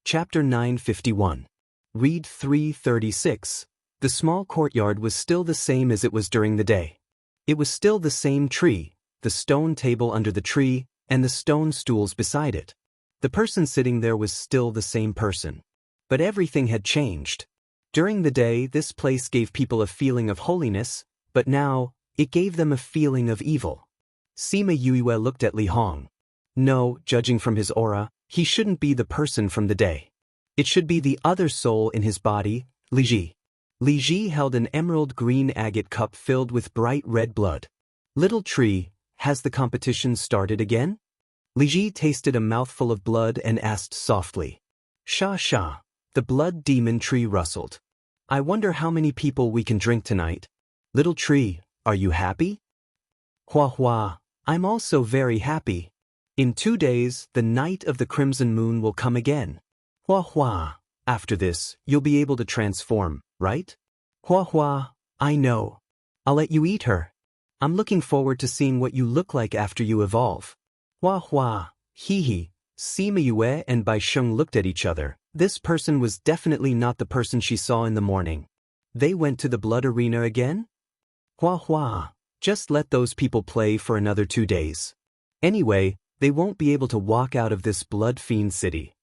Chapter 951. Read 336. The small courtyard was still the same as it was during the day. It was still the same tree, the stone table under the tree, and the stone stools beside it. The person sitting there was still the same person. But everything had changed. During the day, this place gave people a feeling of holiness, but now, it gave them a feeling of evil. Sima Yue looked at Li Hong. No, judging from his aura, he shouldn't be the person from the day. It should be the other soul in his body, Li Ji. Li Ji held an emerald green agate cup filled with bright red blood. Little tree, has the competition started again? Li Ji tasted a mouthful of blood and asked softly. Sha sha. The blood demon tree rustled. I wonder how many people we can drink tonight. Little tree, are you happy? Hua hua, I'm also very happy. In 2 days, the night of the crimson moon will come again. Hua hua, after this, you'll be able to transform, right? Hua hua, I know. I'll let you eat her. I'm looking forward to seeing what you look like after you evolve. Hua hua, hee hee. Sima Yue and Bai Sheng looked at each other. This person was definitely not the person she saw in the morning. They went to the blood arena again? Hua hua, just let those people play for another 2 days. Anyway, they won't be able to walk out of this blood fiend city.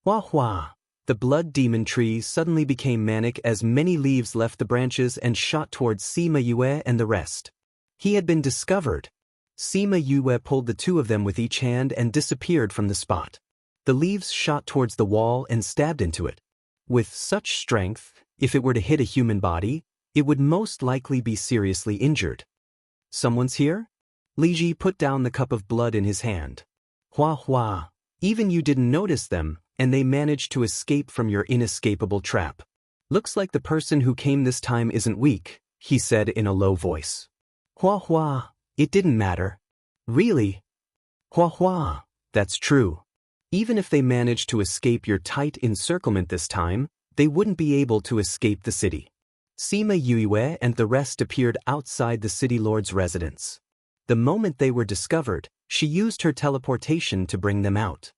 Hua hua. The blood demon tree suddenly became manic as many leaves left the branches and shot towards Sima Yue and the rest. He had been discovered. Sima Yue pulled the 2 of them with each hand and disappeared from the spot. The leaves shot towards the wall and stabbed into it. With such strength, if it were to hit a human body, it would most likely be seriously injured. Someone's here? Li Ji put down the cup of blood in his hand. Hua hua, even you didn't notice them, and they managed to escape from your inescapable trap. Looks like the person who came this time isn't weak, he said in a low voice. Hua hua, it didn't matter. Really? Hua hua, that's true. Even if they managed to escape your tight encirclement this time, they wouldn't be able to escape the city. Sima Yue and the rest appeared outside the city lord's residence. The moment they were discovered, she used her teleportation to bring them out.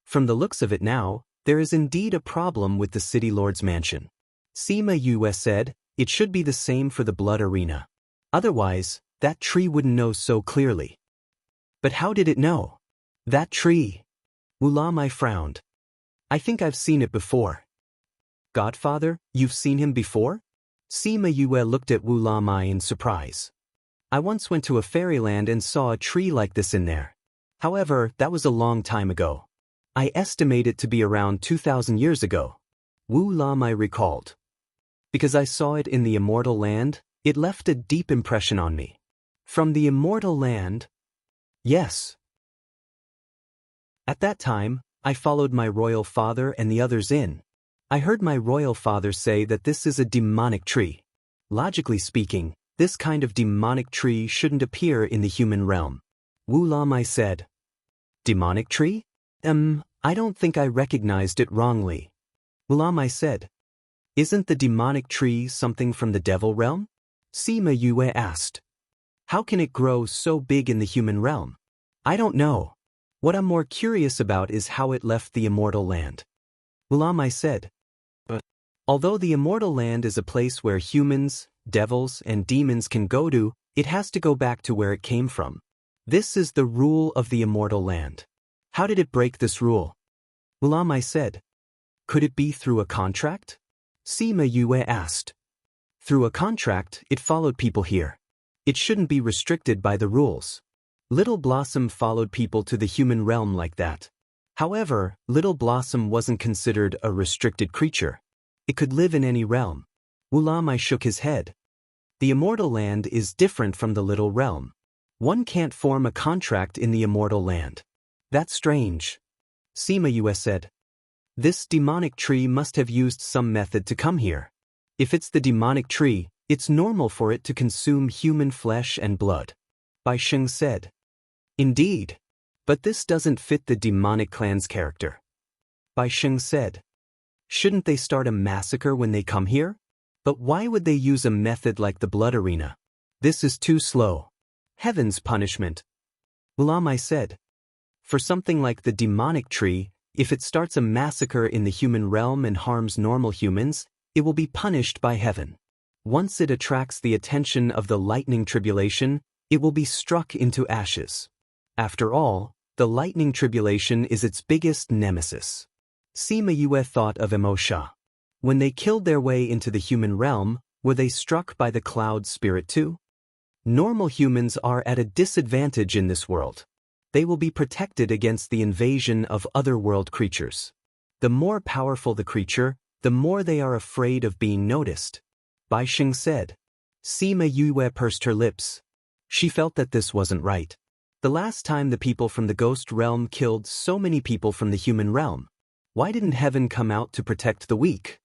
From the looks of it now, there is indeed a problem with the city lord's mansion. Sima Yue said, it should be the same for the blood arena. Otherwise, that tree wouldn't know so clearly. But how did it know? That tree. Wulamai frowned. I think I've seen it before. Godfather, you've seen him before? Sima Yue looked at Wulamai in surprise. I once went to a fairyland and saw a tree like this in there. However, that was a long time ago. I estimate it to be around 2,000 years ago. Wu Lamai recalled. Because I saw it in the immortal land, it left a deep impression on me. From the immortal land? Yes. At that time, I followed my royal father and the others in. I heard my royal father say that this is a demonic tree. Logically speaking, this kind of demonic tree shouldn't appear in the human realm. Wu Lamai said. Demonic tree? I don't think I recognized it wrongly. Wu Lamai said. Isn't the demonic tree something from the devil realm? Sima Yue asked. How can it grow so big in the human realm? I don't know. What I'm more curious about is how it left the immortal land. Wu Lamai said. But although the immortal land is a place where humans, devils, and demons can go to, it has to go back to where it came from. This is the rule of the immortal land. How did it break this rule? Wu Lamai said. Could it be through a contract? Sima Yue asked. Through a contract, it followed people here. It shouldn't be restricted by the rules. Little Blossom followed people to the human realm like that. However, Little Blossom wasn't considered a restricted creature. It could live in any realm. Wu Lamai shook his head. The immortal land is different from the little realm. One can't form a contract in the immortal land. That's strange. Sima Yue said. This demonic tree must have used some method to come here. If it's the demonic tree, it's normal for it to consume human flesh and blood. Bai Sheng said. Indeed. But this doesn't fit the demonic clan's character. Bai Sheng said. Shouldn't they start a massacre when they come here? But why would they use a method like the blood arena? This is too slow. Heaven's punishment. Wu Lamai said. For something like the demonic tree, If it starts a massacre in the human realm and harms normal humans, it will be punished by heaven. Once it attracts the attention of the lightning tribulation, it will be struck into ashes. After all, the lightning tribulation is its biggest nemesis. Sima Yue thought of Emosha. When they killed their way into the human realm, were they struck by the cloud spirit too? Normal humans are at a disadvantage in this world. They will be protected against the invasion of other world creatures. The more powerful the creature, the more they are afraid of being noticed. Bai Xing said. Sima Yue pursed her lips. She felt that this wasn't right. The last time the people from the ghost realm killed so many people from the human realm, why didn't heaven come out to protect the weak?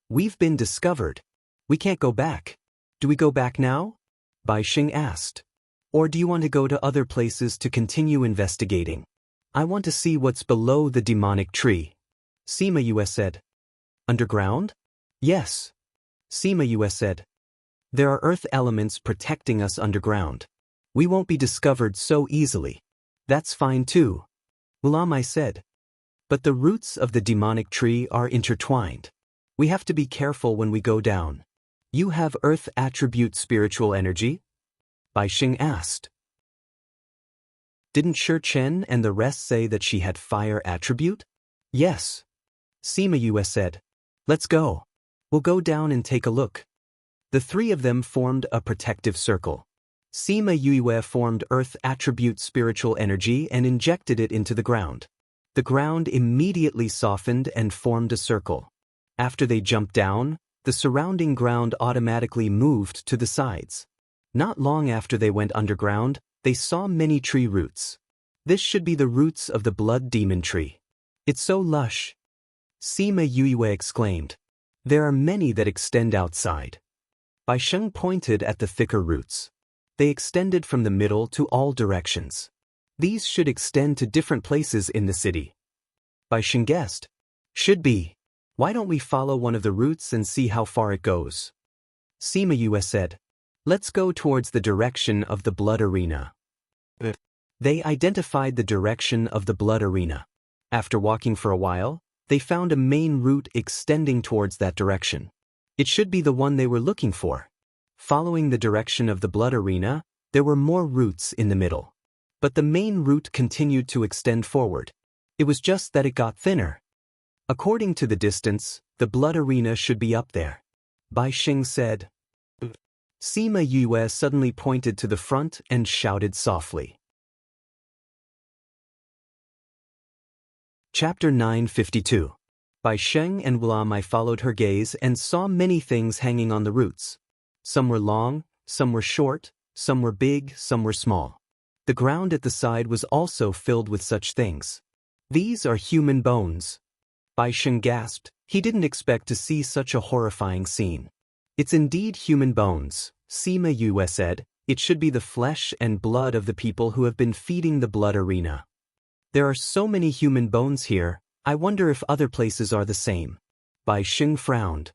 We've been discovered. We can't go back. Do we go back now? Bai Xing asked. Or do you want to go to other places to continue investigating? I want to see what's below the demonic tree. Sima Yue said. Underground? Yes. Sima Yue said. There are earth elements protecting us underground. We won't be discovered so easily. That's fine too. Wulamai said. But the roots of the demonic tree are intertwined. We have to be careful when we go down. You have earth attribute spiritual energy? Bai Xing asked. Didn't Shi Chen and the rest say that she had fire attribute? Yes. Sima Yue said. Let's go. We'll go down and take a look. The three of them formed a protective circle. Sima Yue formed earth attribute spiritual energy and injected it into the ground. The ground immediately softened and formed a circle. After they jumped down, the surrounding ground automatically moved to the sides. Not long after they went underground, they saw many tree roots. This should be the roots of the blood demon tree. It's so lush. Sima Yue exclaimed. There are many that extend outside. Bai Xing pointed at the thicker roots. They extended from the middle to all directions. These should extend to different places in the city. Bai Xing guessed. Should be. Why don't we follow one of the roots and see how far it goes? Sima Yue said. Let's go towards the direction of the blood arena. They identified the direction of the blood arena. After walking for a while, they found a main route extending towards that direction. It should be the one they were looking for. Following the direction of the blood arena, there were more routes in the middle. But the main route continued to extend forward. It was just that it got thinner. According to the distance, the blood arena should be up there. Bai Xing said. Sima Yue suddenly pointed to the front and shouted softly. Chapter 952. Bai Xing and Wulamai followed her gaze and saw many things hanging on the roots. Some were long, some were short, some were big, some were small. The ground at the side was also filled with such things. These are human bones. Bai Xing gasped. He didn't expect to see such a horrifying scene. It's indeed human bones, Sima Yue said. It should be the flesh and blood of the people who have been feeding the blood arena. There are so many human bones here, I wonder if other places are the same. Bai Xing frowned.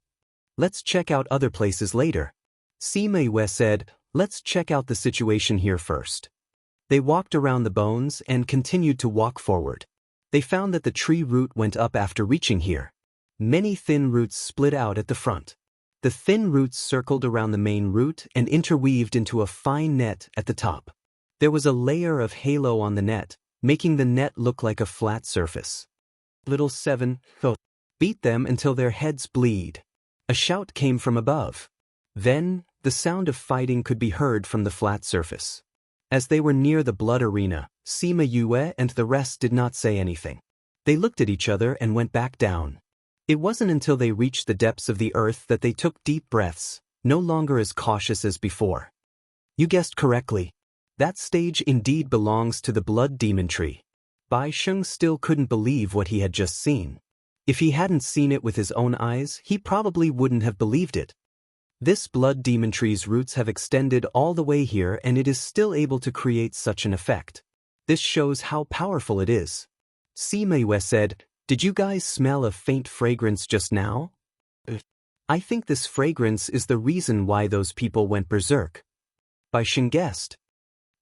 Let's check out other places later. Sima Yue said, let's check out the situation here first. They walked around the bones and continued to walk forward. They found that the tree root went up after reaching here. Many thin roots split out at the front. The thin roots circled around the main root and interweaved into a fine net at the top. There was a layer of halo on the net, making the net look like a flat surface. Little 7, beat them until their heads bleed. A shout came from above. Then, the sound of fighting could be heard from the flat surface. As they were near the blood arena, Sima Yue and the rest did not say anything. They looked at each other and went back down. It wasn't until they reached the depths of the earth that they took deep breaths, no longer as cautious as before. You guessed correctly. That stage indeed belongs to the blood demon tree. Bai Xing still couldn't believe what he had just seen. If he hadn't seen it with his own eyes, he probably wouldn't have believed it. This blood demon tree's roots have extended all the way here and it is still able to create such an effect. This shows how powerful it is. Sima Yue said, did you guys smell a faint fragrance just now? I think this fragrance is the reason why those people went berserk. Bai Xing guessed.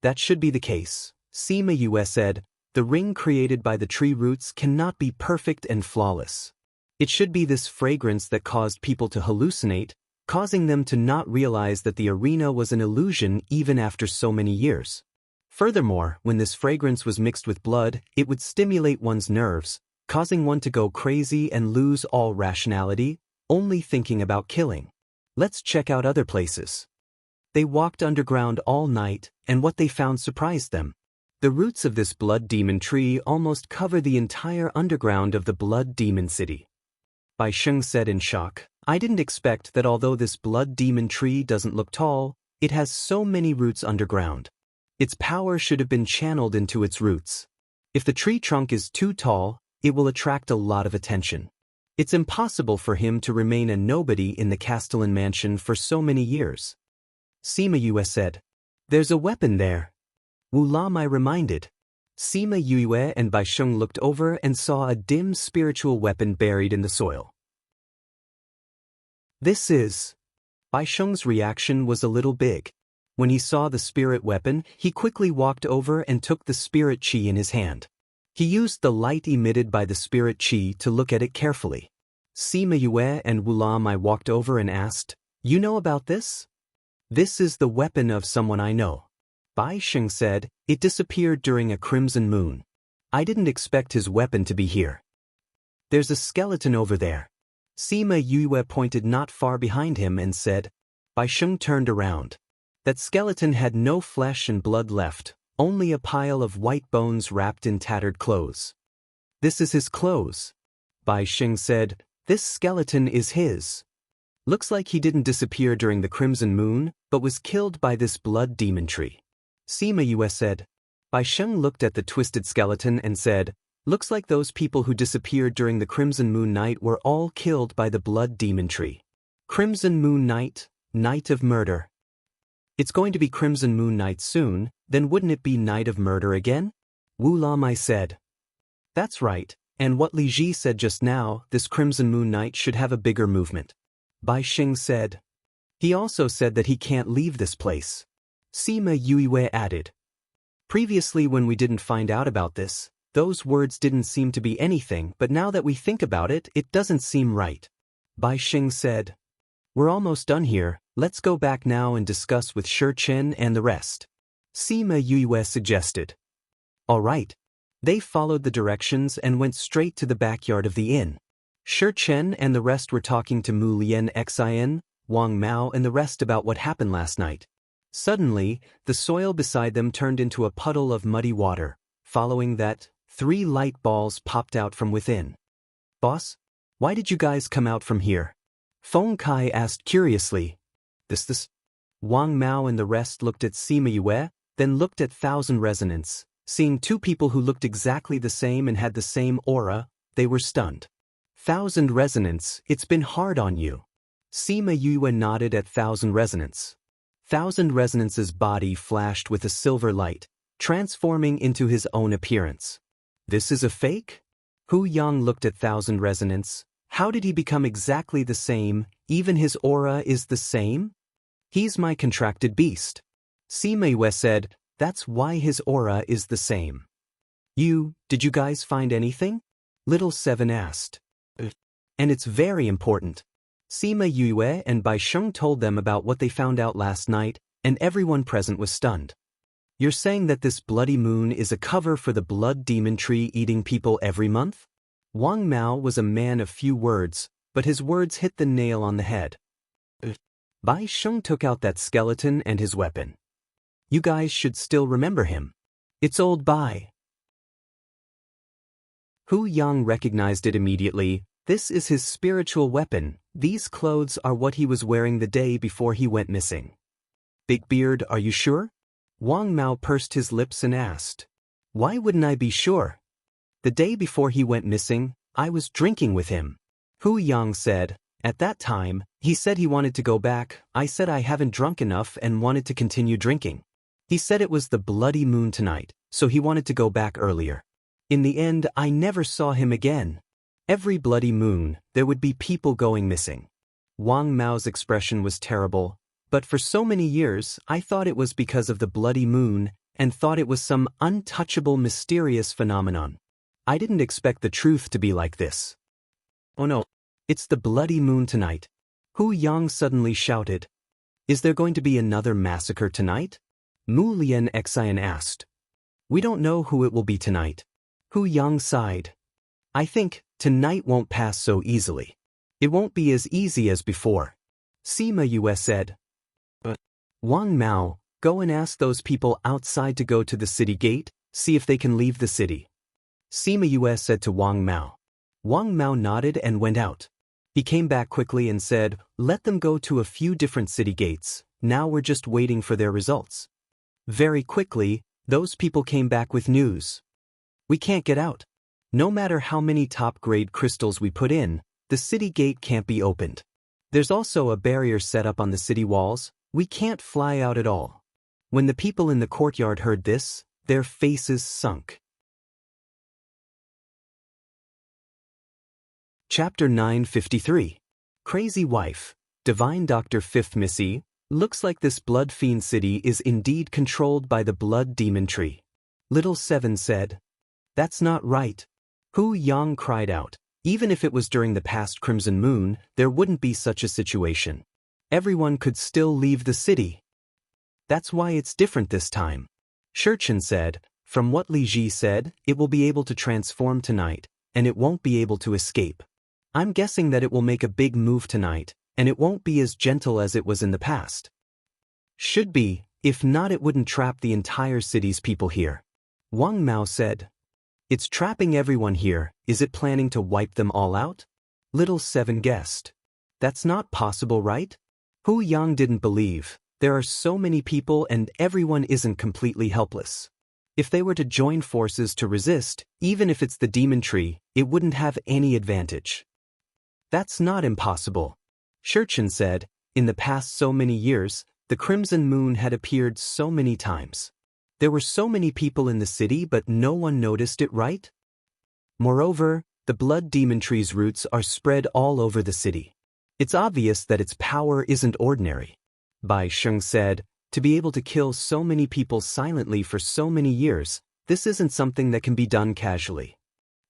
That should be the case, Sima Yue said. The ring created by the tree roots cannot be perfect and flawless. It should be this fragrance that caused people to hallucinate, causing them to not realize that the arena was an illusion even after so many years. Furthermore, when this fragrance was mixed with blood, it would stimulate one's nerves, causing one to go crazy and lose all rationality, only thinking about killing. Let's check out other places. They walked underground all night, and what they found surprised them. The roots of this blood demon tree almost cover the entire underground of the blood demon city. Bai Sheng said in shock, I didn't expect that although this blood demon tree doesn't look tall, it has so many roots underground. Its power should have been channeled into its roots. If the tree trunk is too tall, it will attract a lot of attention. It's impossible for him to remain a nobody in the Castellan mansion for so many years. Sima Yue said, There's a weapon there. Wu Lamai reminded. Sima Yue and Bai Sheng looked over and saw a dim spiritual weapon buried in the soil. This is... Bai Sheng's reaction was a little big. When he saw the spirit weapon, he quickly walked over and took the spirit chi in his hand. He used the light emitted by the spirit chi to look at it carefully. Sima Yue and Wu Lamai walked over and asked, You know about this? This is the weapon of someone I know. Bai Sheng said, It disappeared during a crimson moon. I didn't expect his weapon to be here. There's a skeleton over there. Sima Yue pointed not far behind him and said. Bai Sheng turned around. That skeleton had no flesh and blood left, only a pile of white bones wrapped in tattered clothes. This is his clothes. Bai Sheng said, This skeleton is his. Looks like he didn't disappear during the crimson moon, but was killed by this blood demon tree. Sima Yue said. Bai Sheng looked at the twisted skeleton and said, Looks like those people who disappeared during the crimson moon night were all killed by the blood demon tree. Crimson moon night, night of murder. It's going to be crimson moon night soon, then wouldn't it be night of murder again? Wu Lamai said. That's right, and what Li Ji said just now, this crimson moon night should have a bigger movement. Bai Sheng said. He also said that he can't leave this place. Sima Yue added. Previously when we didn't find out about this, those words didn't seem to be anything, but now that we think about it, it doesn't seem right. Bai Sheng said. We're almost done here, let's go back now and discuss with Shi Chen and the rest. Sima Yue suggested. All right. They followed the directions and went straight to the backyard of the inn. Shi Chen and the rest were talking to Mu Lian Xin, Wang Mao and the rest about what happened last night. Suddenly, the soil beside them turned into a puddle of muddy water. Following that, 3 light balls popped out from within. Boss, why did you guys come out from here? Feng Kai asked curiously. This. Wang Mao and the rest looked at Sima Yue, then looked at Thousand Resonance. Seeing 2 people who looked exactly the same and had the same aura, they were stunned. Thousand Resonance, it's been hard on you. Sima Yue nodded at Thousand Resonance. Thousand Resonance's body flashed with a silver light, transforming into his own appearance. This is a fake? Hu Yang looked at Thousand Resonance. How did he become exactly the same, even his aura is the same? He's my contracted beast. Sima Yue said, that's why his aura is the same. Did you guys find anything? Little Seven asked. And it's very important. Sima Yue and Bai Sheng told them about what they found out last night, and everyone present was stunned. You're saying that this bloody moon is a cover for the blood demon tree eating people every month? Wang Mao was a man of few words, but his words hit the nail on the head. Bai Sheng took out that skeleton and his weapon. You guys should still remember him. It's old Bai. Hu Yang recognized it immediately. This is his spiritual weapon. These clothes are what he was wearing the day before he went missing. Big Beard, are you sure? Wang Mao pursed his lips and asked. Why wouldn't I be sure? The day before he went missing, I was drinking with him. Hu Yang said. At that time, he said he wanted to go back. I said I haven't drunk enough and wanted to continue drinking. He said it was the bloody moon tonight, so he wanted to go back earlier. In the end, I never saw him again. Every bloody moon, there would be people going missing. Wang Mao's expression was terrible, but for so many years, I thought it was because of the bloody moon, and thought it was some untouchable mysterious phenomenon. I didn't expect the truth to be like this. Oh no, it's the bloody moon tonight. Hu Yang suddenly shouted. Is there going to be another massacre tonight? Mu Lian Xian asked. We don't know who it will be tonight. Hu Yang sighed. I think tonight won't pass so easily. It won't be as easy as before. Sima Yue said. But Wang Mao, go and ask those people outside to go to the city gate, see if they can leave the city. Sima Yue said to Wang Mao. Wang Mao nodded and went out. He came back quickly and said, let them go to a few different city gates, now we're just waiting for their results. Very quickly, those people came back with news. We can't get out. No matter how many top-grade crystals we put in, the city gate can't be opened. There's also a barrier set up on the city walls, we can't fly out at all. When the people in the courtyard heard this, their faces sunk. Chapter 953. Crazy Wife. Divine Dr. Fifth Missy, looks like this blood fiend city is indeed controlled by the blood demon tree. Little Seven said. That's not right. Hu Yang cried out. Even if it was during the past Crimson Moon, there wouldn't be such a situation. Everyone could still leave the city. That's why it's different this time. Shurchen said. From what Li Ji said, it will be able to transform tonight, and it won't be able to escape. I'm guessing that it will make a big move tonight, and it won't be as gentle as it was in the past. Should be, if not it wouldn't trap the entire city's people here. Wang Mao said. It's trapping everyone here, is it planning to wipe them all out? Little Seven guessed. That's not possible, right? Hu Yang didn't believe. There are so many people and everyone isn't completely helpless. If they were to join forces to resist, even if it's the demon tree, it wouldn't have any advantage. That's not impossible. Shurchen said, in the past so many years, the Crimson Moon had appeared so many times. There were so many people in the city but no one noticed it, right? Moreover, the blood demon tree's roots are spread all over the city. It's obvious that its power isn't ordinary. Bai Sheng said, to be able to kill so many people silently for so many years, this isn't something that can be done casually.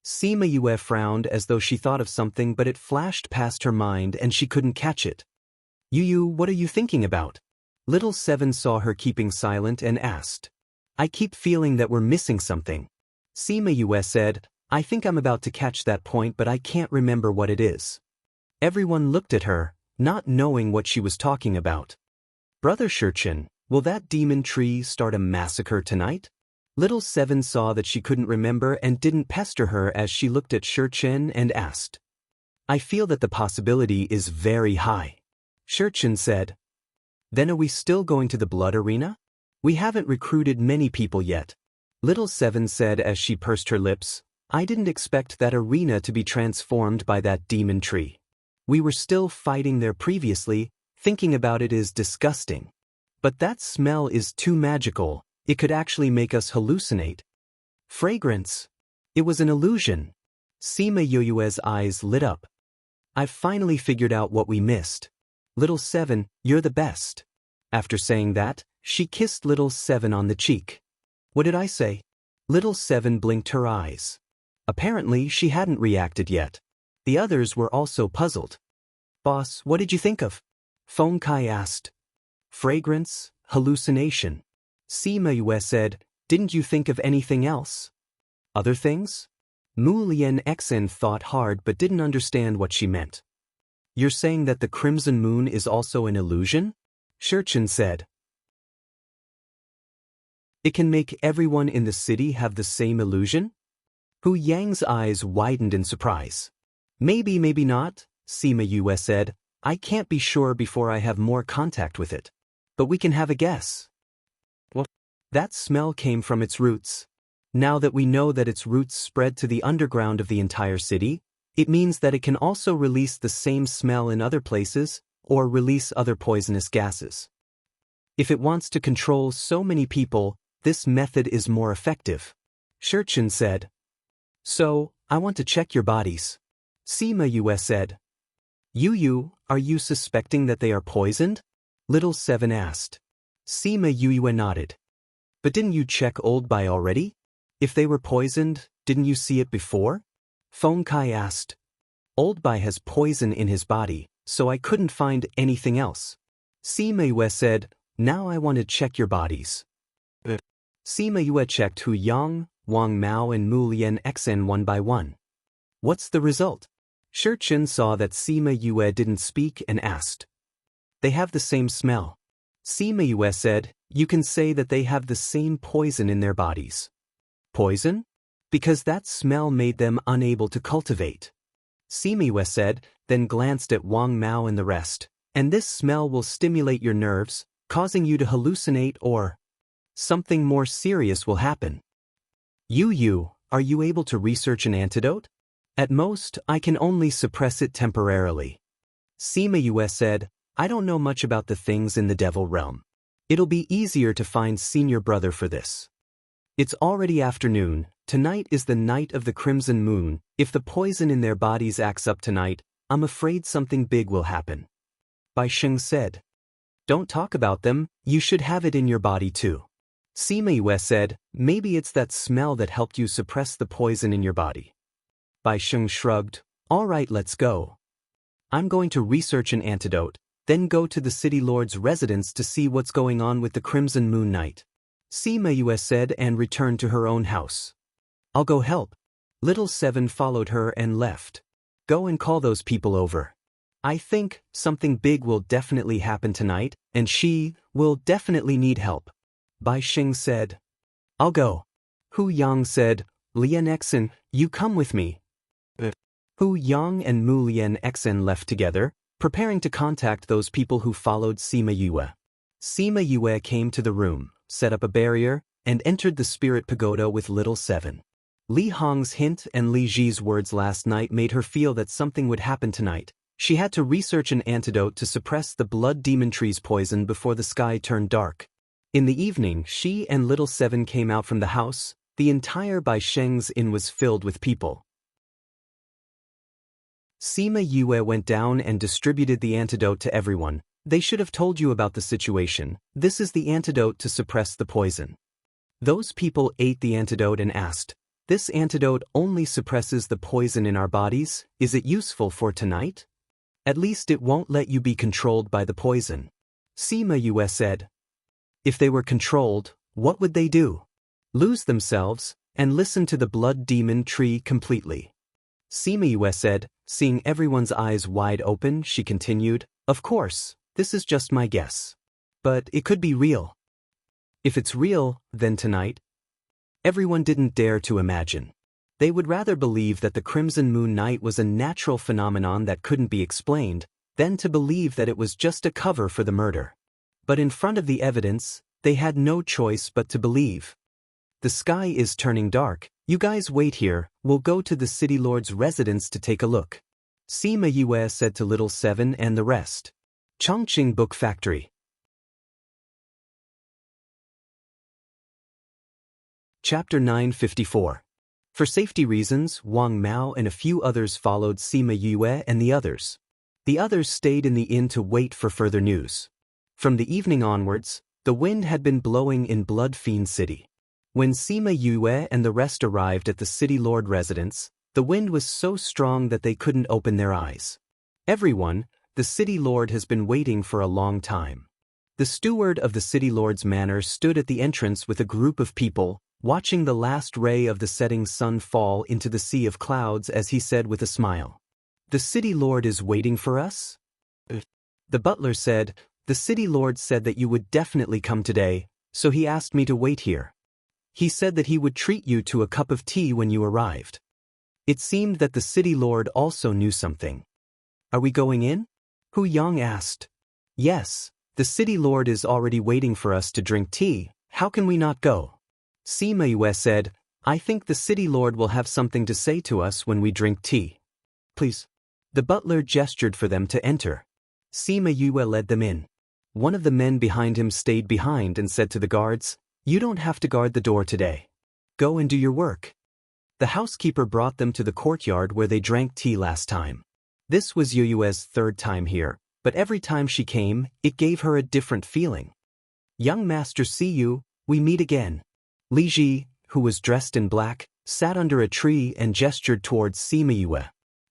Sima Yue frowned as though she thought of something but it flashed past her mind and she couldn't catch it. Yu, what are you thinking about? Little Seven saw her keeping silent and asked. I keep feeling that we're missing something. Sima Yue said, I think I'm about to catch that point but I can't remember what it is. Everyone looked at her, not knowing what she was talking about. Brother Shurchen, will that demon tree start a massacre tonight? Little Seven saw that she couldn't remember and didn't pester her as she looked at Shurchen and asked. I feel that the possibility is very high. Shurchen said. Then are we still going to the blood arena? We haven't recruited many people yet. Little Seven said as she pursed her lips. I didn't expect that arena to be transformed by that demon tree. We were still fighting there previously, thinking about it is disgusting. But that smell is too magical, it could actually make us hallucinate. Fragrance. It was an illusion. Sima Yue's eyes lit up. I've finally figured out what we missed. Little Seven, you're the best. After saying that, she kissed Little Seven on the cheek. What did I say? Little Seven blinked her eyes. Apparently she hadn't reacted yet. The others were also puzzled. Boss, what did you think of? Feng Kai asked. Fragrance, hallucination. Sima Yue said, didn't you think of anything else? Other things? Mu Lian Xen thought hard but didn't understand what she meant. You're saying that the Crimson Moon is also an illusion? Shurchen said. It can make everyone in the city have the same illusion? Hu Yang's eyes widened in surprise. Maybe, maybe not, Sima Yue said. I can't be sure before I have more contact with it. But we can have a guess. What? That smell came from its roots. Now that we know that its roots spread to the underground of the entire city, it means that it can also release the same smell in other places, or release other poisonous gases. If it wants to control so many people, this method is more effective. Shurchen said. So, I want to check your bodies. Sima Yue said. Yu, are you suspecting that they are poisoned? Little Seven asked. Sima Yue nodded. But didn't you check Old Bai already? If they were poisoned, didn't you see it before? Feng Kai asked. Old Bai has poison in his body, so I couldn't find anything else. Sima Yue said, now I want to check your bodies. Sima Yue checked Hu Yang, Wang Mao and Mu Lian Xen one by one. What's the result? Shi Chen saw that Sima Yue didn't speak and asked. They have the same smell. Sima Yue said, you can say that they have the same poison in their bodies. Poison? Because that smell made them unable to cultivate. Sima Yue said, then glanced at Wang Mao and the rest, and this smell will stimulate your nerves, causing you to hallucinate or something more serious will happen. Yu, are you able to research an antidote? At most, I can only suppress it temporarily. Sima Yue said, I don't know much about the things in the devil realm. It'll be easier to find senior brother for this. It's already afternoon, tonight is the night of the crimson moon. If the poison in their bodies acts up tonight, I'm afraid something big will happen. Bai Sheng said. Don't talk about them, you should have it in your body too. Sima Yue said, maybe it's that smell that helped you suppress the poison in your body. Bai Sheng shrugged, all right, let's go. I'm going to research an antidote, then go to the city lord's residence to see what's going on with the crimson moon night. Sima Yue said and returned to her own house. I'll go help. Little Seven followed her and left. Go and call those people over. I think something big will definitely happen tonight, and she will definitely need help. Bai Sheng said. I'll go. Hu Yang said, Lian Xen, you come with me. Hu Yang and Mu Lian Xen left together, preparing to contact those people who followed Sima Yue. Sima Yue came to the room, set up a barrier, and entered the spirit pagoda with Little Seven. Li Hong's hint and Li Ji's words last night made her feel that something would happen tonight. She had to research an antidote to suppress the blood demon tree's poison before the sky turned dark. In the evening, she and Little Seven came out from the house. The entire Bai Sheng's inn was filled with people. Sima Yue went down and distributed the antidote to everyone. They should have told you about the situation. This is the antidote to suppress the poison. Those people ate the antidote and asked, this antidote only suppresses the poison in our bodies. Is it useful for tonight? At least it won't let you be controlled by the poison. Sima Yue said. If they were controlled, what would they do? Lose themselves, and listen to the blood demon tree completely. Sima Yue said, seeing everyone's eyes wide open, she continued, of course, this is just my guess. But it could be real. If it's real, then tonight? Everyone didn't dare to imagine. They would rather believe that the crimson moon night was a natural phenomenon that couldn't be explained, than to believe that it was just a cover for the murder. But in front of the evidence, they had no choice but to believe. The sky is turning dark. You guys wait here, we'll go to the city lord's residence to take a look. Sima Yue said to Little Seven and the rest. Chongqing Book Factory. Chapter 954. For safety reasons, Wang Mao and a few others followed Sima Yue and the others. The others stayed in the inn to wait for further news. From the evening onwards, the wind had been blowing in Blood Fiend City. When Sima Yue and the rest arrived at the city lord residence, the wind was so strong that they couldn't open their eyes. Everyone, the city lord has been waiting for a long time. The steward of the city lord's manor stood at the entrance with a group of people, watching the last ray of the setting sun fall into the sea of clouds as he said with a smile. The city lord is waiting for us? The butler said, the city lord said that you would definitely come today, so he asked me to wait here. He said that he would treat you to a cup of tea when you arrived. It seemed that the city lord also knew something. Are we going in? Hu Yang asked. Yes, the city lord is already waiting for us to drink tea, how can we not go? Sima Yue said, I think the city lord will have something to say to us when we drink tea. Please. The butler gestured for them to enter. Sima Yue led them in. One of the men behind him stayed behind and said to the guards, you don't have to guard the door today. Go and do your work. The housekeeper brought them to the courtyard where they drank tea last time. This was Yue's third time here, but every time she came, it gave her a different feeling. Young Master Siyu, We meet again. Li Ji, who was dressed in black, sat under a tree and gestured towards Sima Yue.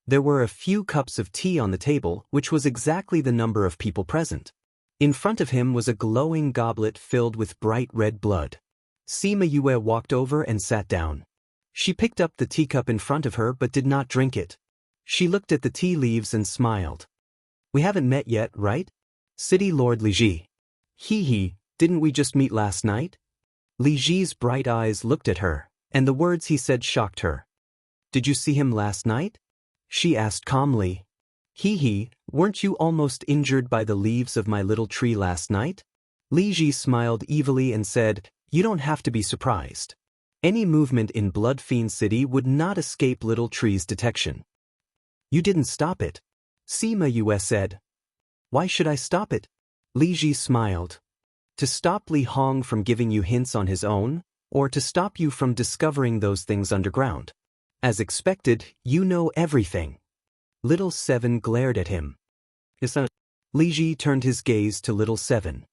There were a few cups of tea on the table, which was exactly the number of people present. In front of him was a glowing goblet filled with bright red blood. Sima Yue walked over and sat down. She picked up the teacup in front of her but did not drink it. She looked at the tea leaves and smiled. We haven't met yet, right? City Lord Li Ji. Hee, didn't we just meet last night? Li Ji's bright eyes looked at her, and the words he said shocked her. Did you see him last night? She asked calmly. Hee, weren't you almost injured by the leaves of my little tree last night? Li Ji smiled evilly and said, you don't have to be surprised. Any movement in Blood Fiend City would not escape Little Tree's detection. You didn't stop it. Sima Yue said. Why should I stop it? Li Ji smiled. To stop Li Hong from giving you hints on his own, or to stop you from discovering those things underground? As expected, you know everything. Little Seven glared at him. Li Ji turned his gaze to Little Seven.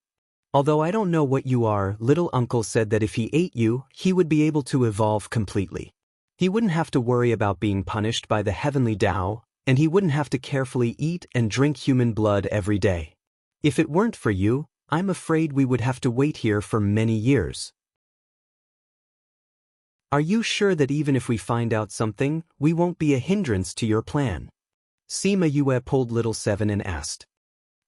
Although I don't know what you are, Little Uncle said that if he ate you, he would be able to evolve completely. He wouldn't have to worry about being punished by the heavenly Tao, and he wouldn't have to carefully eat and drink human blood every day. If it weren't for you, I'm afraid we would have to wait here for many years. Are you sure that even if we find out something, we won't be a hindrance to your plan? Sima Yue pulled Little Seven and asked.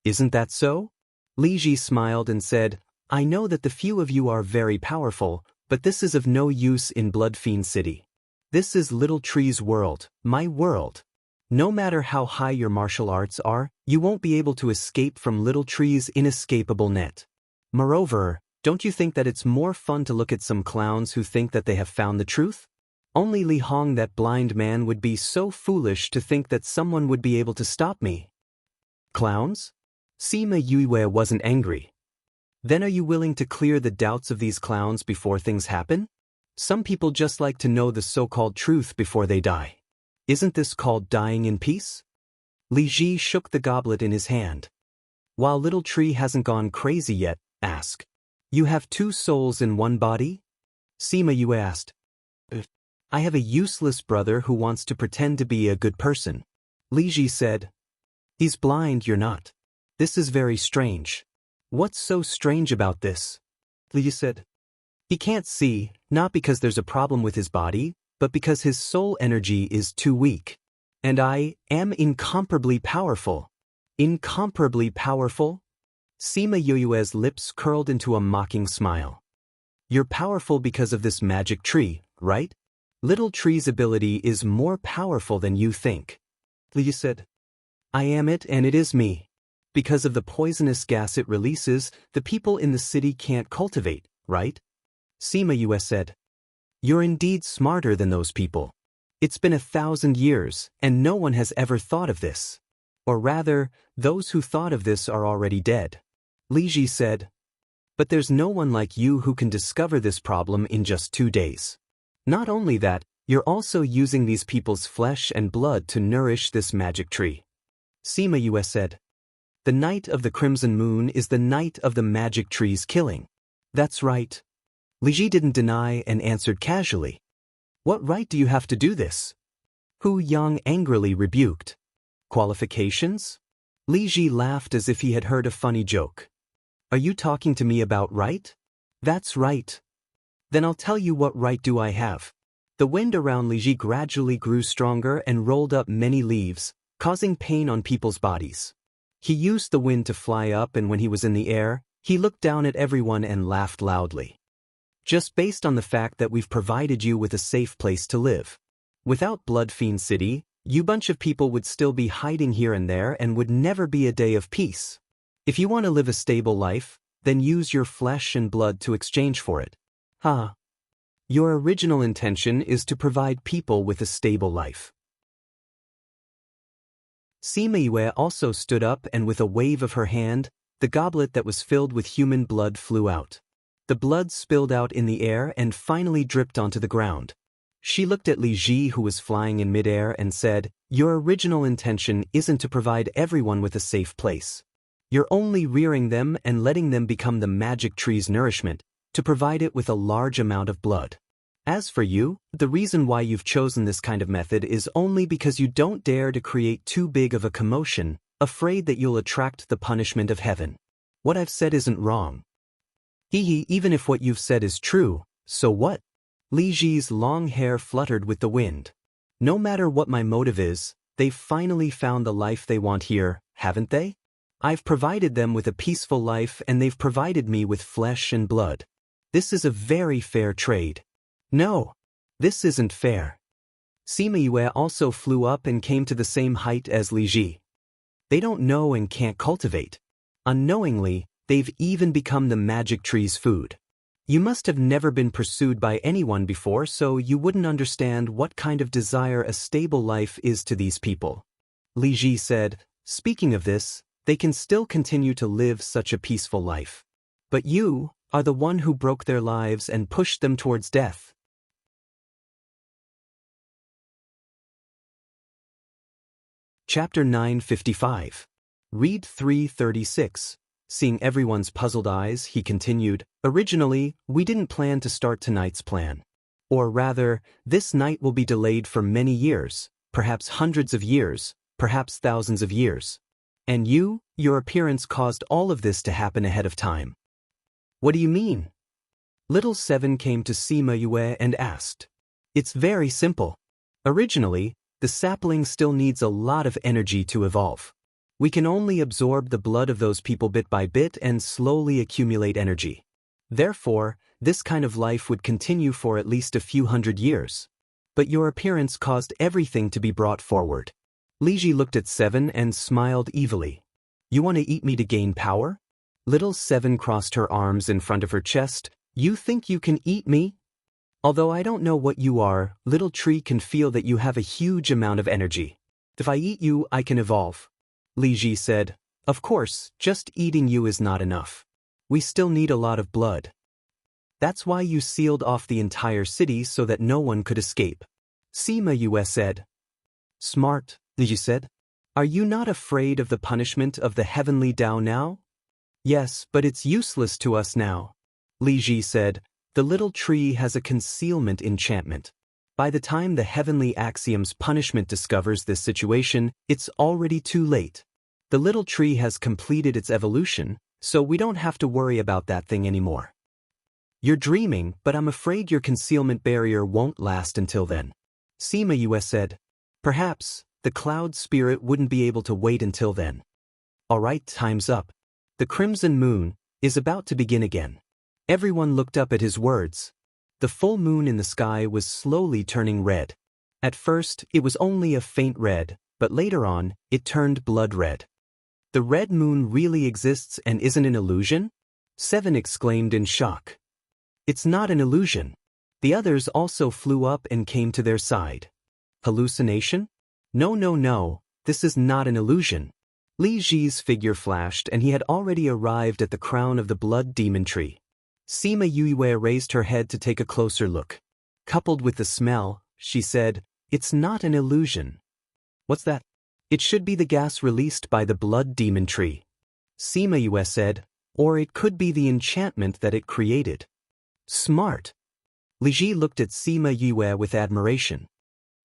Isn't that so? Li Ji smiled and said, I know that the few of you are very powerful, but this is of no use in Blood Fiend City. This is Little Tree's world, my world. No matter how high your martial arts are, you won't be able to escape from Little Tree's inescapable net. Moreover, don't you think that it's more fun to look at some clowns who think that they have found the truth? Only Li Hong, that blind man, would be so foolish to think that someone would be able to stop me. Clowns? Sima Yue wasn't angry. Then are you willing to clear the doubts of these clowns before things happen? Some people just like to know the so-called truth before they die. Isn't this called dying in peace? Li Ji shook the goblet in his hand. While Little Tree hasn't gone crazy yet, ask. You have two souls in one body? Sima Yue asked. I have a useless brother who wants to pretend to be a good person. Li Ji said. He's blind, you're not. This is very strange. What's so strange about this? Li Ji said. He can't see, not because there's a problem with his body, but because his soul energy is too weak. And I am incomparably powerful. Incomparably powerful? Sima Yue's lips curled into a mocking smile. You're powerful because of this magic tree, right? Little Tree's ability is more powerful than you think. Li Ji said. I am it, and it is me. Because of the poisonous gas it releases, the people in the city can't cultivate, right? Sima Yue said. You're indeed smarter than those people. It's been 1,000 years, and no one has ever thought of this. Or rather, those who thought of this are already dead. Li Ji said. But there's no one like you who can discover this problem in just 2 days. Not only that, you're also using these people's flesh and blood to nourish this magic tree. Sima Yue said. The night of the crimson moon is the night of the magic tree's killing. That's right. Li Ji didn't deny and answered casually. What right do you have to do this? Hu Yang angrily rebuked. Qualifications? Li Ji laughed as if he had heard a funny joke. Are you talking to me about right? That's right. Then I'll tell you what right do I have. The wind around Li Ji gradually grew stronger and rolled up many leaves, causing pain on people's bodies. He used the wind to fly up, and when he was in the air, he looked down at everyone and laughed loudly. Just based on the fact that we've provided you with a safe place to live. Without Blood Fiend City, you bunch of people would still be hiding here and there and would never be a day of peace. If you want to live a stable life, then use your flesh and blood to exchange for it. Your original intention is to provide people with a stable life. Sima Yue also stood up, and with a wave of her hand, the goblet that was filled with human blood flew out. The blood spilled out in the air and finally dripped onto the ground. She looked at Li Ji, who was flying in midair, and said, Your original intention isn't to provide everyone with a safe place. You're only rearing them and letting them become the magic tree's nourishment, to provide it with a large amount of blood. As for you, the reason why you've chosen this kind of method is only because you don't dare to create too big of a commotion, afraid that you'll attract the punishment of heaven. What I've said isn't wrong. Even if what you've said is true, so what? Li Ji's long hair fluttered with the wind. No matter what my motive is, they've finally found the life they want here, haven't they? I've provided them with a peaceful life and they've provided me with flesh and blood. This is a very fair trade. No, this isn't fair. Sima Yue also flew up and came to the same height as Li Ji. They don't know and can't cultivate. Unknowingly, they've even become the magic tree's food. You must have never been pursued by anyone before, so you wouldn't understand what kind of desire a stable life is to these people. Li Ji said, speaking of this, they can still continue to live such a peaceful life. But you are the one who broke their lives and pushed them towards death. Chapter 955. Read 336. Seeing everyone's puzzled eyes, he continued, originally, we didn't plan to start tonight's plan. Or rather, this night will be delayed for many years, perhaps hundreds of years, perhaps thousands of years. And your appearance caused all of this to happen ahead of time. What do you mean? Little Seven came to Sima Yue and asked. It's very simple. Originally, the sapling still needs a lot of energy to evolve. We can only absorb the blood of those people bit by bit and slowly accumulate energy. Therefore, this kind of life would continue for at least a few hundred years. But your appearance caused everything to be brought forward. Li Ji looked at Seven and smiled evilly. You want to eat me to gain power? Little Seven crossed her arms in front of her chest. You think you can eat me? Although I don't know what you are, Little Tree can feel that you have a huge amount of energy. If I eat you, I can evolve. Li Ji said, of course, just eating you is not enough. We still need a lot of blood. That's why you sealed off the entire city so that no one could escape. Sima Yue said. Smart, Li Ji said. Are you not afraid of the punishment of the heavenly Tao now? Yes, but it's useless to us now. Li Ji said, the little tree has a concealment enchantment. By the time the heavenly axiom's punishment discovers this situation, it's already too late. The little tree has completed its evolution, so we don't have to worry about that thing anymore. You're dreaming, but I'm afraid your concealment barrier won't last until then. Sima Yue said, perhaps, the cloud spirit wouldn't be able to wait until then. Alright, time's up. The crimson moon is about to begin again. Everyone looked up at his words. The full moon in the sky was slowly turning red. At first, it was only a faint red, but later on, it turned blood red. The red moon really exists and isn't an illusion? Seven exclaimed in shock. It's not an illusion. The others also flew up and came to their side. Hallucination? No, this is not an illusion. Li Ji's figure flashed and he had already arrived at the crown of the blood demon tree. Sima Yue raised her head to take a closer look. Coupled with the smell, she said, it's not an illusion. What's that? It should be the gas released by the blood demon tree. Sima Yue said, or it could be the enchantment that it created. Smart. Li Ji looked at Sima Yue with admiration.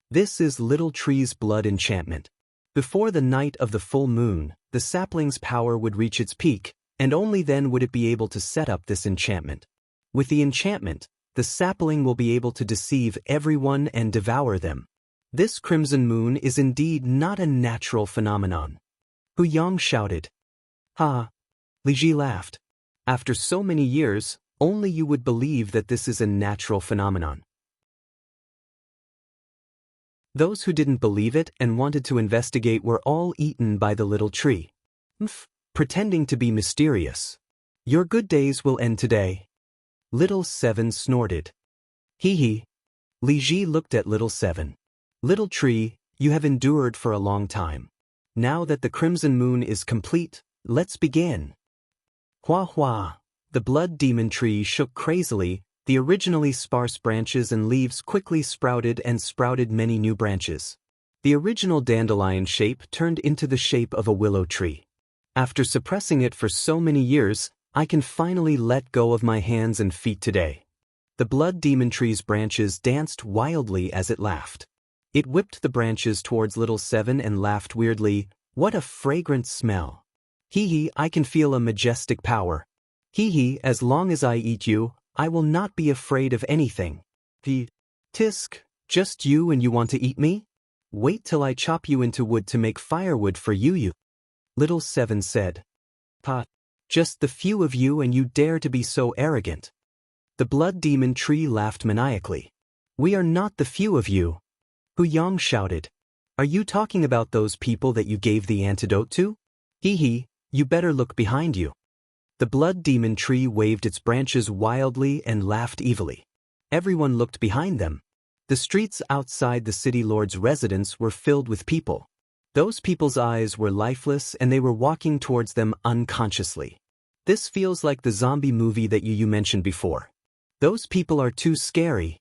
This is Little Tree's blood enchantment. Before the night of the full moon, the sapling's power would reach its peak, and only then would it be able to set up this enchantment. With the enchantment, the sapling will be able to deceive everyone and devour them. This crimson moon is indeed not a natural phenomenon. Hu Yang shouted. Ha! Li Ji laughed. After so many years, only you would believe that this is a natural phenomenon. Those who didn't believe it and wanted to investigate were all eaten by the little tree. Pretending to be mysterious. Your good days will end today. Little Seven snorted. Hee. Li Ji looked at Little Seven. Little tree, you have endured for a long time. Now that the crimson moon is complete, let's begin. Hua. The blood demon tree shook crazily. The originally sparse branches and leaves quickly sprouted many new branches. The original dandelion shape turned into the shape of a willow tree. After suppressing it for so many years, I can finally let go of my hands and feet today. The blood demon tree's branches danced wildly as it laughed. It whipped the branches towards Little Seven and laughed weirdly. What a fragrant smell. Hee hee, I can feel a majestic power. Hee hee, as long as I eat you, I will not be afraid of anything. Tisk, just you and you want to eat me? Wait till I chop you into wood to make firewood for you. Little Seven said. Pa, just the few of you and you dare to be so arrogant. The blood demon tree laughed maniacally. We are not the few of you. Hu Yang shouted. Are you talking about those people that you gave the antidote to? Hee hee, you better look behind you. The blood demon tree waved its branches wildly and laughed evilly. Everyone looked behind them. The streets outside the city lord's residence were filled with people. Those people's eyes were lifeless and they were walking towards them unconsciously. This feels like the zombie movie that you mentioned before. Those people are too scary.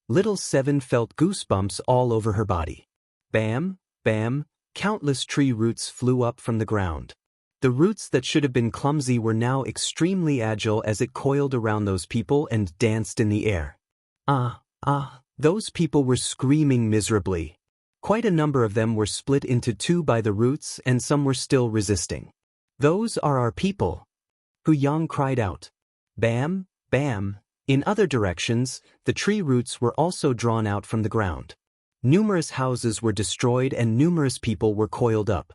Little Seven felt goosebumps all over her body. Bam, bam, countless tree roots flew up from the ground. The roots that should have been clumsy were now extremely agile as it coiled around those people and danced in the air. Those people were screaming miserably. Quite a number of them were split into two by the roots and some were still resisting. Those are our people. Hu Yang cried out. Bam, bam. In other directions, the tree roots were also drawn out from the ground. Numerous houses were destroyed and numerous people were coiled up.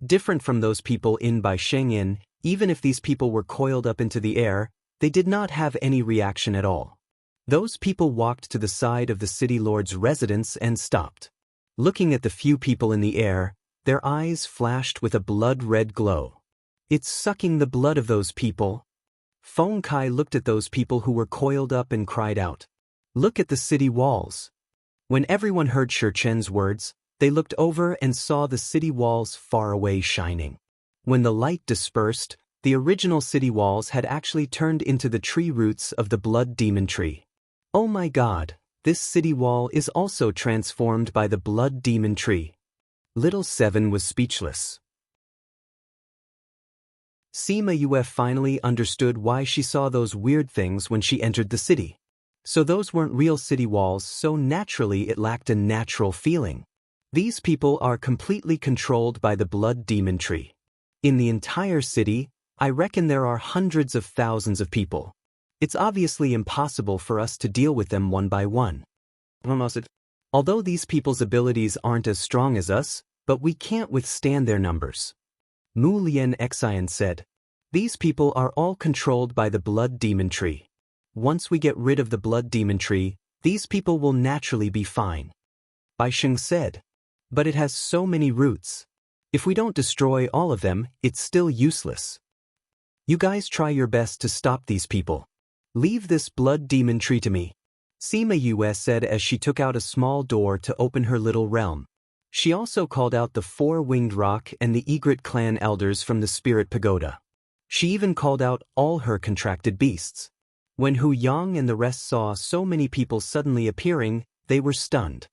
Different from those people in by Shengyin, even if these people were coiled up into the air, they did not have any reaction at all. Those people walked to the side of the city lord's residence and stopped. Looking at the few people in the air, their eyes flashed with a blood-red glow. It's sucking the blood of those people. Feng Kai looked at those people who were coiled up and cried out. Look at the city walls. When everyone heard Shi Chen's words, they looked over and saw the city walls far away shining. When the light dispersed, the original city walls had actually turned into the tree roots of the blood demon tree. Oh my God, this city wall is also transformed by the blood demon tree. Little Seven was speechless. Sima Yue finally understood why she saw those weird things when she entered the city. So those weren't real city walls, so naturally it lacked a natural feeling. These people are completely controlled by the blood demon tree. In the entire city, I reckon there are hundreds of thousands of people. It's obviously impossible for us to deal with them one by one. Although these people's abilities aren't as strong as us, but we can't withstand their numbers. Mu Lian Xian said. These people are all controlled by the blood demon tree. Once we get rid of the blood demon tree, these people will naturally be fine. Bai Sheng said. But it has so many roots. If we don't destroy all of them, it's still useless. You guys try your best to stop these people. Leave this blood demon tree to me. Sima Yue said as she took out a small door to open her little realm. She also called out the four-winged roc and the Egret clan elders from the spirit pagoda. She even called out all her contracted beasts. When Hu Yang and the rest saw so many people suddenly appearing, they were stunned.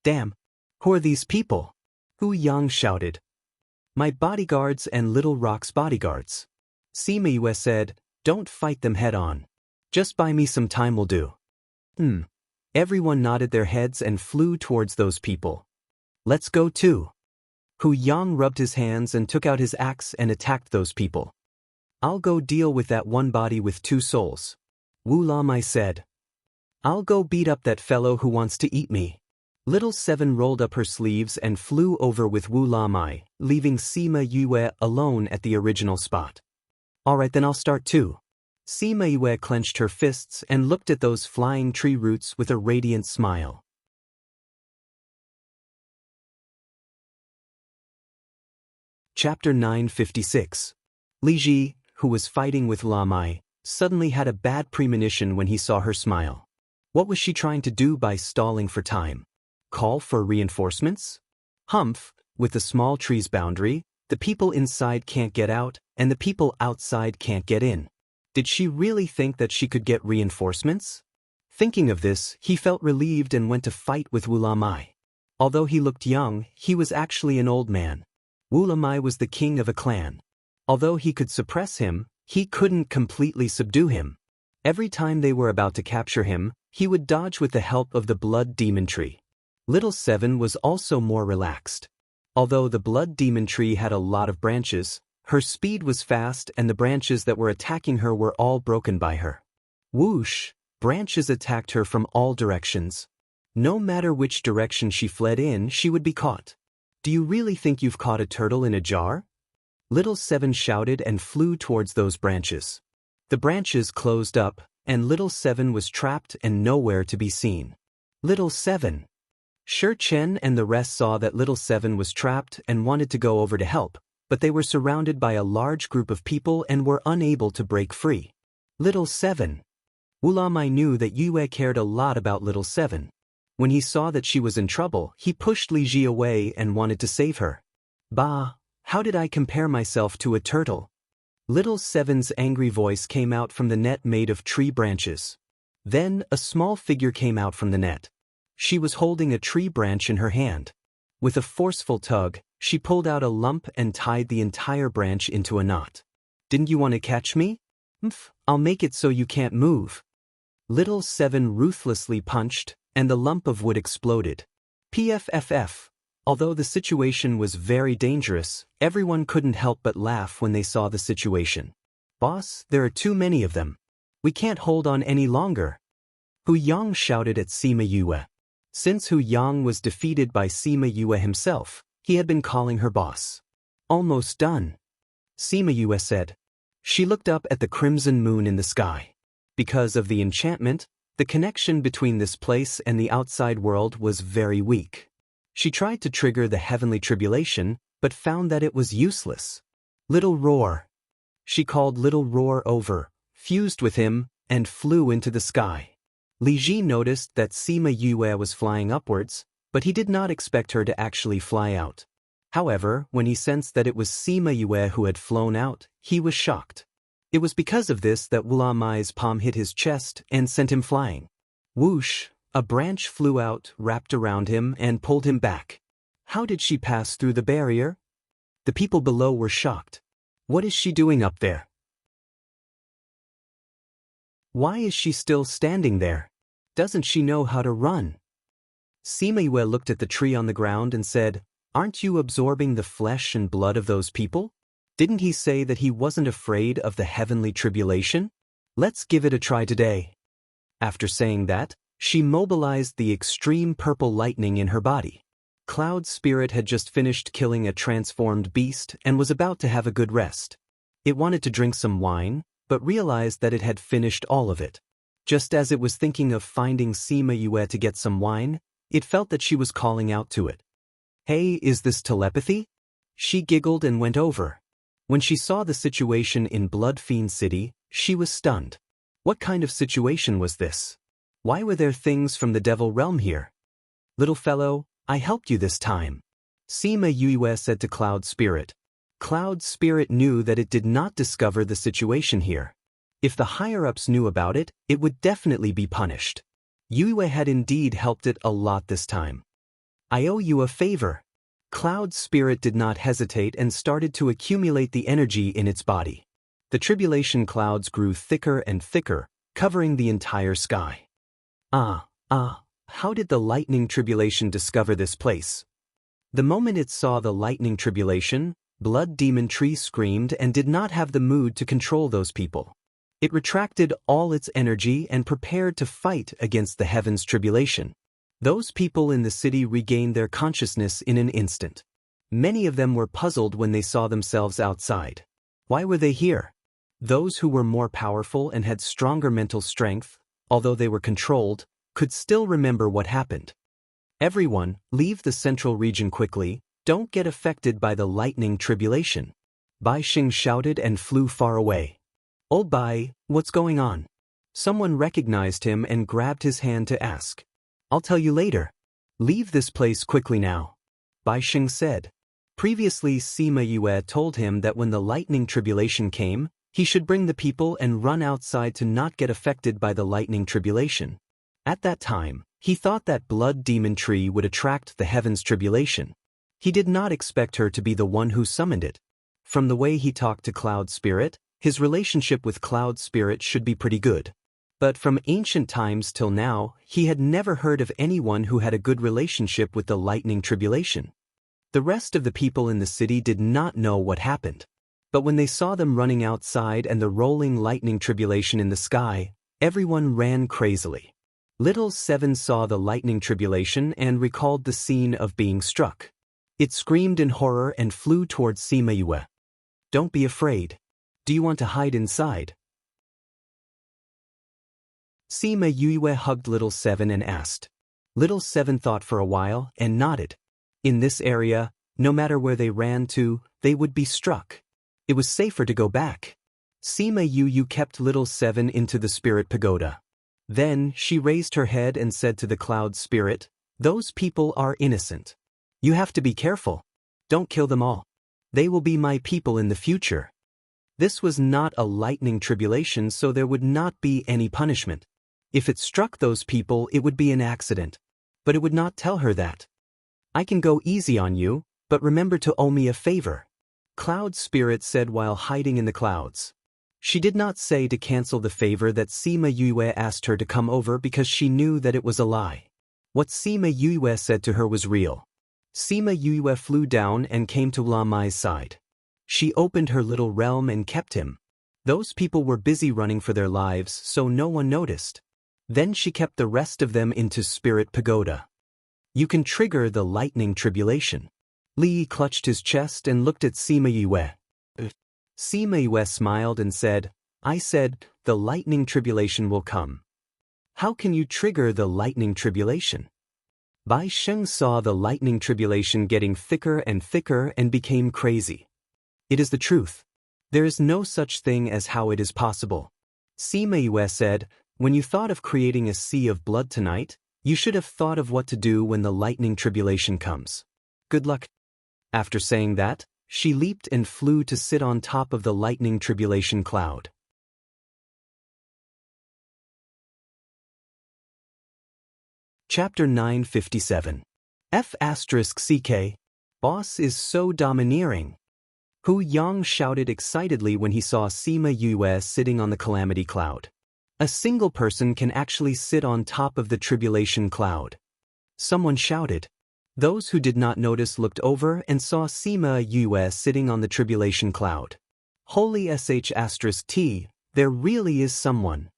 Damn, who are these people? Hu Yang shouted. My bodyguards and Little Roc's bodyguards. Sima Yue said, don't fight them head on. Just buy me some time will do. Everyone nodded their heads and flew towards those people. Let's go too. Hu Yang rubbed his hands and took out his axe and attacked those people. I'll go deal with that one body with two souls. Wu Lamai said. I'll go beat up that fellow who wants to eat me. Little Seven rolled up her sleeves and flew over with Wu Lamai, leaving Sima Yue alone at the original spot. Alright, then I'll start too. Sima Yue clenched her fists and looked at those flying tree roots with a radiant smile. Chapter 956. Li Ji, who was fighting with Lamai, suddenly had a bad premonition when he saw her smile. What was she trying to do by stalling for time? Call for reinforcements? Humph, with the small tree's boundary, the people inside can't get out, and the people outside can't get in. Did she really think that she could get reinforcements? Thinking of this, he felt relieved and went to fight with Wu Lamai. Although he looked young, he was actually an old man. Wu Lamai was the king of a clan. Although he could suppress him, He couldn't completely subdue him. Every time they were about to capture him, he would dodge with the help of the blood demon tree. Little Seven was also more relaxed. Although the blood demon tree had a lot of branches, her speed was fast and the branches that were attacking her were all broken by her. Whoosh! Branches attacked her from all directions. No matter which direction she fled in, she would be caught. Do you really think you've caught a turtle in a jar? Little Seven shouted and flew towards those branches. The branches closed up, and Little Seven was trapped and nowhere to be seen. Little Seven! Shi Chen and the rest saw that Little Seven was trapped and wanted to go over to help, but they were surrounded by a large group of people and were unable to break free. Little Seven! Wu Lamai knew that Yue cared a lot about Little Seven. When he saw that she was in trouble, he pushed Li Ji away and wanted to save her. Bah! How did I compare myself to a turtle? Little Seven's angry voice came out from the net made of tree branches. Then, a small figure came out from the net. She was holding a tree branch in her hand. With a forceful tug, she pulled out a lump and tied the entire branch into a knot. Didn't you want to catch me? I'll make it so you can't move. Little Seven ruthlessly punched, and the lump of wood exploded. PFFF. Although the situation was very dangerous, everyone couldn't help but laugh when they saw the situation. Boss, there are too many of them. We can't hold on any longer. Hu Yang shouted at Sima Yue. Since Hu Yang was defeated by Sima Yue himself, he had been calling her boss. Almost done. Sima Yue said. She looked up at the crimson moon in the sky. Because of the enchantment, the connection between this place and the outside world was very weak. She tried to trigger the heavenly tribulation, but found that it was useless. Little Roar. She called Little Roar over, fused with him, and flew into the sky. Li Ji noticed that Sima Yue was flying upwards, but he did not expect her to actually fly out. However, when he sensed that it was Sima Yue who had flown out, he was shocked. It was because of this that Wu Lamai's palm hit his chest and sent him flying. Whoosh! A branch flew out, wrapped around him, and pulled him back. How did she pass through the barrier? The people below were shocked. What is she doing up there? Why is she still standing there? Doesn't she know how to run? Sima Yue looked at the tree on the ground and said, Aren't you absorbing the flesh and blood of those people? Didn't he say that he wasn't afraid of the heavenly tribulation? Let's give it a try today. After saying that, she mobilized the extreme purple lightning in her body. Cloud Spirit had just finished killing a transformed beast and was about to have a good rest. It wanted to drink some wine, but realized that it had finished all of it. Just as it was thinking of finding Sima Yue to get some wine, it felt that she was calling out to it. Hey, is this telepathy? She giggled and went over. When she saw the situation in Blood Fiend City, she was stunned. What kind of situation was this? Why were there things from the devil realm here? Little fellow, I helped you this time. Sima Yue said to Cloud Spirit. Cloud Spirit knew that it did not discover the situation here. If the higher-ups knew about it, it would definitely be punished. Yue had indeed helped it a lot this time. I owe you a favor. Cloud Spirit did not hesitate and started to accumulate the energy in its body. The tribulation clouds grew thicker and thicker, covering the entire sky. How did the lightning tribulation discover this place? The moment it saw the lightning tribulation, Blood Demon Tree screamed and did not have the mood to control those people. It retracted all its energy and prepared to fight against the heavens tribulation. Those people in the city regained their consciousness in an instant. Many of them were puzzled when they saw themselves outside. Why were they here? Those who were more powerful and had stronger mental strength, although they were controlled, could still remember what happened. Everyone, leave the central region quickly, don't get affected by the lightning tribulation. Bai Xing shouted and flew far away. Old Bai, what's going on? Someone recognized him and grabbed his hand to ask. I'll tell you later. Leave this place quickly now. Bai Xing said. Previously Sima Yue told him that when the lightning tribulation came, he should bring the people and run outside to not get affected by the lightning tribulation. At that time, he thought that Blood Demon Tree would attract the heavens tribulation. He did not expect her to be the one who summoned it. From the way he talked to Cloud Spirit, His relationship with Cloud Spirit should be pretty good. But from ancient times till now, he had never heard of anyone who had a good relationship with the lightning tribulation. The rest of the people in the city did not know what happened. But when they saw them running outside and the rolling lightning tribulation in the sky, everyone ran crazily. Little Seven saw the lightning tribulation and recalled the scene of being struck. It screamed in horror and flew towards Sima Yue. "Don't be afraid. Do you want to hide inside?" Sima Yue hugged Little Seven and asked. Little Seven thought for a while and nodded. In this area, no matter where they ran to, they would be struck. It was safer to go back. Sima Yue kept Little Seven into the spirit pagoda. Then she raised her head and said to the Cloud Spirit, "Those people are innocent. You have to be careful. Don't kill them all. They will be my people in the future." This was not a lightning tribulation, so there would not be any punishment. If it struck those people, it would be an accident. But it would not tell her that. "I can go easy on you, but remember to owe me a favor," Cloud Spirit said while hiding in the clouds. She did not say to cancel the favor that Sima Yue asked her to come over because she knew that it was a lie. What Sima Yue said to her was real. Sima Yue flew down and came to La Mai's side. She opened her little realm and kept him. Those people were busy running for their lives, so no one noticed. Then she kept the rest of them into Spirit Pagoda. "You can trigger the lightning tribulation." Li clutched his chest and looked at Sima Yue. Sima Yue smiled and said, "I said, the lightning tribulation will come." "How can you trigger the lightning tribulation?" Bai Sheng saw the lightning tribulation getting thicker and became crazy. "It is the truth. There is no such thing as how it is possible." Sima Yue said, "When you thought of creating a sea of blood tonight, you should have thought of what to do when the lightning tribulation comes. Good luck." After saying that, she leaped and flew to sit on top of the lightning tribulation cloud. Chapter 957. F***CK. Boss is so domineering. Hu Yang shouted excitedly when he saw Sima Yue sitting on the calamity cloud. A single person can actually sit on top of the tribulation cloud. Someone shouted. Those who did not notice looked over and saw Sima Yue sitting on the tribulation cloud. Holy sh**t, there really is someone.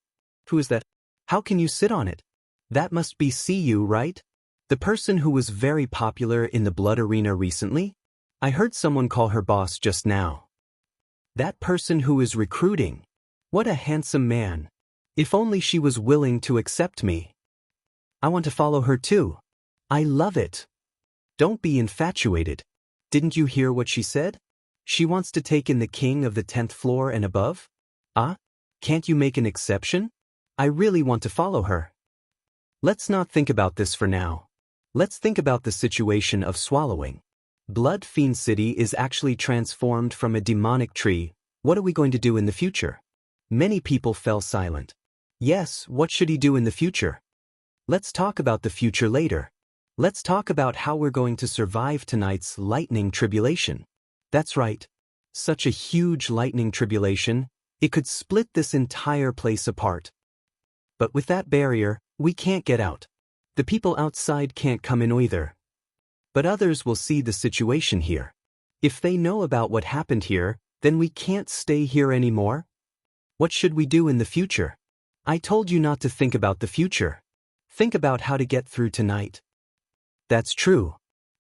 Who is that? How can you sit on it? That must be Cu, right? The person who was very popular in the blood arena recently? I heard someone call her boss just now. That person who is recruiting. What a handsome man. If only she was willing to accept me. I want to follow her too. I love it. Don't be infatuated. Didn't you hear what she said? She wants to take in the king of the 10th floor and above? Ah? Can't you make an exception? I really want to follow her. Let's not think about this for now. Let's think about the situation of swallowing. Blood Fiend City is actually transformed from a demonic tree. What are we going to do in the future? Many people fell silent. Yes, what should he do in the future? Let's talk about the future later. Let's talk about how we're going to survive tonight's lightning tribulation. That's right. Such a huge lightning tribulation, it could split this entire place apart. But with that barrier, we can't get out. The people outside can't come in either. But others will see the situation here. If they know about what happened here, then we can't stay here anymore. What should we do in the future? I told you not to think about the future. Think about how to get through tonight. That's true.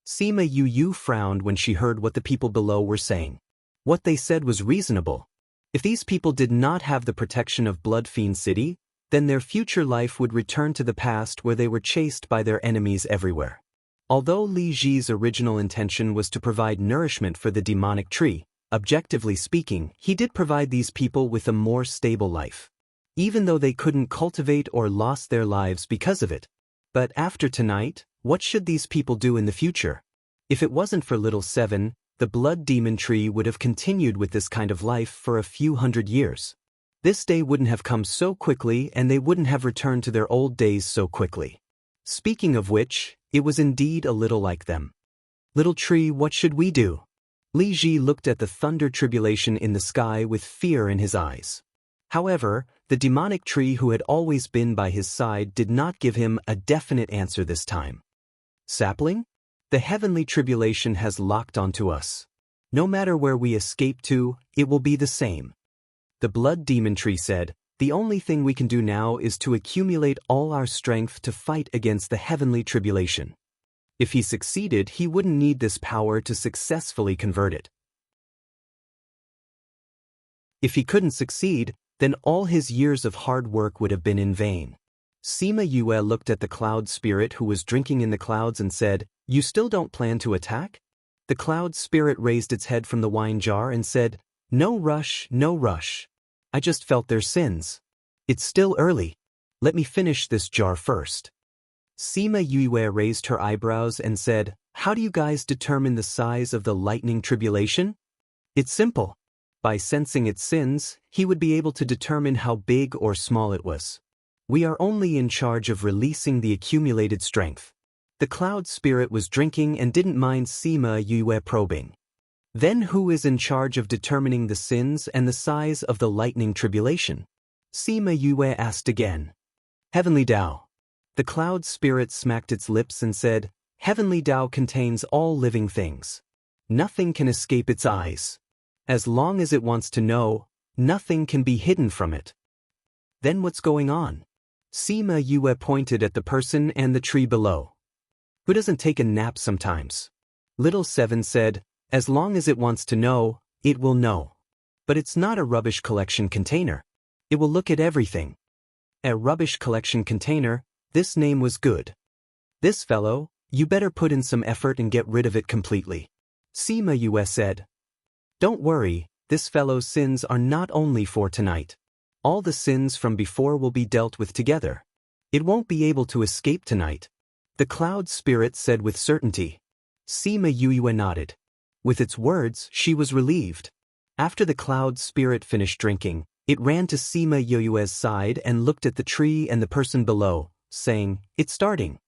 Sima Yue frowned when she heard what the people below were saying. What they said was reasonable. If these people did not have the protection of Blood Fiend City, then their future life would return to the past where they were chased by their enemies everywhere. Although Li Ji's original intention was to provide nourishment for the demonic tree, objectively speaking, he did provide these people with a more stable life. Even though they couldn't cultivate or lost their lives because of it. But after tonight, what should these people do in the future? If it wasn't for Little Seven, the blood demon tree would have continued with this kind of life for a few hundred years. This day wouldn't have come so quickly and they wouldn't have returned to their old days so quickly. Speaking of which, it was indeed a little like them. Little tree, what should we do? Li Ji looked at the thunder tribulation in the sky with fear in his eyes. However, the demonic tree who had always been by his side did not give him a definite answer this time. Sapling? The heavenly tribulation has locked onto us. No matter where we escape to, it will be the same. The blood demon tree said, the only thing we can do now is to accumulate all our strength to fight against the heavenly tribulation. If he succeeded, he wouldn't need this power to successfully convert it. If he couldn't succeed, then all his years of hard work would have been in vain. Sima Yue looked at the cloud spirit who was drinking in the clouds and said, "You still don't plan to attack?" The cloud spirit raised its head from the wine jar and said, "No rush, no rush. I just felt their sins. It's still early. Let me finish this jar first." Sima Yue raised her eyebrows and said, "How do you guys determine the size of the lightning tribulation?" "It's simple. By sensing its sins, he would be able to determine how big or small it was. We are only in charge of releasing the accumulated strength." The cloud spirit was drinking and didn't mind Sima Yue probing. "Then who is in charge of determining the sins and the size of the lightning tribulation?" Sima Yue asked again. "Heavenly Tao." The cloud spirit smacked its lips and said, "Heavenly Tao contains all living things. Nothing can escape its eyes. As long as it wants to know, nothing can be hidden from it." "Then what's going on?" Sima Yue pointed at the person and the tree below. "Who doesn't take a nap sometimes?" Little Seven said, "As long as it wants to know, it will know. But it's not a rubbish collection container. It will look at everything." A rubbish collection container, this name was good. "This fellow, you better put in some effort and get rid of it completely." Sima Yue said. "Don't worry, this fellow's sins are not only for tonight. All the sins from before will be dealt with together. It won't be able to escape tonight," the cloud spirit said with certainty. Sima Yue nodded. With its words, she was relieved. After the cloud spirit finished drinking, it ran to Sima Yue's side and looked at the tree and the person below, saying, "It's starting."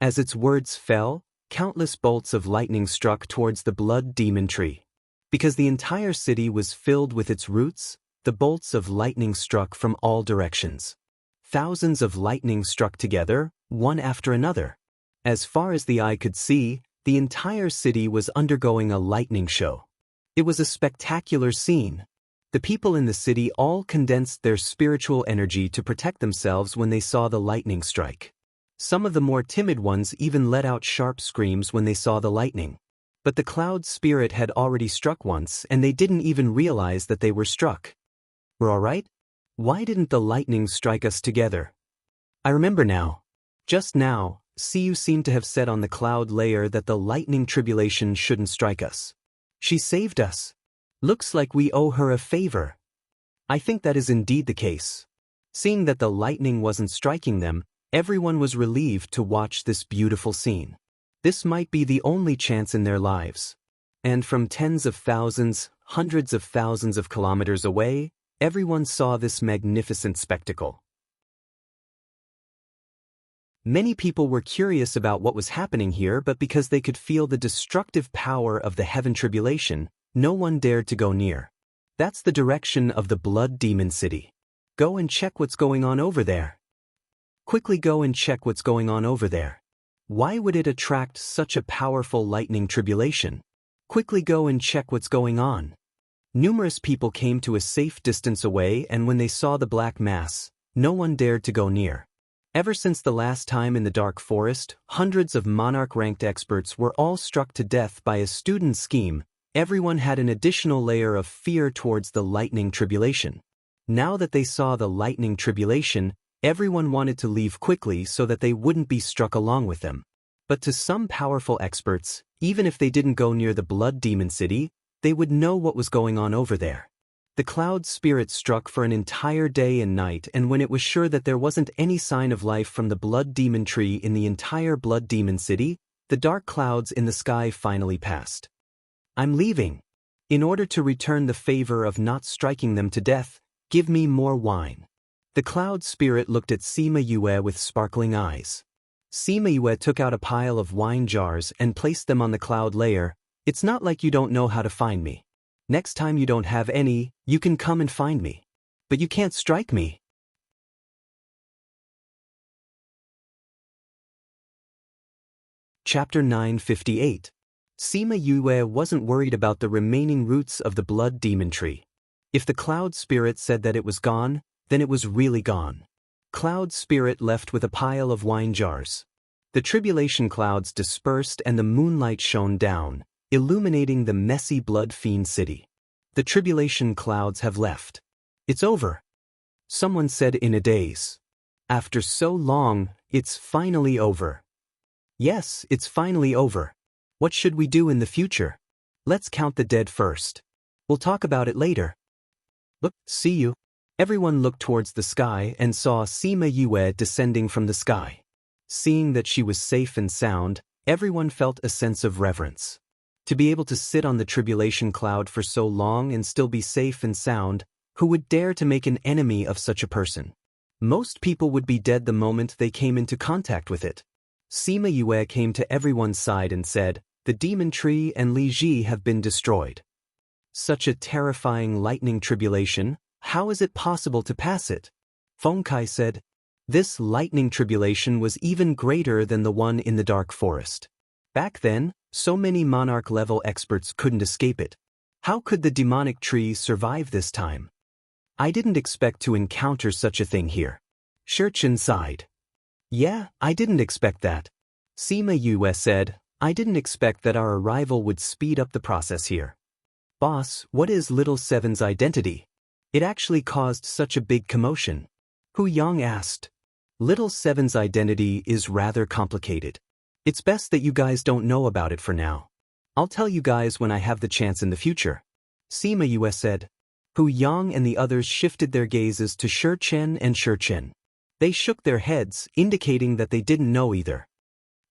As its words fell, countless bolts of lightning struck towards the blood demon tree. Because the entire city was filled with its roots, the bolts of lightning struck from all directions. Thousands of lightning struck together, one after another. As far as the eye could see, the entire city was undergoing a lightning show. It was a spectacular scene. The people in the city all condensed their spiritual energy to protect themselves when they saw the lightning strike. Some of the more timid ones even let out sharp screams when they saw the lightning. But the cloud spirit had already struck once and they didn't even realize that they were struck. "We're all right? Why didn't the lightning strike us together?" "I remember now. Just now, Siu seemed to have said on the cloud layer that the lightning tribulation shouldn't strike us. She saved us. Looks like we owe her a favor." I think that is indeed the case. Seeing that the lightning wasn't striking them, everyone was relieved to watch this beautiful scene. This might be the only chance in their lives. And from tens of thousands, hundreds of thousands of kilometers away, everyone saw this magnificent spectacle. Many people were curious about what was happening here, but because they could feel the destructive power of the heaven tribulation, no one dared to go near. That's the direction of the blood demon city. Go and check what's going on over there. Quickly go and check what's going on over there. Why would it attract such a powerful lightning tribulation? Quickly go and check what's going on. Numerous people came to a safe distance away, and when they saw the black mass, no one dared to go near. Ever since the last time in the dark forest, hundreds of monarch-ranked experts were all struck to death by a student scheme. Everyone had an additional layer of fear towards the lightning tribulation. Now that they saw the lightning tribulation, everyone wanted to leave quickly so that they wouldn't be struck along with them. But to some powerful experts, even if they didn't go near the blood demon city, they would know what was going on over there. The cloud spirit struck for an entire day and night, and when it was sure that there wasn't any sign of life from the blood demon tree in the entire blood demon city, the dark clouds in the sky finally passed. "I'm leaving. In order to return the favor of not striking them to death, give me more wine." The cloud spirit looked at Sima Yue with sparkling eyes. Sima Yue took out a pile of wine jars and placed them on the cloud layer. It's not like you don't know how to find me. Next time you don't have any, you can come and find me. But you can't strike me. Chapter 958. Sima Yue wasn't worried about the remaining roots of the blood demon tree. If the cloud spirit said that it was gone, then it was really gone. Cloud spirit left with a pile of wine jars. The tribulation clouds dispersed and the moonlight shone down, illuminating the messy blood fiend city. The tribulation clouds have left. It's over. Someone said in a daze. After so long, it's finally over. Yes, it's finally over. What should we do in the future? Let's count the dead first. We'll talk about it later. Look, see you. Everyone looked towards the sky and saw Sima Yue descending from the sky. Seeing that she was safe and sound, everyone felt a sense of reverence. To be able to sit on the tribulation cloud for so long and still be safe and sound, who would dare to make an enemy of such a person? Most people would be dead the moment they came into contact with it. Sima Yue came to everyone's side and said, "The demon tree and Li Ji have been destroyed." Such a terrifying lightning tribulation, how is it possible to pass it? Feng Kai said, "This lightning tribulation was even greater than the one in the dark forest. Back then, so many monarch-level experts couldn't escape it. How could the demonic tree survive this time? I didn't expect to encounter such a thing here." Shurchen sighed. "Yeah, I didn't expect that." Sima Yue said, "I didn't expect that our arrival would speed up the process here." "Boss, what is Little Seven's identity? It actually caused such a big commotion." Hu Yang asked. "Little Seven's identity is rather complicated. It's best that you guys don't know about it for now. I'll tell you guys when I have the chance in the future." Sima Yue said. Hu Yang and the others shifted their gazes to Shurchen and Shurchen. They shook their heads, indicating that they didn't know either.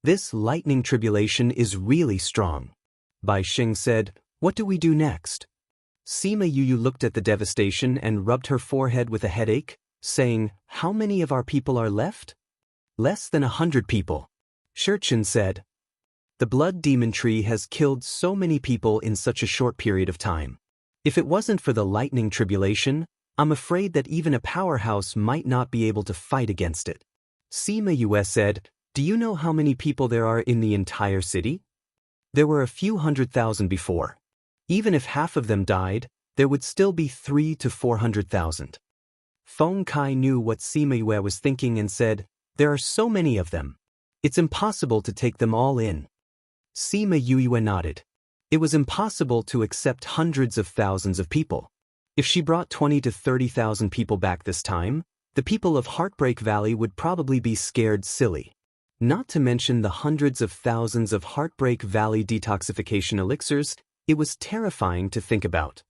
"This lightning tribulation is really strong." Bai Xing said, "What do we do next?" Sima Yu looked at the devastation and rubbed her forehead with a headache, saying, "How many of our people are left?" "Less than 100 people." Shurchen said, "The blood demon tree has killed so many people in such a short period of time. If it wasn't for the lightning tribulation, I'm afraid that even a powerhouse might not be able to fight against it." Sima Yue said, "Do you know how many people there are in the entire city?" "There were a few 100,000 before. Even if half of them died, there would still be 300,000 to 400,000. Feng Kai knew what Sima Yue was thinking and said, "There are so many of them. It's impossible to take them all in." Sima Yue nodded. It was impossible to accept hundreds of thousands of people. If she brought 20,000 to 30,000 people back this time, the people of Heartbreak Valley would probably be scared silly. Not to mention the hundreds of thousands of Heartbreak Valley detoxification elixirs, it was terrifying to think about.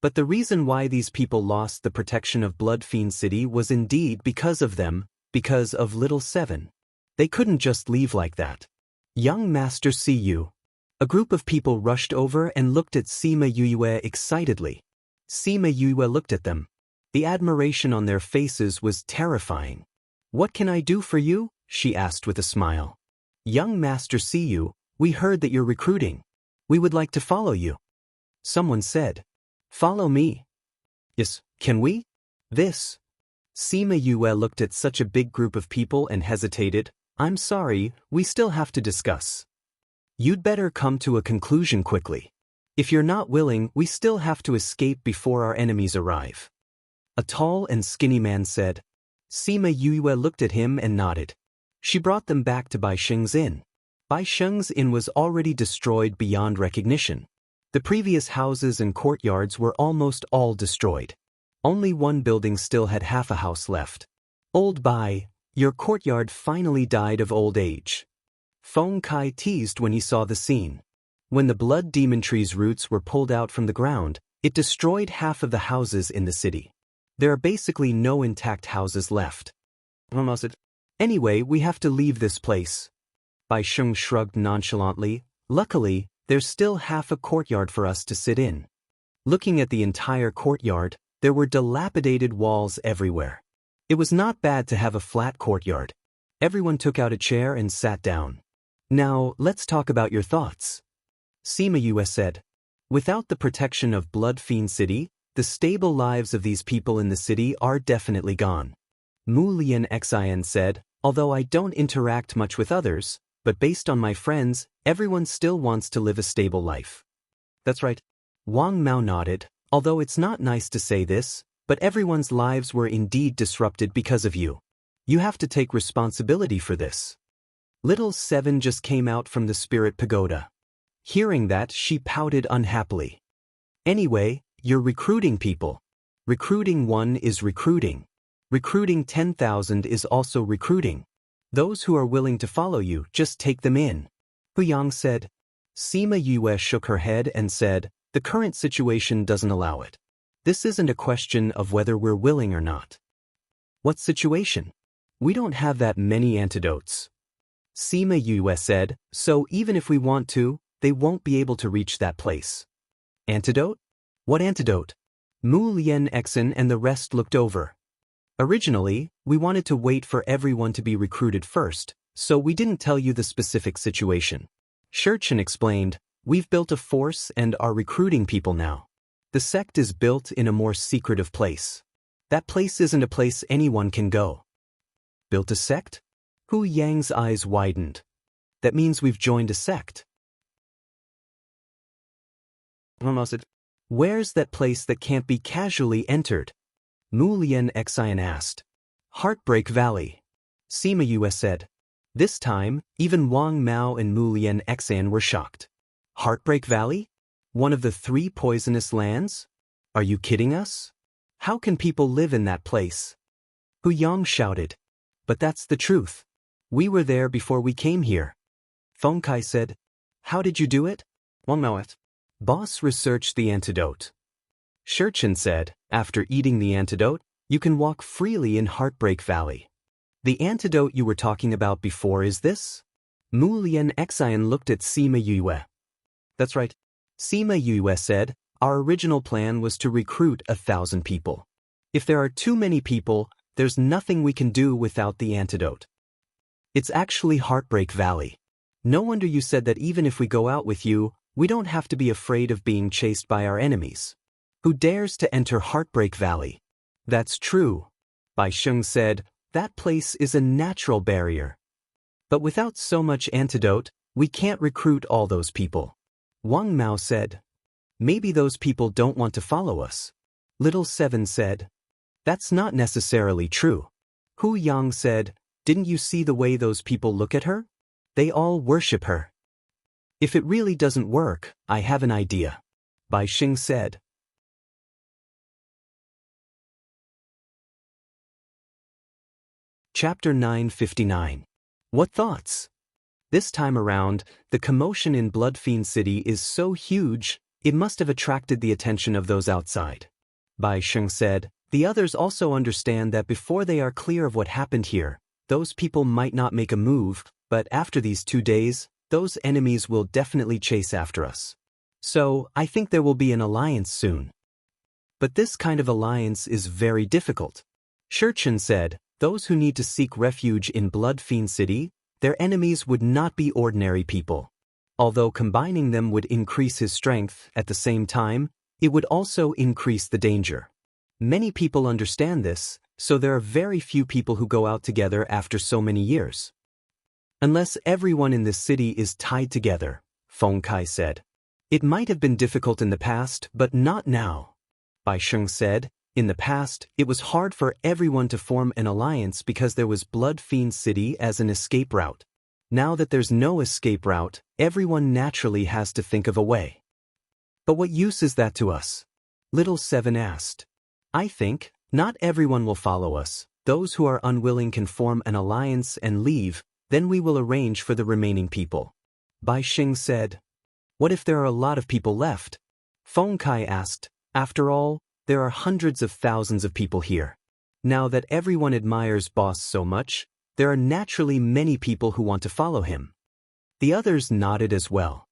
But the reason why these people lost the protection of Blood Fiend City was indeed because of them, because of Little Seven. They couldn't just leave like that. "Young Master Siyu." A group of people rushed over and looked at Sima Yue excitedly. Sima Yue looked at them. The admiration on their faces was terrifying. "What can I do for you?" she asked with a smile. "Young Master Siyu, we heard that you're recruiting. We would like to follow you." Someone said, "Follow me." "Yes, can we?" "This." Sima Yue looked at such a big group of people and hesitated. "I'm sorry, we still have to discuss. You'd better come to a conclusion quickly. If you're not willing, we still have to escape before our enemies arrive." A tall and skinny man said. Sima Yue looked at him and nodded. She brought them back to Bai Sheng's inn. Bai Sheng's inn was already destroyed beyond recognition. The previous houses and courtyards were almost all destroyed. Only one building still had half a house left. "Old Bai, your courtyard finally died of old age." Feng Kai teased when he saw the scene. When the blood demon tree's roots were pulled out from the ground, it destroyed half of the houses in the city. There are basically no intact houses left. "Anyway, we have to leave this place." Bai Sheng shrugged nonchalantly. "Luckily, there's still half a courtyard for us to sit in." Looking at the entire courtyard, there were dilapidated walls everywhere. It was not bad to have a flat courtyard. Everyone took out a chair and sat down. Now, let's talk about your thoughts. Sima Yue said. Without the protection of Blood Fiend City, the stable lives of these people in the city are definitely gone. Mu Lian Xian said, although I don't interact much with others, but based on my friends, everyone still wants to live a stable life. That's right. Wang Mao nodded, although it's not nice to say this, but everyone's lives were indeed disrupted because of you. You have to take responsibility for this. Little Seven just came out from the Spirit Pagoda. Hearing that, she pouted unhappily. Anyway, you're recruiting people. Recruiting 1 is recruiting. Recruiting 10,000 is also recruiting. Those who are willing to follow you, just take them in. Hu Yang said. Sima Yue shook her head and said, the current situation doesn't allow it. This isn't a question of whether we're willing or not. What situation? We don't have that many antidotes. Sima Yue said, so even if we want to, they won't be able to reach that place. Antidote? What antidote? Mu Lian Xen and the rest looked over. Originally, we wanted to wait for everyone to be recruited first, so we didn't tell you the specific situation. Shurchen explained, we've built a force and are recruiting people now. The sect is built in a more secretive place. That place isn't a place anyone can go. Built a sect? Hu Yang's eyes widened. That means we've joined a sect. Where's that place that can't be casually entered? Mu Lian Xian asked. Heartbreak Valley. Sima Yue said. This time, even Wang Mao and Mu Lian Xian were shocked. Heartbreak Valley? One of the 3 poisonous lands? Are you kidding us? How can people live in that place? Hu Yang shouted. But that's the truth. We were there before we came here. Feng Kai said. How did you do it? Wang Mao asked. Boss researched the antidote. Shurchen said, after eating the antidote, you can walk freely in Heartbreak Valley. The antidote you were talking about before is this? Mu Lian Xian looked at Sima Yue. That's right. Sima Yue said, our original plan was to recruit 1,000 people. If there are too many people, there's nothing we can do without the antidote. It's actually Heartbreak Valley. No wonder you said that even if we go out with you, we don't have to be afraid of being chased by our enemies. Who dares to enter Heartbreak Valley? That's true. Bai Sheng said, that place is a natural barrier. But without so much antidote, we can't recruit all those people. Wang Mao said, maybe those people don't want to follow us. Little Seven said, that's not necessarily true. Hu Yang said, didn't you see the way those people look at her? They all worship her. If it really doesn't work, I have an idea. Bai Sheng said. Chapter 959. What thoughts? This time around, the commotion in Blood Fiend City is so huge, it must have attracted the attention of those outside. Bai Sheng said, the others also understand that before they are clear of what happened here, those people might not make a move, but after these 2 days, those enemies will definitely chase after us. So, I think there will be an alliance soon. But this kind of alliance is very difficult. Shurchen said, those who need to seek refuge in Blood Fiend City, their enemies would not be ordinary people. Although combining them would increase his strength, at the same time, it would also increase the danger. Many people understand this, so there are very few people who go out together after so many years. Unless everyone in this city is tied together, Feng Kai said. It might have been difficult in the past, but not now. Bai Sheng said, in the past, it was hard for everyone to form an alliance because there was Blood Fiend City as an escape route. Now that there's no escape route, everyone naturally has to think of a way. But what use is that to us? Little Seven asked. I think, not everyone will follow us. Those who are unwilling can form an alliance and leave, then we will arrange for the remaining people. Bai Sheng said. What if there are a lot of people left? Feng Kai asked. After all, there are hundreds of thousands of people here. Now that everyone admires Boss so much, there are naturally many people who want to follow him. The others nodded as well.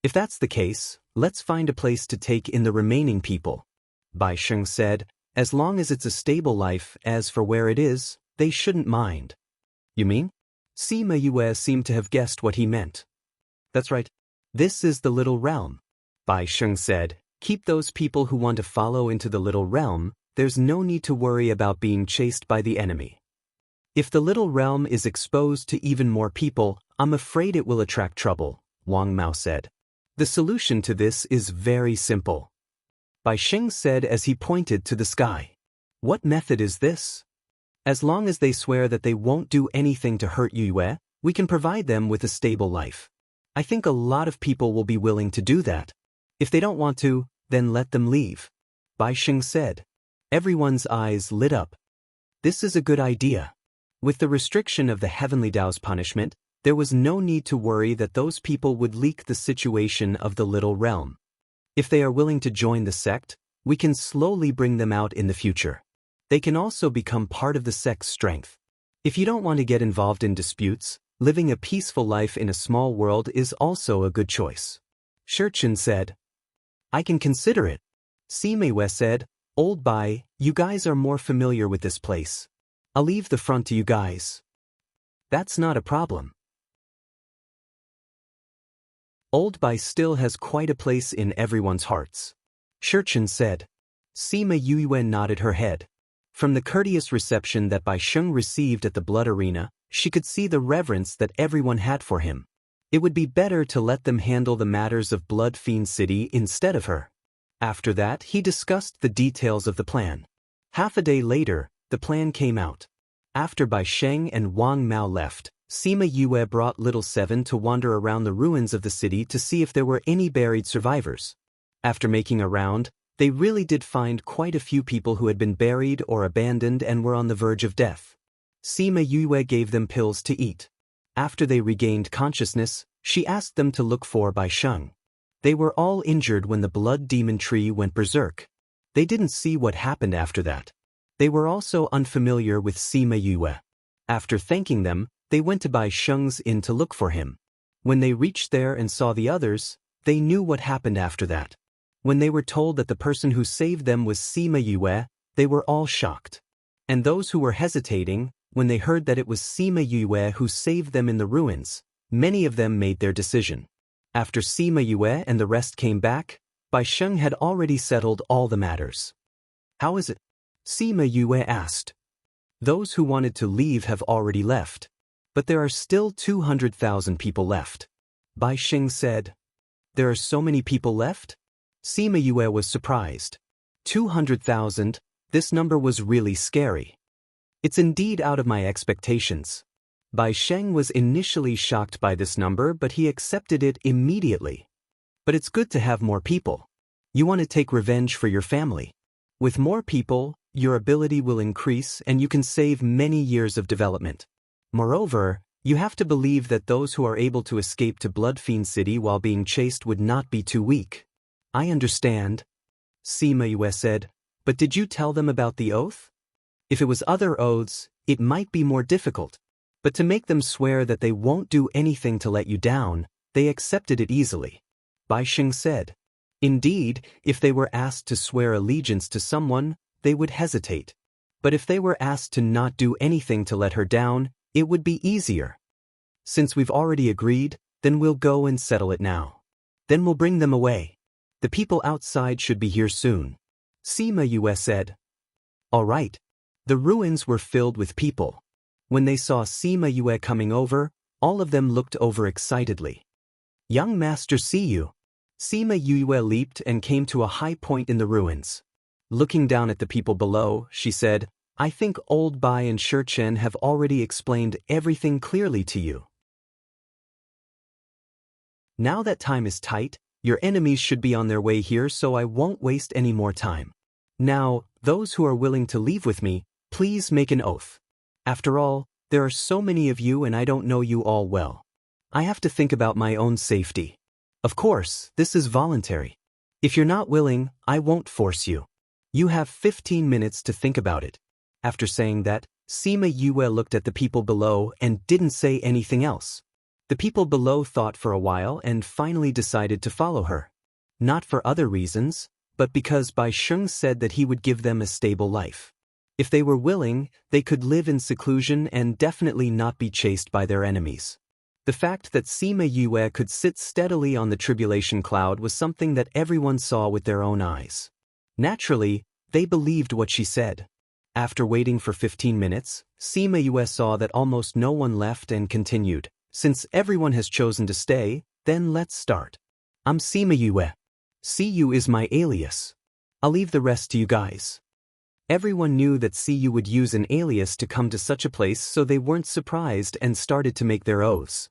If that's the case, let's find a place to take in the remaining people. Bai Sheng said, as long as it's a stable life, as for where it is, they shouldn't mind. You mean? Sima Yue seemed to have guessed what he meant. That's right. This is the little realm. Bai Sheng said, keep those people who want to follow into the little realm, there's no need to worry about being chased by the enemy. If the little realm is exposed to even more people, I'm afraid it will attract trouble, Wang Mao said. The solution to this is very simple. Bai Sheng said as he pointed to the sky. What method is this? As long as they swear that they won't do anything to hurt Yue, we can provide them with a stable life. I think a lot of people will be willing to do that. If they don't want to, then let them leave. Bai Sheng said. Everyone's eyes lit up. This is a good idea. With the restriction of the Heavenly Tao's punishment, there was no need to worry that those people would leak the situation of the little realm. If they are willing to join the sect, we can slowly bring them out in the future. They can also become part of the sect's strength. If you don't want to get involved in disputes, living a peaceful life in a small world is also a good choice. Shurchen said. I can consider it. Sima Yue said, Old Bai, you guys are more familiar with this place. I'll leave the front to you guys. That's not a problem. Old Bai still has quite a place in everyone's hearts. Shurchen said. Sima Yue nodded her head. From the courteous reception that Bai Sheng received at the blood arena, she could see the reverence that everyone had for him. It would be better to let them handle the matters of Blood Fiend City instead of her. After that, he discussed the details of the plan. Half a day later, the plan came out. After Bai Sheng and Wang Mao left, Sima Yue brought Little Seven to wander around the ruins of the city to see if there were any buried survivors. After making a round, they really did find quite a few people who had been buried or abandoned and were on the verge of death. Sima Yue gave them pills to eat. After they regained consciousness, she asked them to look for Bai Sheng. They were all injured when the blood demon tree went berserk. They didn't see what happened after that. They were also unfamiliar with Sima Yue. After thanking them, they went to Bai Sheng's inn to look for him. When they reached there and saw the others, they knew what happened after that. When they were told that the person who saved them was Sima Yue, they were all shocked. And those who were hesitating, when they heard that it was Sima Yue who saved them in the ruins, many of them made their decision. After Sima Yue and the rest came back, Bai Sheng had already settled all the matters. How is it? Sima Yue asked. Those who wanted to leave have already left. But there are still 200,000 people left. Bai Sheng said. There are so many people left? Sima Yue was surprised. 200,000, this number was really scary. It's indeed out of my expectations. Bai Sheng was initially shocked by this number, but he accepted it immediately. But it's good to have more people. You want to take revenge for your family. With more people, your ability will increase and you can save many years of development. Moreover, you have to believe that those who are able to escape to Blood Fiend City while being chased would not be too weak. I understand, Sima Yue said, but did you tell them about the oath? If it was other oaths, it might be more difficult. But to make them swear that they won't do anything to let you down, they accepted it easily. Bai Sheng said. Indeed, if they were asked to swear allegiance to someone, they would hesitate. But if they were asked to not do anything to let her down, it would be easier. Since we've already agreed, then we'll go and settle it now. Then we'll bring them away. The people outside should be here soon. Sima Yue said. All right. The ruins were filled with people. When they saw Sima Yue coming over, all of them looked over excitedly. Young master, see you. Sima Yue leaped and came to a high point in the ruins. Looking down at the people below, she said, I think Old Bai and Shurchen have already explained everything clearly to you. Now that time is tight, your enemies should be on their way here, so I won't waste any more time. Now, those who are willing to leave with me, please make an oath. After all, there are so many of you and I don't know you all well. I have to think about my own safety. Of course, this is voluntary. If you're not willing, I won't force you. You have 15 minutes to think about it. After saying that, Sima Yue looked at the people below and didn't say anything else. The people below thought for a while and finally decided to follow her. Not for other reasons, but because Bai Sheng said that he would give them a stable life. If they were willing, they could live in seclusion and definitely not be chased by their enemies. The fact that Sima Yue could sit steadily on the tribulation cloud was something that everyone saw with their own eyes. Naturally, they believed what she said. After waiting for 15 minutes, Sima Yue saw that almost no one left and continued. Since everyone has chosen to stay, then let's start. I'm Sima Yue. Siyu is my alias. I'll leave the rest to you guys. Everyone knew that Siyu would use an alias to come to such a place, so they weren't surprised and started to make their oaths.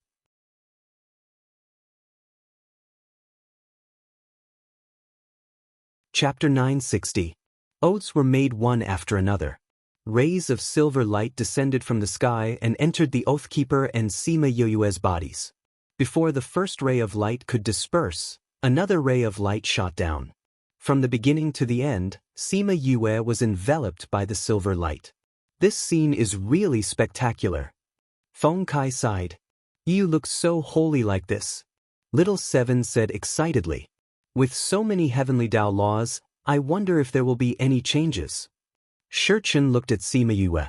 Chapter 960. Oaths were made one after another. Rays of silver light descended from the sky and entered the Oathkeeper and Sima Yue's bodies. Before the first ray of light could disperse, another ray of light shot down. From the beginning to the end, Sima Yue was enveloped by the silver light. This scene is really spectacular. Feng Kai sighed. You look so holy like this. Little Seven said excitedly. With so many heavenly Tao laws, I wonder if there will be any changes. Shurchen looked at Sima Yue.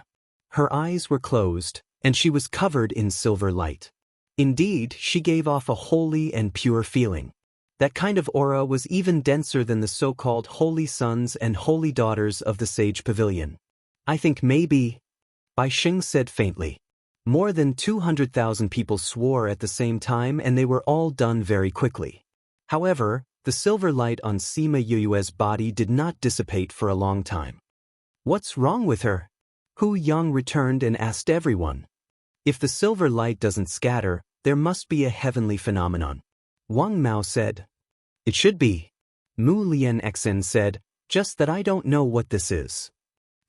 Her eyes were closed, and she was covered in silver light. Indeed, she gave off a holy and pure feeling. That kind of aura was even denser than the so-called holy sons and holy daughters of the Sage Pavilion. I think maybe, Bai Xing said faintly. More than 200,000 people swore at the same time, and they were all done very quickly. However, the silver light on Sima Yue's body did not dissipate for a long time. What's wrong with her? Hu Yang returned and asked everyone. If the silver light doesn't scatter, there must be a heavenly phenomenon. Wang Mao said. It should be. Mu Lian Xen said, just that I don't know what this is.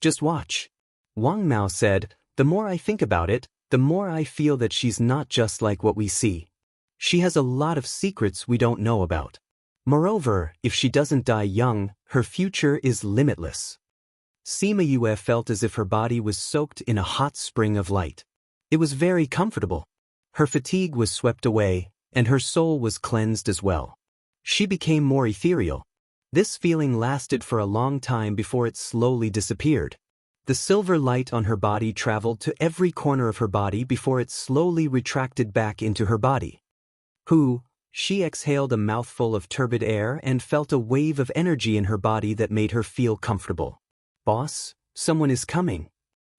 Just watch. Wang Mao said, the more I think about it, the more I feel that she's not just like what we see. She has a lot of secrets we don't know about. Moreover, if she doesn't die young, her future is limitless. Sima Yue felt as if her body was soaked in a hot spring of light. It was very comfortable. Her fatigue was swept away, and her soul was cleansed as well. She became more ethereal. This feeling lasted for a long time before it slowly disappeared. The silver light on her body traveled to every corner of her body before it slowly retracted back into her body. She exhaled a mouthful of turbid air and felt a wave of energy in her body that made her feel comfortable. Boss, someone is coming.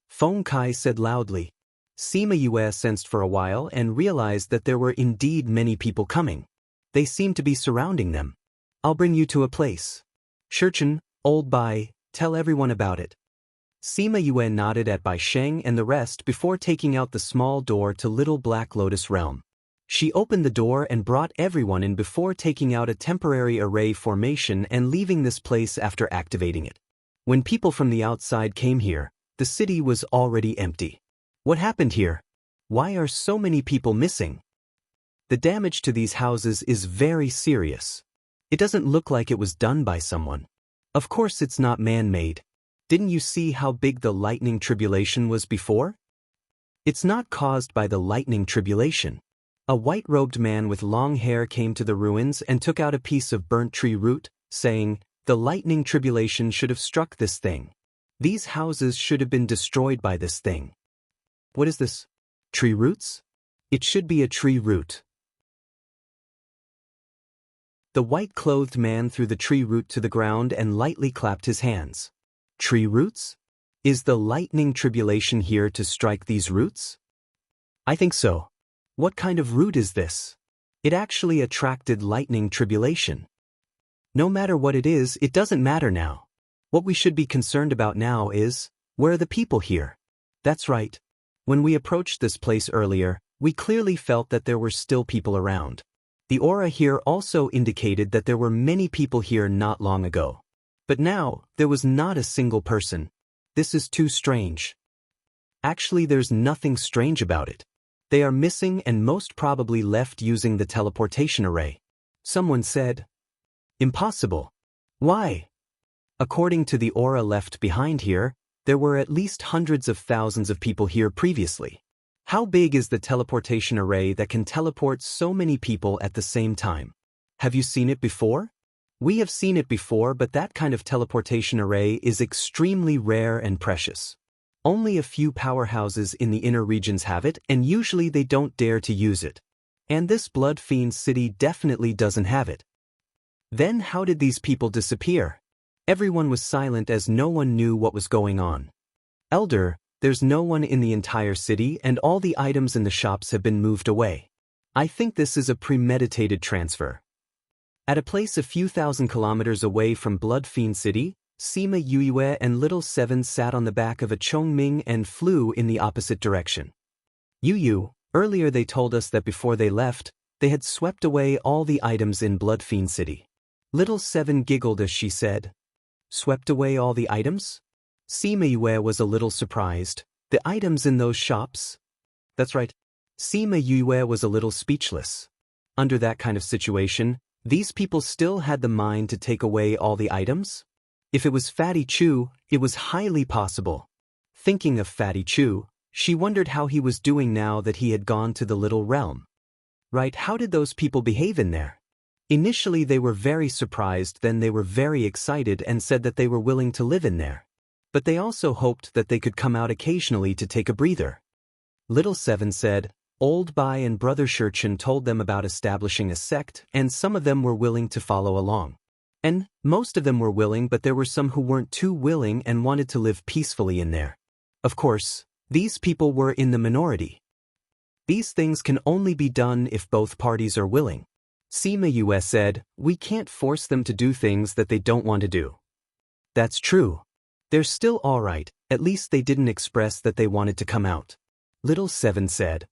Feng Kai said loudly. Sima Yue sensed for a while and realized that there were indeed many people coming. They seemed to be surrounding them. I'll bring you to a place. Shurchen, old Bai, tell everyone about it. Sima Yue nodded at Bai Sheng and the rest before taking out the small door to Little Black Lotus Realm. She opened the door and brought everyone in before taking out a temporary array formation and leaving this place after activating it. When people from the outside came here, the city was already empty. What happened here? Why are so many people missing? The damage to these houses is very serious. It doesn't look like it was done by someone. Of course it's not man-made. Didn't you see how big the lightning tribulation was before? It's not caused by the lightning tribulation. A white-robed man with long hair came to the ruins and took out a piece of burnt tree root, saying, the lightning tribulation should have struck this thing. These houses should have been destroyed by this thing. What is this? Tree roots? It should be a tree root. The white-clothed man threw the tree root to the ground and lightly clapped his hands. Tree roots? Is the lightning tribulation here to strike these roots? I think so. What kind of root is this? It actually attracted lightning tribulation. No matter what it is, it doesn't matter now. What we should be concerned about now is, where are the people here? That's right. When we approached this place earlier, we clearly felt that there were still people around. The aura here also indicated that there were many people here not long ago. But now, there was not a single person. This is too strange. Actually, there's nothing strange about it. They are missing and most probably left using the teleportation array. Someone said. Impossible. Why? According to the aura left behind here, there were at least hundreds of thousands of people here previously. How big is the teleportation array that can teleport so many people at the same time? Have you seen it before? We have seen it before, but that kind of teleportation array is extremely rare and precious. Only a few powerhouses in the inner regions have it, and usually they don't dare to use it. And this Blood Fiend city definitely doesn't have it. Then how did these people disappear? Everyone was silent as no one knew what was going on. Elder, there's no one in the entire city and all the items in the shops have been moved away. I think this is a premeditated transfer. At a place a few thousand kilometers away from Blood Fiend City, Sima Yue and Little Seven sat on the back of a Chongming and flew in the opposite direction. Yu, earlier they told us that before they left, they had swept away all the items in Blood Fiend City. Little Seven giggled as she said, "Swept away all the items?" Sima Yue was a little surprised. The items in those shops? That's right. Sima Yue was a little speechless. Under that kind of situation, these people still had the mind to take away all the items? If it was Fatty Chu, it was highly possible. Thinking of Fatty Chu, she wondered how he was doing now that he had gone to the little realm. Right, how did those people behave in there? Initially they were very surprised, then they were very excited and said that they were willing to live in there. But they also hoped that they could come out occasionally to take a breather. Little Seven said, Old Bai and Brother Shurchen told them about establishing a sect, and some of them were willing to follow along. And most of them were willing, but there were some who weren't too willing and wanted to live peacefully in there. Of course, these people were in the minority. These things can only be done if both parties are willing. Sima Yue said, "We can't force them to do things that they don't want to do." That's true. They're still all right, at least they didn't express that they wanted to come out. Little Seven said.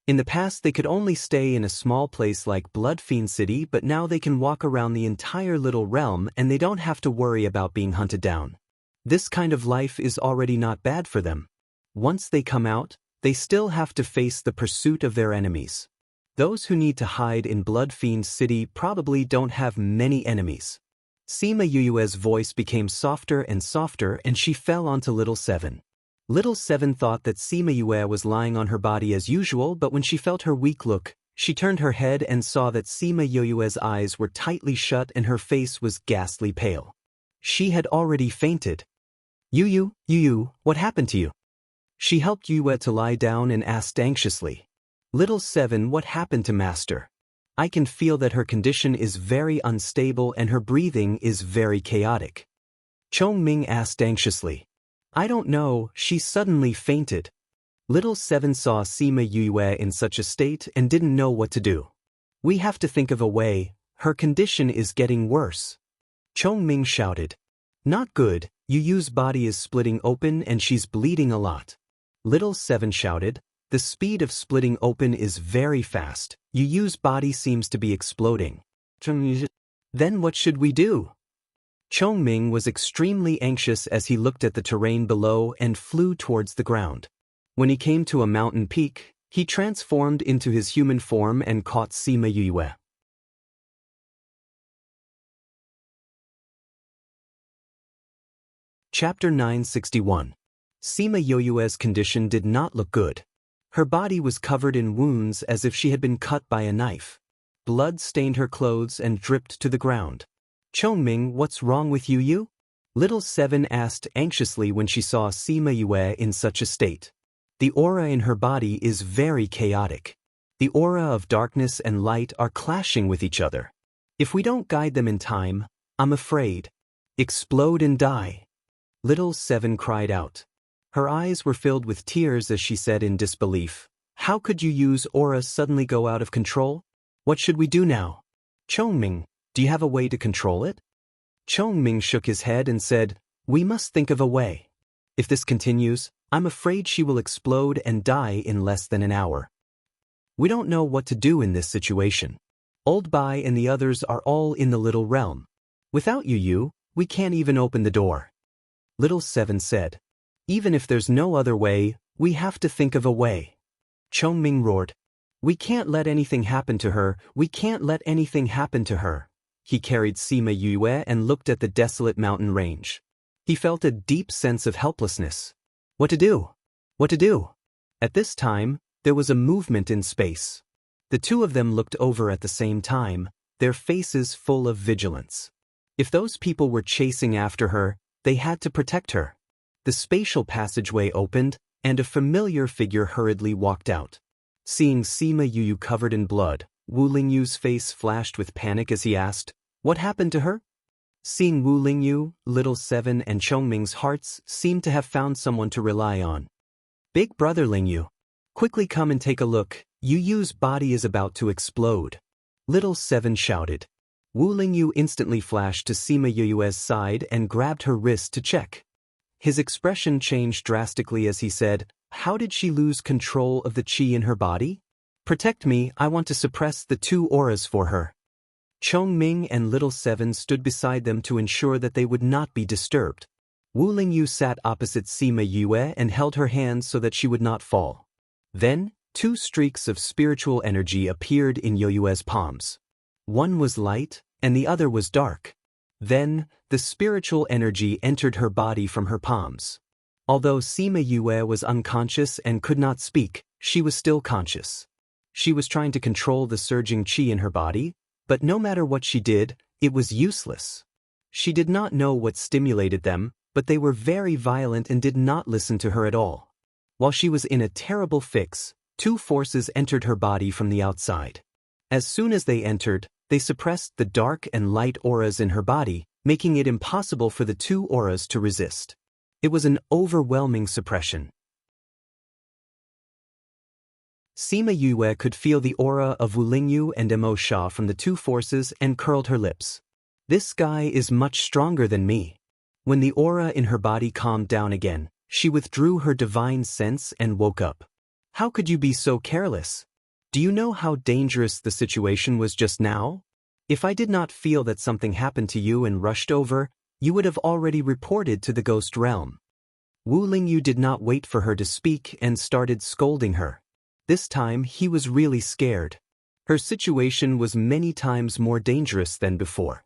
In the past they could only stay in a small place like Blood Fiend City, but now they can walk around the entire little realm and they don't have to worry about being hunted down. This kind of life is already not bad for them. Once they come out, they still have to face the pursuit of their enemies. Those who need to hide in Blood Fiend City probably don't have many enemies. Sima Yue's voice became softer and softer and she fell onto Little Seven. Little Seven thought that Sima Yue was lying on her body as usual, but when she felt her weak look, she turned her head and saw that Sima Yue's eyes were tightly shut and her face was ghastly pale. She had already fainted. Yu, what happened to you? She helped Yue to lie down and asked anxiously. Little Seven, what happened to Master? I can feel that her condition is very unstable and her breathing is very chaotic. Chongming asked anxiously. I don't know, she suddenly fainted. Little Seven saw Sima Yue in such a state and didn't know what to do. We have to think of a way, her condition is getting worse. Chongming shouted. Not good, Yu's body is splitting open and she's bleeding a lot. Little Seven shouted. The speed of splitting open is very fast, Yu's body seems to be exploding. Then what should we do? Chongming was extremely anxious as he looked at the terrain below and flew towards the ground. When he came to a mountain peak, he transformed into his human form and caught Sima Yue. Chapter 961. Sima Yue's condition did not look good. Her body was covered in wounds as if she had been cut by a knife. Blood stained her clothes and dripped to the ground. Chongming, what's wrong with Yu? Little Seven asked anxiously when she saw Sima Yue in such a state. The aura in her body is very chaotic. The aura of darkness and light are clashing with each other. If we don't guide them in time, I'm afraid. Explode and die. Little Seven cried out. Her eyes were filled with tears as she said in disbelief, How could Yu's aura suddenly go out of control? What should we do now? Chongming, do you have a way to control it? Chongming shook his head and said, We must think of a way. If this continues, I'm afraid she will explode and die in less than an hour. We don't know what to do in this situation. Old Bai and the others are all in the little realm. Without Yu, we can't even open the door. Little Seven said, Even if there's no other way, we have to think of a way. Chongming roared, We can't let anything happen to her, we can't let anything happen to her. He carried Sima Yue and looked at the desolate mountain range. He felt a deep sense of helplessness. What to do? What to do? At this time, there was a movement in space. The two of them looked over at the same time, their faces full of vigilance. If those people were chasing after her, they had to protect her. The spatial passageway opened, and a familiar figure hurriedly walked out. Seeing Sima Yu covered in blood, Wu Lingyu's face flashed with panic as he asked, "What happened to her?" Seeing Wu Lingyu, Little Seven and Chongming's hearts seemed to have found someone to rely on. "Big brother Lingyu, quickly come and take a look, Yu Yu's body is about to explode," Little Seven shouted. Wu Lingyu instantly flashed to Sima Yu's side and grabbed her wrist to check. His expression changed drastically as he said, "How did she lose control of the qi in her body? Protect me, I want to suppress the two auras for her." Chongming and Little Seven stood beside them to ensure that they would not be disturbed. Wu Lingyu sat opposite Sima Yue and held her hands so that she would not fall. Then, two streaks of spiritual energy appeared in Yue's palms. One was light, and the other was dark. Then, the spiritual energy entered her body from her palms. Although Sima Yue was unconscious and could not speak, she was still conscious. She was trying to control the surging qi in her body, but no matter what she did, it was useless. She did not know what stimulated them, but they were very violent and did not listen to her at all. While she was in a terrible fix, two forces entered her body from the outside. As soon as they entered, they suppressed the dark and light auras in her body, making it impossible for the two auras to resist. It was an overwhelming suppression. Sima Yue could feel the aura of Wu Lingyu and Emo Sha from the two forces and curled her lips. "This guy is much stronger than me." When the aura in her body calmed down again, she withdrew her divine sense and woke up. "How could you be so careless? Do you know how dangerous the situation was just now? If I did not feel that something happened to you and rushed over, you would have already reported to the ghost realm." Wu Lingyu did not wait for her to speak and started scolding her. This time he was really scared. Her situation was many times more dangerous than before.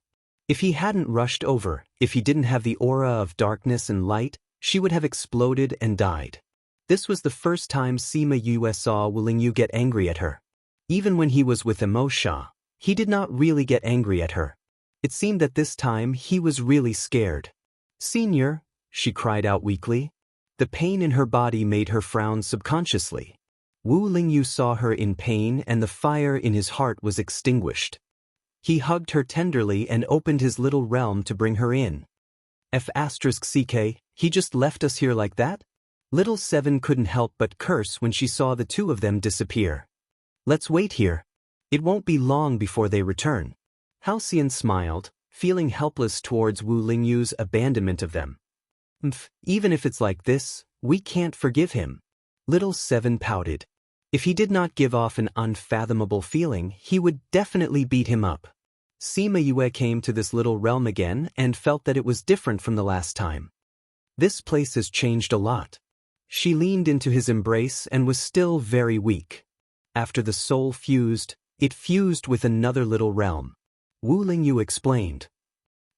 If he hadn't rushed over, if he didn't have the aura of darkness and light, she would have exploded and died. This was the first time Sima Yue saw Wu Lingyu get angry at her. Even when he was with Emo Sha, he did not really get angry at her. It seemed that this time he was really scared. "Senior," she cried out weakly. The pain in her body made her frown subconsciously. Wu Lingyu saw her in pain and the fire in his heart was extinguished. He hugged her tenderly and opened his little realm to bring her in. He just left us here like that? Little Seven couldn't help but curse when she saw the two of them disappear. "Let's wait here. It won't be long before they return." Halcyon smiled, feeling helpless towards Wu Lingyu's abandonment of them. "Even if it's like this, we can't forgive him." Little Seven pouted. If he did not give off an unfathomable feeling, he would definitely beat him up. Sima Yue came to this little realm again and felt that it was different from the last time. "This place has changed a lot." She leaned into his embrace and was still very weak. After the soul fused, it fused with another little realm. Wu Lingyu explained.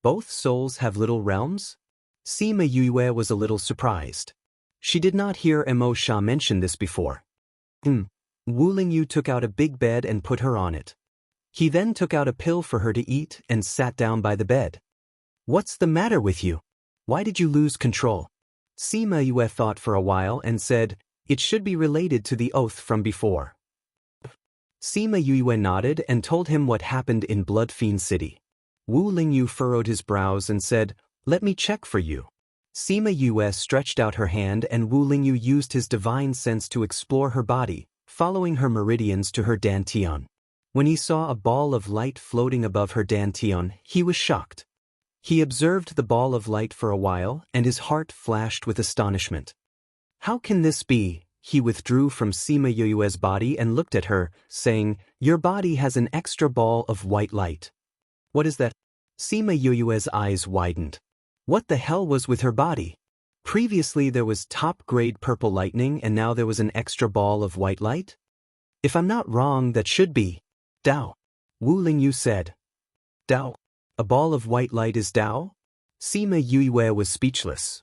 "Both souls have little realms?" Sima Yue was a little surprised. She did not hear Emo Sha mention this before. Wu Lingyu took out a big bed and put her on it. He then took out a pill for her to eat and sat down by the bed. "What's the matter with you? Why did you lose control?" Sima Yue thought for a while and said, "It should be related to the oath from before." Sima Yue nodded and told him what happened in Blood Fiend City. Wu Lingyu furrowed his brows and said, "Let me check for you." Sima Yue stretched out her hand and Wu Lingyu used his divine sense to explore her body, following her meridians to her dantian. When he saw a ball of light floating above her dantian, he was shocked. He observed the ball of light for a while and his heart flashed with astonishment. "How can this be?" He withdrew from Sima Yue's body and looked at her, saying, "Your body has an extra ball of white light." "What is that?" Sima Yue's eyes widened. What the hell was with her body? Previously there was top-grade purple lightning and now there was an extra ball of white light? If I'm not wrong, that should be Dao. Wu Lingyu said. Dao? A ball of white light is Dao? Sima Yue was speechless.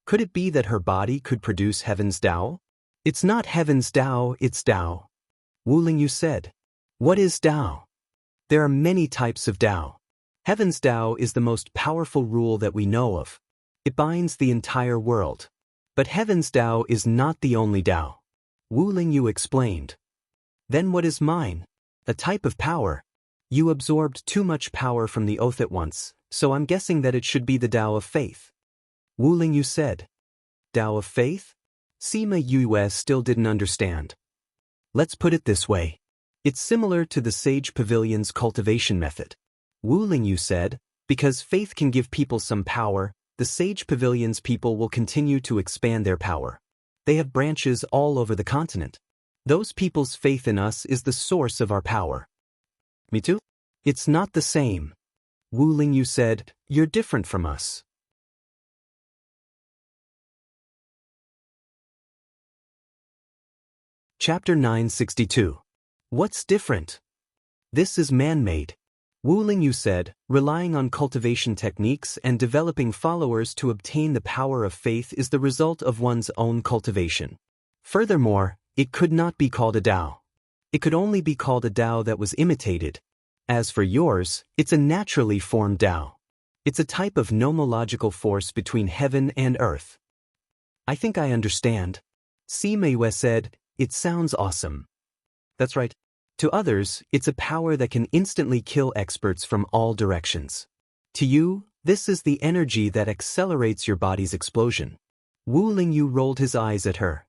Could it be that her body could produce heaven's Dao? It's not heaven's Tao, it's Tao. Wu Lingyu said. What is Tao? There are many types of Tao. Heaven's Tao is the most powerful rule that we know of. It binds the entire world. But heaven's Tao is not the only Tao. Wu Lingyu explained. Then what is mine? A type of power. You absorbed too much power from the oath at once, so I'm guessing that it should be the Tao of faith. Wu Lingyu said. Tao of faith? Sima Yue still didn't understand. Let's put it this way. It's similar to the Sage Pavilion's cultivation method. Wu Lingyu said, because faith can give people some power, the Sage Pavilion's people will continue to expand their power. They have branches all over the continent. Those people's faith in us is the source of our power. Me too? It's not the same. Wu Lingyu said, you're different from us. Chapter 962. What's different? This is man-made. Wu Lingyu said, relying on cultivation techniques and developing followers to obtain the power of faith is the result of one's own cultivation. Furthermore, it could not be called a Tao. It could only be called a Tao that was imitated. As for yours, it's a naturally formed Tao. It's a type of nomological force between heaven and earth. I think I understand. Sima Yue said, it sounds awesome. That's right. To others, it's a power that can instantly kill experts from all directions. To you, this is the energy that accelerates your body's explosion. Wu Lingyu rolled his eyes at her.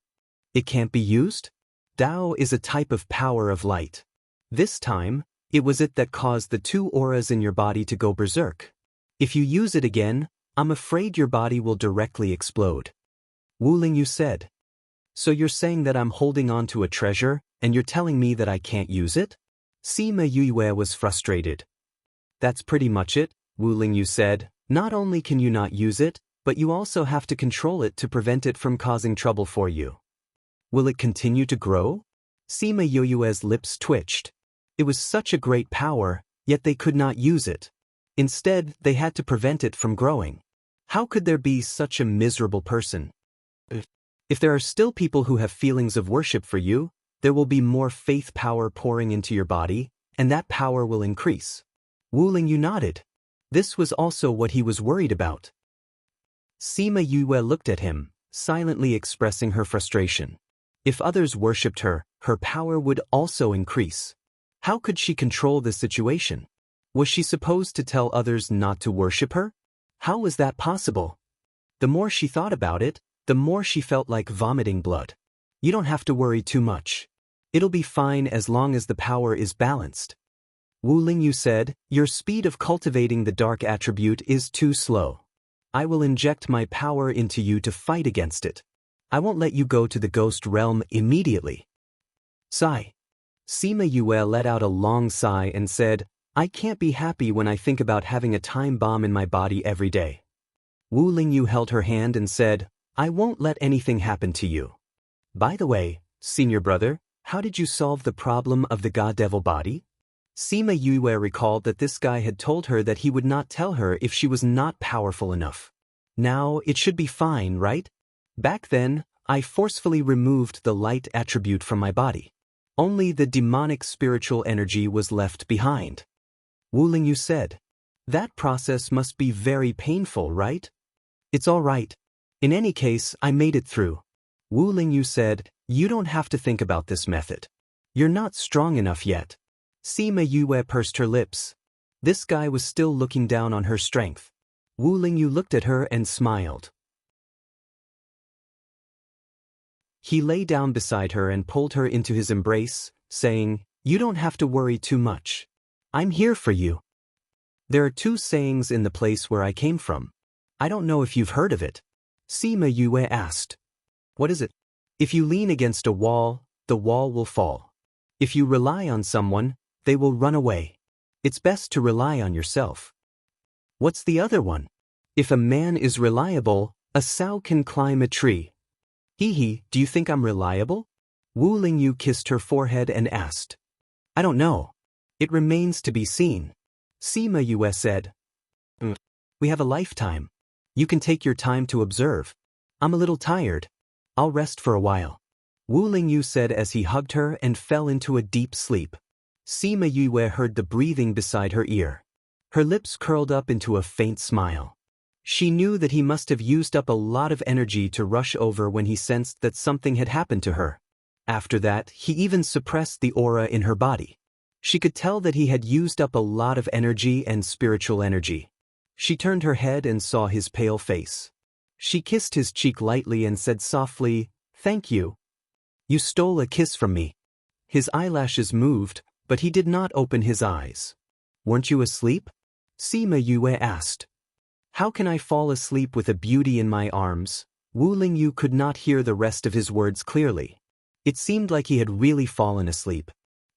It can't be used? Tao is a type of power of light. This time, it was it that caused the two auras in your body to go berserk. If you use it again, I'm afraid your body will directly explode. Wu Lingyu said. So you're saying that I'm holding on to a treasure, and you're telling me that I can't use it? Sima Yue was frustrated. That's pretty much it, Wu Lingyu said. Not only can you not use it, but you also have to control it to prevent it from causing trouble for you. Will it continue to grow? Sima Yue's lips twitched. It was such a great power, yet they could not use it. Instead, they had to prevent it from growing. How could there be such a miserable person? If there are still people who have feelings of worship for you, there will be more faith power pouring into your body, and that power will increase. Wu Lingyu nodded. This was also what he was worried about. Sima Yue looked at him, silently expressing her frustration. If others worshipped her, her power would also increase. How could she control the situation? Was she supposed to tell others not to worship her? How was that possible? The more she thought about it, the more she felt like vomiting blood. You don't have to worry too much. It'll be fine as long as the power is balanced. Wu Lingyu said, your speed of cultivating the dark attribute is too slow. I will inject my power into you to fight against it. I won't let you go to the ghost realm immediately. Sigh. Sima Yue let out a long sigh and said, I can't be happy when I think about having a time bomb in my body every day. Wu Lingyu held her hand and said, I won't let anything happen to you. By the way, senior brother, how did you solve the problem of the god-devil body? Sima Yue recalled that this guy had told her that he would not tell her if she was not powerful enough. Now, it should be fine, right? Back then, I forcefully removed the light attribute from my body. Only the demonic spiritual energy was left behind. Wu Lingyu said, that process must be very painful, right? It's all right. In any case, I made it through. Wu Lingyu said, you don't have to think about this method. You're not strong enough yet. Sima Yue pursed her lips. This guy was still looking down on her strength. Wu Lingyu looked at her and smiled. He lay down beside her and pulled her into his embrace, saying, you don't have to worry too much. I'm here for you. There are two sayings in the place where I came from. I don't know if you've heard of it. Sima Yue asked. What is it? If you lean against a wall, the wall will fall. If you rely on someone, they will run away. It's best to rely on yourself. What's the other one? If a man is reliable, a sow can climb a tree. Hee, do you think I'm reliable? Wu Lingyu kissed her forehead and asked. I don't know. It remains to be seen. Sima Yue said. We have a lifetime. You can take your time to observe. I'm a little tired. I'll rest for a while. Wu Lingyu said as he hugged her and fell into a deep sleep. Sima Yue heard the breathing beside her ear. Her lips curled up into a faint smile. She knew that he must have used up a lot of energy to rush over when he sensed that something had happened to her. After that, he even suppressed the aura in her body. She could tell that he had used up a lot of energy and spiritual energy. She turned her head and saw his pale face. She kissed his cheek lightly and said softly, "Thank you. You stole a kiss from me." His eyelashes moved, but he did not open his eyes. "Weren't you asleep?" Sima Yue asked. "How can I fall asleep with a beauty in my arms?" Wu Lingyu could not hear the rest of his words clearly. It seemed like he had really fallen asleep.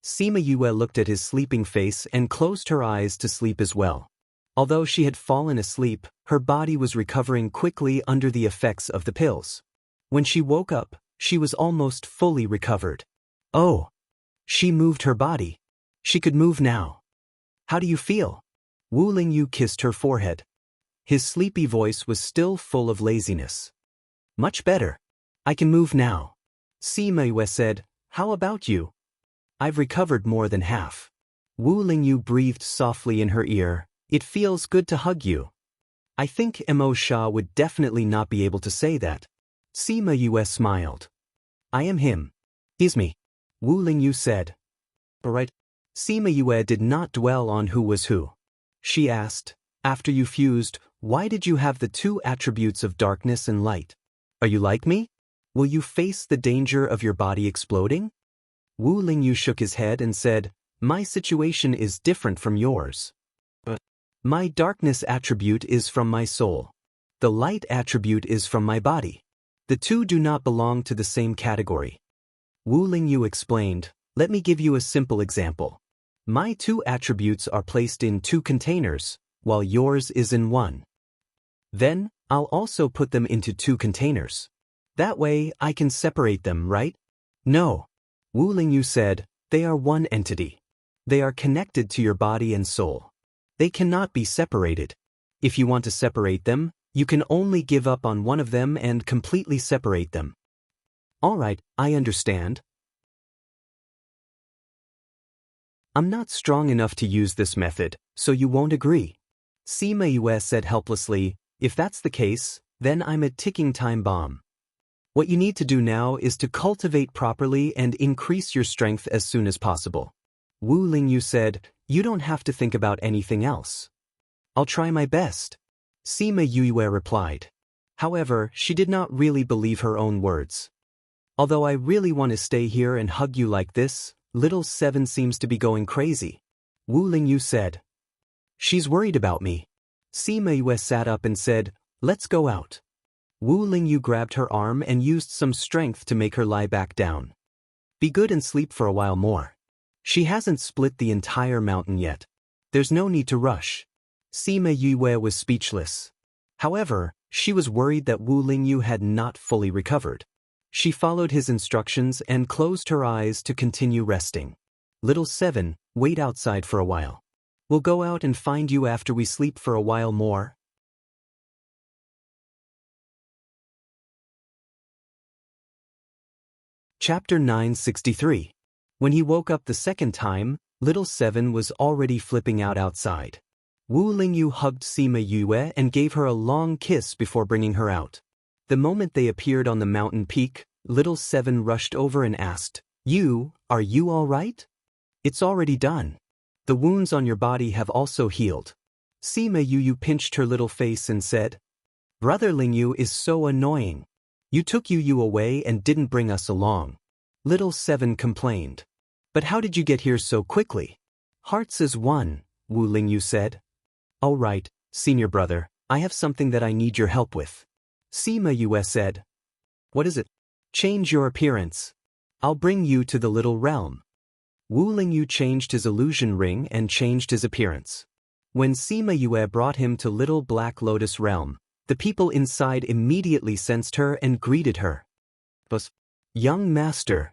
Sima Yue looked at his sleeping face and closed her eyes to sleep as well. Although she had fallen asleep, her body was recovering quickly under the effects of the pills. When she woke up, she was almost fully recovered. Oh! She moved her body. She could move now. "How do you feel?" Wu Lingyu kissed her forehead. His sleepy voice was still full of laziness. "Much better. I can move now." Sima Yue said, "How about you?" "I've recovered more than half." Wu Lingyu breathed softly in her ear. "It feels good to hug you." "I think Mo Sha would definitely not be able to say that." Sima Yue smiled. "I am him. He's me," Wu Lingyu said. "Alright." Sima Yue did not dwell on who was who. She asked, "After you fused, why did you have the two attributes of darkness and light? Are you like me? Will you face the danger of your body exploding?" Wu Lingyu shook his head and said, "My situation is different from yours. But my darkness attribute is from my soul. The light attribute is from my body. The two do not belong to the same category." Wu Lingyu explained, "Let me give you a simple example. My two attributes are placed in two containers, while yours is in one. Then, I'll also put them into two containers. That way, I can separate them, right?" "No," Wu Lingyu said, "they are one entity. They are connected to your body and soul. They cannot be separated. If you want to separate them, you can only give up on one of them and completely separate them." "Alright, I understand. I'm not strong enough to use this method, so you won't agree." Sima Yue said helplessly, "If that's the case, then I'm a ticking time bomb. What you need to do now is to cultivate properly and increase your strength as soon as possible." Wu Lingyu said, "You don't have to think about anything else." "I'll try my best," Sima Yue replied. However, she did not really believe her own words. "Although I really want to stay here and hug you like this, little Seven seems to be going crazy," Wu Lingyu said. "She's worried about me." Sima Yue sat up and said, "Let's go out." Wu Lingyu grabbed her arm and used some strength to make her lie back down. "Be good and sleep for a while more. She hasn't split the entire mountain yet. There's no need to rush." Sima Yue was speechless. However, she was worried that Wu Lingyu had not fully recovered. She followed his instructions and closed her eyes to continue resting. "Little Seven, wait outside for a while. We'll go out and find you after we sleep for a while more." Chapter 963. When he woke up the second time, little Seven was already flipping out outside. Wu Lingyu hugged Sima Yue and gave her a long kiss before bringing her out. The moment they appeared on the mountain peak, little Seven rushed over and asked, Are you all right?" "It's already done. The wounds on your body have also healed." Sima Yue pinched her little face and said, "Brother Lingyu is so annoying. You took Yu away and didn't bring us along." Little Seven complained. "But how did you get here so quickly?" "Hearts as one," Wu Lingyu said. "All right, senior brother, I have something that I need your help with." Sima Yue said. "What is it?" "Change your appearance. I'll bring you to the little realm." Wu Lingyu changed his illusion ring and changed his appearance. When Sima Yue brought him to Little Black Lotus Realm, the people inside immediately sensed her and greeted her. "But, young master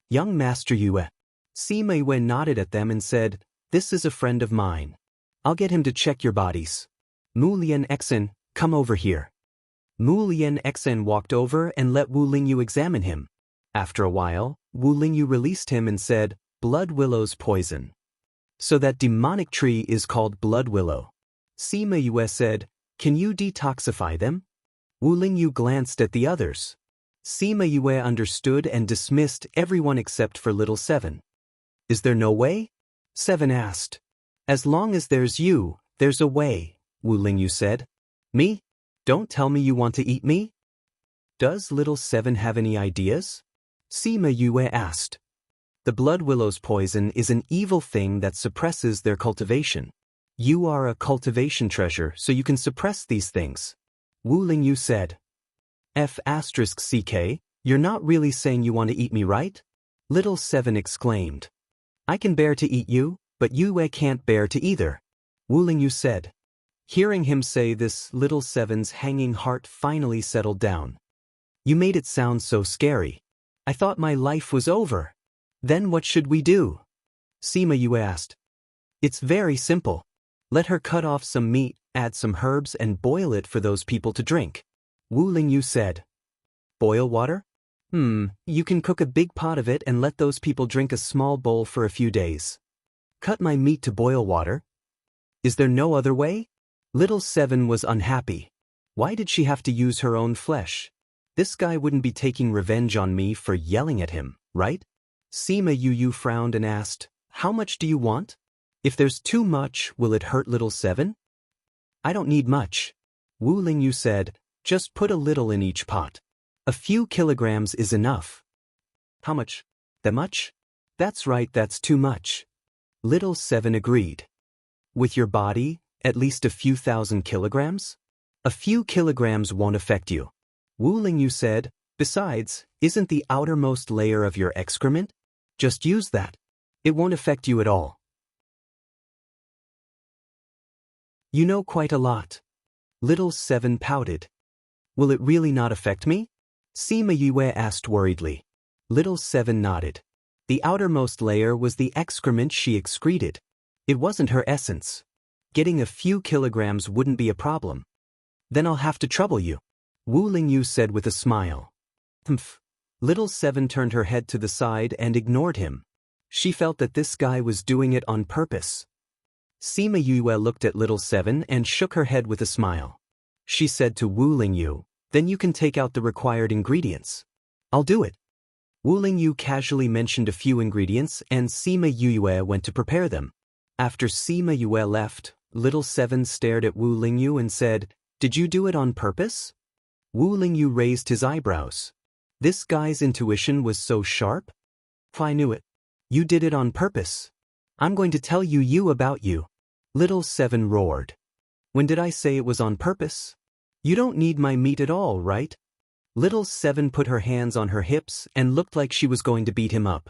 Yue." Sima Yue nodded at them and said, "This is a friend of mine. I'll get him to check your bodies. Mu Lian Xen, come over here." Mu Lian Xen walked over and let Wu Lingyu examine him. After a while, Wu Lingyu released him and said, Blood Willow's poison. So that demonic tree is called Blood Willow. Sima Yue said, Can you detoxify them? Wu Lingyu glanced at the others. Sima Yue understood and dismissed everyone except for Little Seven. Is there no way? Seven asked. As long as there's you, there's a way, Wu Lingyu said. Me? Don't tell me you want to eat me? Does Little Seven have any ideas? Sima Yue asked. The Blood Willow's poison is an evil thing that suppresses their cultivation. You are a cultivation treasure, so you can suppress these things. Wu Lingyu said. F***CK, you're not really saying you want to eat me, right? Little Seven exclaimed. I can bear to eat you, but Yue can't bear to either. Wu Lingyu said. Hearing him say this, Little Seven's hanging heart finally settled down. You made it sound so scary. I thought my life was over. Then what should we do? Sima Yue asked. It's very simple. Let her cut off some meat, add some herbs and boil it for those people to drink. Wu Lingyu said. Boil water? You can cook a big pot of it and let those people drink a small bowl for a few days. Cut my meat to boil water? Is there no other way? Little Seven was unhappy. Why did she have to use her own flesh? This guy wouldn't be taking revenge on me for yelling at him, right? Sima Yu frowned and asked, How much do you want? If there's too much, will it hurt Little Seven? I don't need much. Wu Lingyu said, Just put a little in each pot. A few kilograms is enough. How much? That much? That's right, that's too much. Little Seven agreed. With your body, at least a few thousand kilograms? A few kilograms won't affect you. Wu Lingyu said, Besides, isn't the outermost layer of your excrement? Just use that. It won't affect you at all. You know quite a lot. Little Seven pouted. Will it really not affect me? Sima Yue asked worriedly. Little Seven nodded. The outermost layer was the excrement she excreted. It wasn't her essence. Getting a few kilograms wouldn't be a problem. Then I'll have to trouble you. Wu Lingyu said with a smile. Humph. Little Seven turned her head to the side and ignored him. She felt that this guy was doing it on purpose. Sima Yue looked at Little Seven and shook her head with a smile. She said to Wu Lingyu, Then you can take out the required ingredients. I'll do it. Wu Lingyu casually mentioned a few ingredients and Sima Yue went to prepare them. After Sima Yue left, Little Seven stared at Wu Lingyu and said, Did you do it on purpose? Wu Lingyu raised his eyebrows. This guy's intuition was so sharp? I knew it. You did it on purpose. I'm going to tell you about you. Little Seven roared. When did I say it was on purpose? You don't need my meat at all, right? Little Seven put her hands on her hips and looked like she was going to beat him up.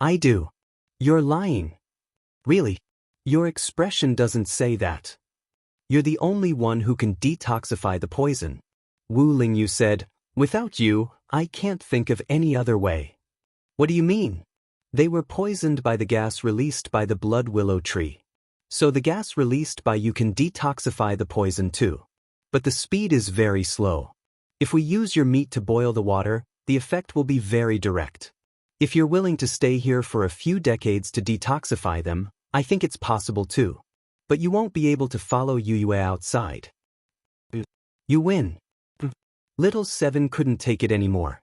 I do. You're lying. Really? Your expression doesn't say that. You're the only one who can detoxify the poison. Wu Lingyu said, Without you, I can't think of any other way. What do you mean? They were poisoned by the gas released by the Blood Willow tree. So the gas released by you can detoxify the poison too. But the speed is very slow. If we use your meat to boil the water, the effect will be very direct. If you're willing to stay here for a few decades to detoxify them, I think it's possible too. But you won't be able to follow Yue outside. You win. Little Seven couldn't take it anymore.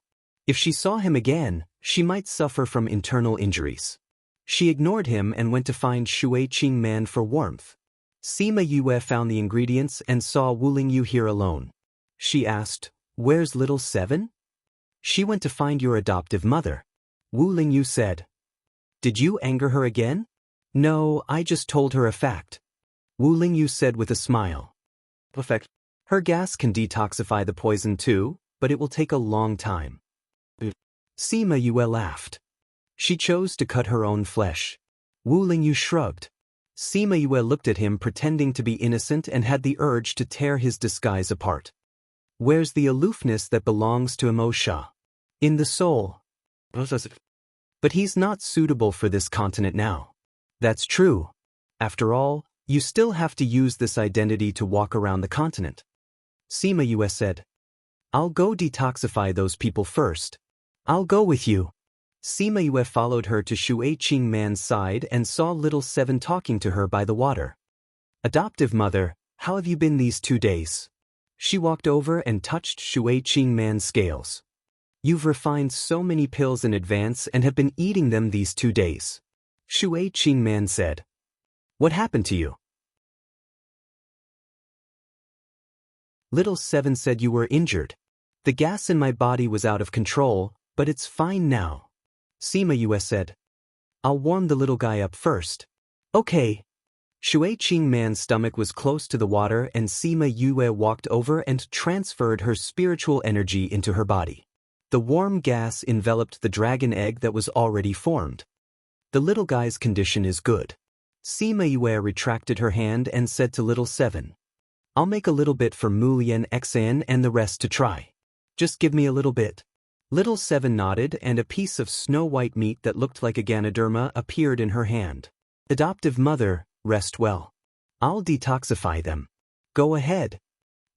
If she saw him again, she might suffer from internal injuries. She ignored him and went to find Shui Qing Man for warmth. Sima Yue found the ingredients and saw Wu Lingyu here alone. She asked, Where's Little Seven? She went to find your adoptive mother. Wu Lingyu said. Did you anger her again? No, I just told her a fact. Wu Lingyu said with a smile. Perfect. Her gas can detoxify the poison too, but it will take a long time. Sima Yue laughed. She chose to cut her own flesh. Wu Lingyu shrugged. Sima Yue looked at him pretending to be innocent and had the urge to tear his disguise apart. Where's the aloofness that belongs to Emosha? In the soul. But he's not suitable for this continent now. That's true. After all, you still have to use this identity to walk around the continent. Sima Yue said. I'll go detoxify those people first. I'll go with you. Sima Yue followed her to Shui Qing Man's side and saw little Seven talking to her by the water. Adoptive mother, how have you been these 2 days? She walked over and touched Shui Qing Man's scales. You've refined so many pills in advance and have been eating them these 2 days. Shui Qing Man said. What happened to you? Little Seven said you were injured. The gas in my body was out of control, but it's fine now. Sima Yue said. I'll warm the little guy up first. Okay. Shui Qing Man's stomach was close to the water and Sima Yue walked over and transferred her spiritual energy into her body. The warm gas enveloped the dragon egg that was already formed. The little guy's condition is good. Sima Yue retracted her hand and said to little Seven. I'll make a little bit for Mu Lian Xan and the rest to try. Just give me a little bit. Little Seven nodded and a piece of snow-white meat that looked like a Ganoderma appeared in her hand. Adoptive mother, rest well. I'll detoxify them. Go ahead.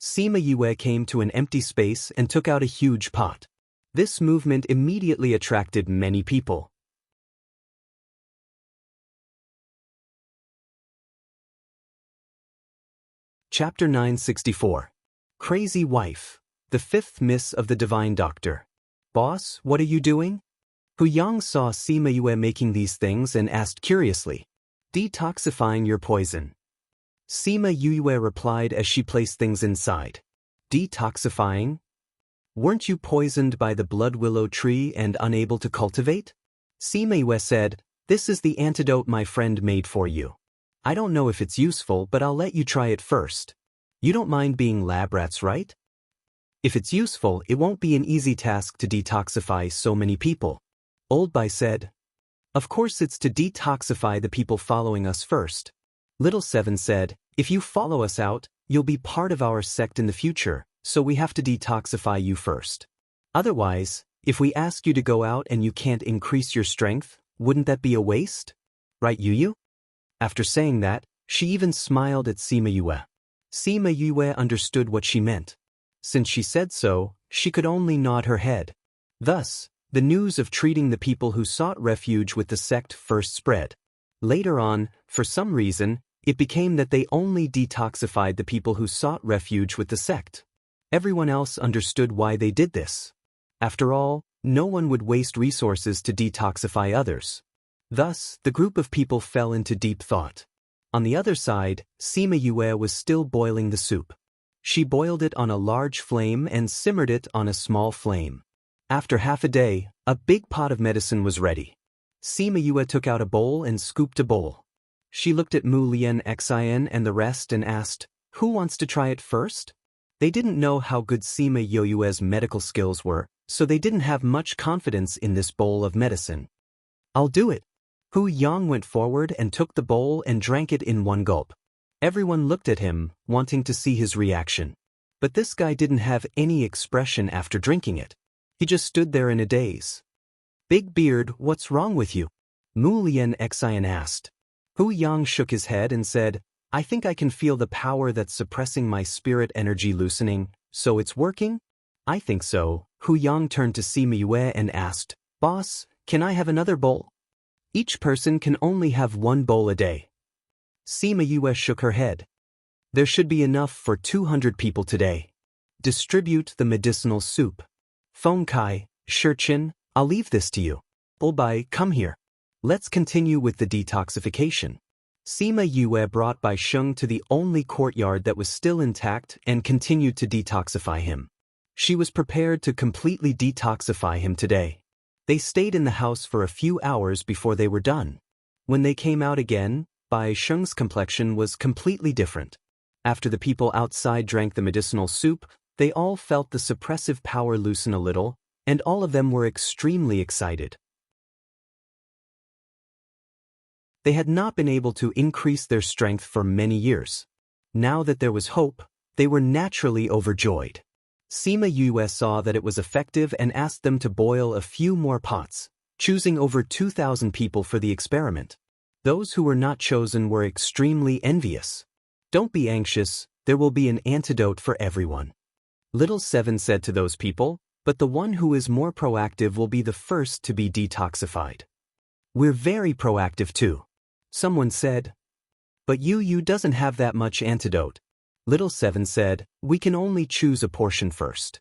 Sima Yue came to an empty space and took out a huge pot. This movement immediately attracted many people. Chapter 964. Crazy Wife. The fifth miss of the Divine Doctor. Boss, what are you doing? Hu Yang saw Sima Yue making these things and asked curiously. Detoxifying your poison. Sima Yue replied as she placed things inside. Detoxifying? Weren't you poisoned by the blood willow tree and unable to cultivate? Sima Yue said, this is the antidote my friend made for you. I don't know if it's useful, but I'll let you try it first. You don't mind being lab rats, right? If it's useful, it won't be an easy task to detoxify so many people. Old Bai said. Of course it's to detoxify the people following us first. Little Seven said, if you follow us out, you'll be part of our sect in the future, so we have to detoxify you first. Otherwise, if we ask you to go out and you can't increase your strength, wouldn't that be a waste? Right, Yu? After saying that, she even smiled at Sima Yue. Sima Yue understood what she meant. Since she said so, she could only nod her head. Thus, the news of treating the people who sought refuge with the sect first spread. Later on, for some reason, it became that they only detoxified the people who sought refuge with the sect. Everyone else understood why they did this. After all, no one would waste resources to detoxify others. Thus, the group of people fell into deep thought. On the other side, Sima Yue was still boiling the soup. She boiled it on a large flame and simmered it on a small flame. After half a day, a big pot of medicine was ready. Sima Yue took out a bowl and scooped a bowl. She looked at Mu Lian Xian and the rest and asked, who wants to try it first? They didn't know how good Sima Yue's medical skills were, so they didn't have much confidence in this bowl of medicine. I'll do it. Hu Yang went forward and took the bowl and drank it in one gulp. Everyone looked at him, wanting to see his reaction. But this guy didn't have any expression after drinking it. He just stood there in a daze. Big Beard, what's wrong with you? Mu Lian Xian asked. Hu Yang shook his head and said, I think I can feel the power that's suppressing my spirit energy loosening, so it's working? I think so. Hu Yang turned to Sima Yue and asked, Boss, can I have another bowl? Each person can only have one bowl a day. Sima Yue shook her head. There should be enough for 200 people today. Distribute the medicinal soup. Feng Kai, Shichin, I'll leave this to you. Olbai, come here. Let's continue with the detoxification. Sima Yue brought Bai Sheng to the only courtyard that was still intact and continued to detoxify him. She was prepared to completely detoxify him today. They stayed in the house for a few hours before they were done. When they came out again, Bai Sheng's complexion was completely different. After the people outside drank the medicinal soup, they all felt the suppressive power loosen a little, and all of them were extremely excited. They had not been able to increase their strength for many years. Now that there was hope, they were naturally overjoyed. Sima Yue saw that it was effective and asked them to boil a few more pots, choosing over 2,000 people for the experiment. Those who were not chosen were extremely envious. Don't be anxious, there will be an antidote for everyone. Little Seven said to those people, but the one who is more proactive will be the first to be detoxified. We're very proactive too. Someone said. But you doesn't have that much antidote. Little Seven said, we can only choose a portion first.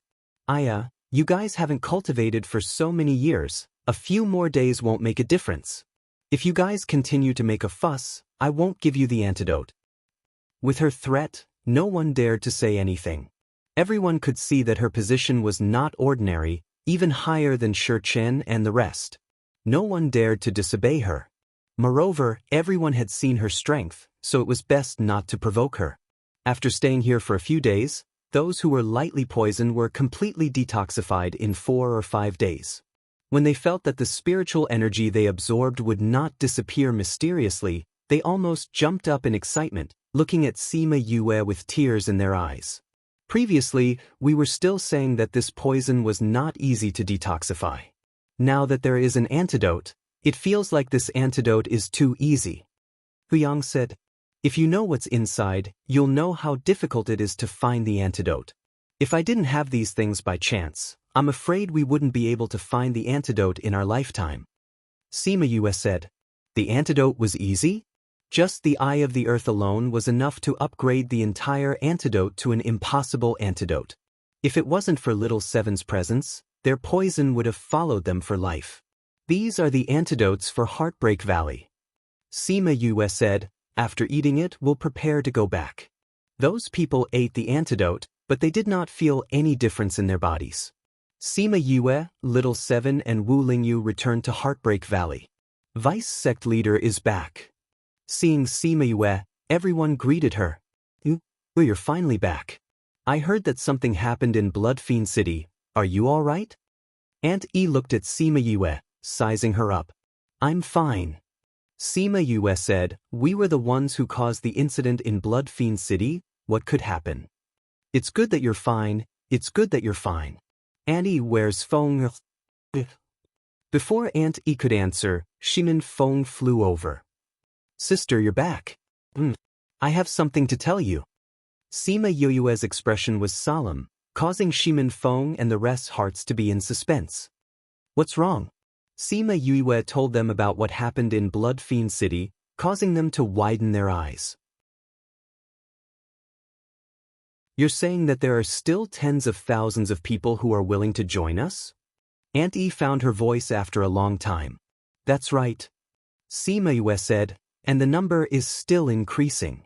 You guys haven't cultivated for so many years, a few more days won't make a difference. If you guys continue to make a fuss, I won't give you the antidote. With her threat, no one dared to say anything. Everyone could see that her position was not ordinary, even higher than Shi Chen and the rest. No one dared to disobey her. Moreover, everyone had seen her strength, so it was best not to provoke her. After staying here for a few days, those who were lightly poisoned were completely detoxified in 4 or 5 days. When they felt that the spiritual energy they absorbed would not disappear mysteriously, they almost jumped up in excitement, looking at Sima Yue with tears in their eyes. Previously, we were still saying that this poison was not easy to detoxify. Now that there is an antidote, it feels like this antidote is too easy. Huyang said, if you know what's inside, you'll know how difficult it is to find the antidote. If I didn't have these things by chance, I'm afraid we wouldn't be able to find the antidote in our lifetime. Sima Yue said, the antidote was easy? Just the eye of the earth alone was enough to upgrade the entire antidote to an impossible antidote. If it wasn't for Little Seven's presence, their poison would have followed them for life. These are the antidotes for Heartbreak Valley. Sima Yue said, after eating it, we'll prepare to go back. Those people ate the antidote, but they did not feel any difference in their bodies. Sima Yue, Little Seven and Wu Lingyu returned to Heartbreak Valley. Vice Sect Leader is back. Seeing Sima Yue, everyone greeted her. You're finally back. I heard that something happened in Blood Fiend City. Are you all right? Aunt E looked at Sima Yue, sizing her up. I'm fine. Sima Yue said, we were the ones who caused the incident in Blood Fiend City. What could happen? It's good that you're fine. It's good that you're fine. Aunt E wears Feng. Before Aunt E could answer, Shimin Feng flew over. Sister, you're back. I have something to tell you. Sima Yue's expression was solemn, causing Shimin Feng and the rest's hearts to be in suspense. What's wrong? Sima Yue told them about what happened in Blood Fiend City, causing them to widen their eyes. You're saying that there are still tens of thousands of people who are willing to join us? Aunt E found her voice after a long time. That's right. Sima Yue said, and the number is still increasing.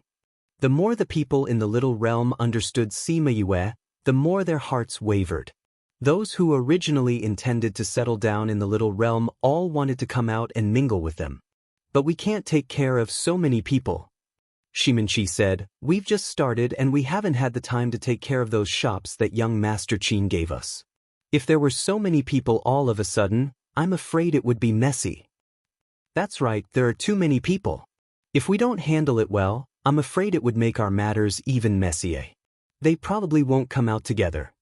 The more the people in the little realm understood Sima Yue, the more their hearts wavered. Those who originally intended to settle down in the little realm all wanted to come out and mingle with them. But we can't take care of so many people. Shiminchi said, we've just started and we haven't had the time to take care of those shops that young Master Qin gave us. If there were so many people all of a sudden, I'm afraid it would be messy. That's right, there are too many people. If we don't handle it well, I'm afraid it would make our matters even messier. They probably won't come out together.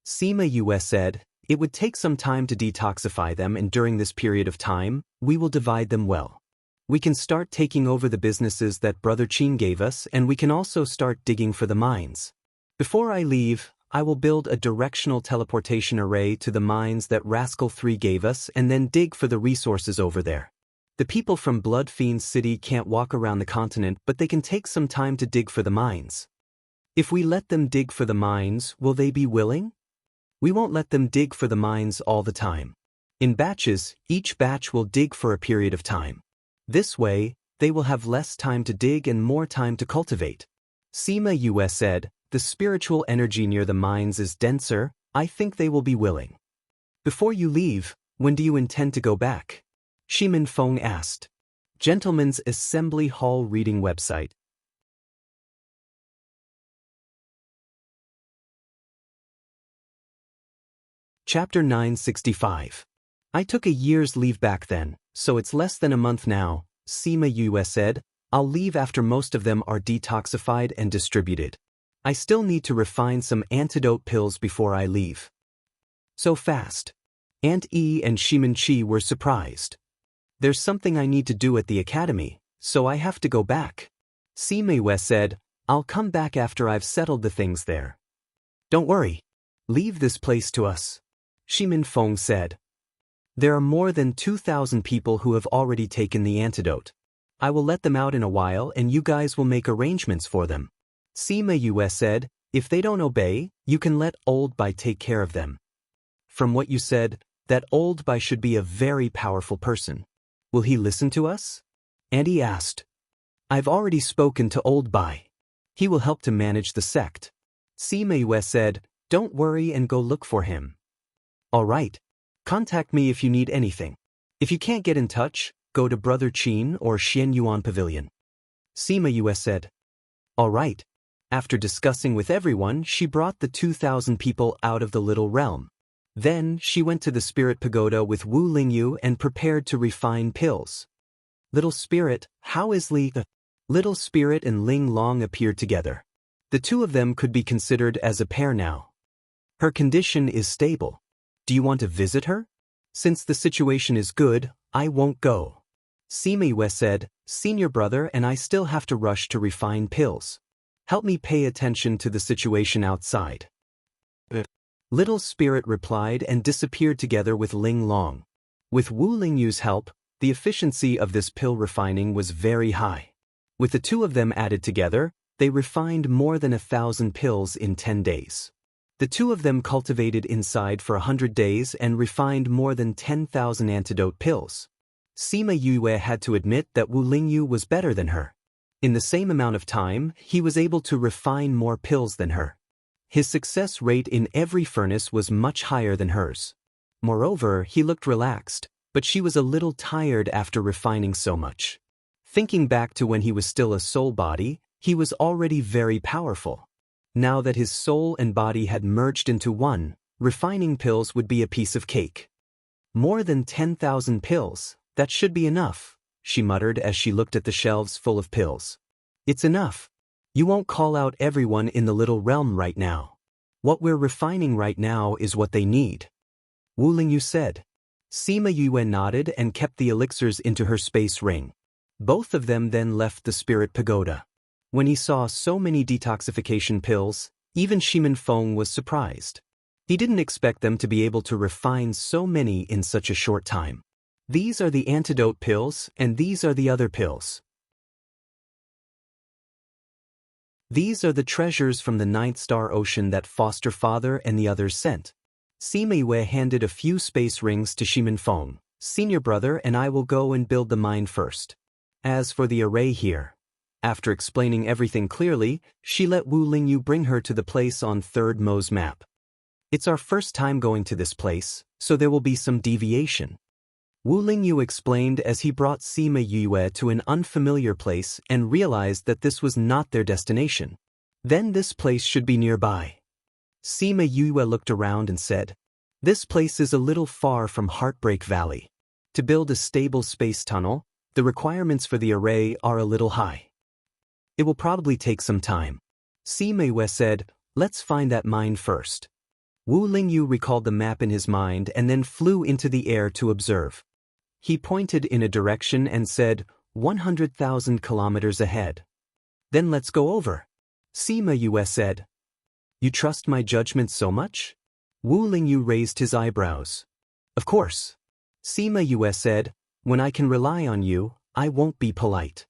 Sima Yue said, it would take some time to detoxify them and during this period of time, we will divide them well. We can start taking over the businesses that Brother Qin gave us and we can also start digging for the mines. Before I leave, I will build a directional teleportation array to the mines that Rascal 3 gave us and then dig for the resources over there. The people from Blood Fiend City can't walk around the continent but they can take some time to dig for the mines. If we let them dig for the mines, will they be willing? We won't let them dig for the mines all the time. In batches, each batch will dig for a period of time. This way, they will have less time to dig and more time to cultivate. Sima Yue said, the spiritual energy near the mines is denser, I think they will be willing. Before you leave, when do you intend to go back? Shimin Feng asked. Gentlemen's Assembly Hall Reading Website. Chapter 965. I took a year's leave back then, so it's less than a month now, Sima Yue said. I'll leave after most of them are detoxified and distributed. I still need to refine some antidote pills before I leave. So fast. Aunt E and Shiminchi were surprised. There's something I need to do at the academy, so I have to go back. Sima Yue said, I'll come back after I've settled the things there. Don't worry. Leave this place to us. Shimin Feng said. There are more than 2,000 people who have already taken the antidote. I will let them out in a while and you guys will make arrangements for them. Sima Yue said, if they don't obey, you can let Old Bai take care of them. From what you said, that Old Bai should be a very powerful person. Will he listen to us? Andy asked. I've already spoken to Old Bai. He will help to manage the sect. Sima Yue said, don't worry and go look for him. All right. Contact me if you need anything. If you can't get in touch, go to Brother Qin or Xian Yuan Pavilion. Sima Yue said. All right. After discussing with everyone, she brought the 2,000 people out of the little realm. Then, she went to the spirit pagoda with Wu Lingyu and prepared to refine pills. Little Spirit, how is Li? Little Spirit and Ling Long appeared together. The two of them could be considered as a pair now. Her condition is stable. Do you want to visit her? Since the situation is good, I won't go. Sima Yue said, Senior brother and I still have to rush to refine pills. Help me pay attention to the situation outside. Little Spirit replied and disappeared together with Ling Long. With Wu Lingyu's help, the efficiency of this pill refining was very high. With the two of them added together, they refined more than 1,000 pills in 10 days. The two of them cultivated inside for 100 days and refined more than 10,000 antidote pills. Sima Yue had to admit that Wu Lingyu was better than her. In the same amount of time, he was able to refine more pills than her. His success rate in every furnace was much higher than hers. Moreover, he looked relaxed, but she was a little tired after refining so much. Thinking back to when he was still a soul body, he was already very powerful. Now that his soul and body had merged into one, refining pills would be a piece of cake. More than 10,000 pills, that should be enough, she muttered as she looked at the shelves full of pills. It's enough. You won't call out everyone in the little realm right now. What we're refining right now is what they need. Wu Lingyu said. Sima Yue nodded and kept the elixirs into her space ring. Both of them then left the spirit pagoda. When he saw so many detoxification pills, even Shimin Feng was surprised. He didn't expect them to be able to refine so many in such a short time. These are the antidote pills, and these are the other pills. These are the treasures from the Ninth Star Ocean that Foster Father and the others sent. Sima Yue handed a few space rings to Shimin Feng. Senior brother and I will go and build the mine first. As for the array here. After explaining everything clearly, she let Wu Lingyu bring her to the place on 3rd Mo's map. It's our first time going to this place, so there will be some deviation. Wu Lingyu explained as he brought Sima Yue to an unfamiliar place and realized that this was not their destination. Then this place should be nearby. Sima Yue looked around and said, this place is a little far from Heartbreak Valley. To build a stable space tunnel, the requirements for the array are a little high. It will probably take some time. Sima Yue said, let's find that mine first. Wu Lingyu recalled the map in his mind and then flew into the air to observe. He pointed in a direction and said, 100,000 kilometers ahead. Then let's go over. Sima Yue said. You trust my judgment so much? Wu Lingyu raised his eyebrows. Of course. Sima Yue said, when I can rely on you, I won't be polite.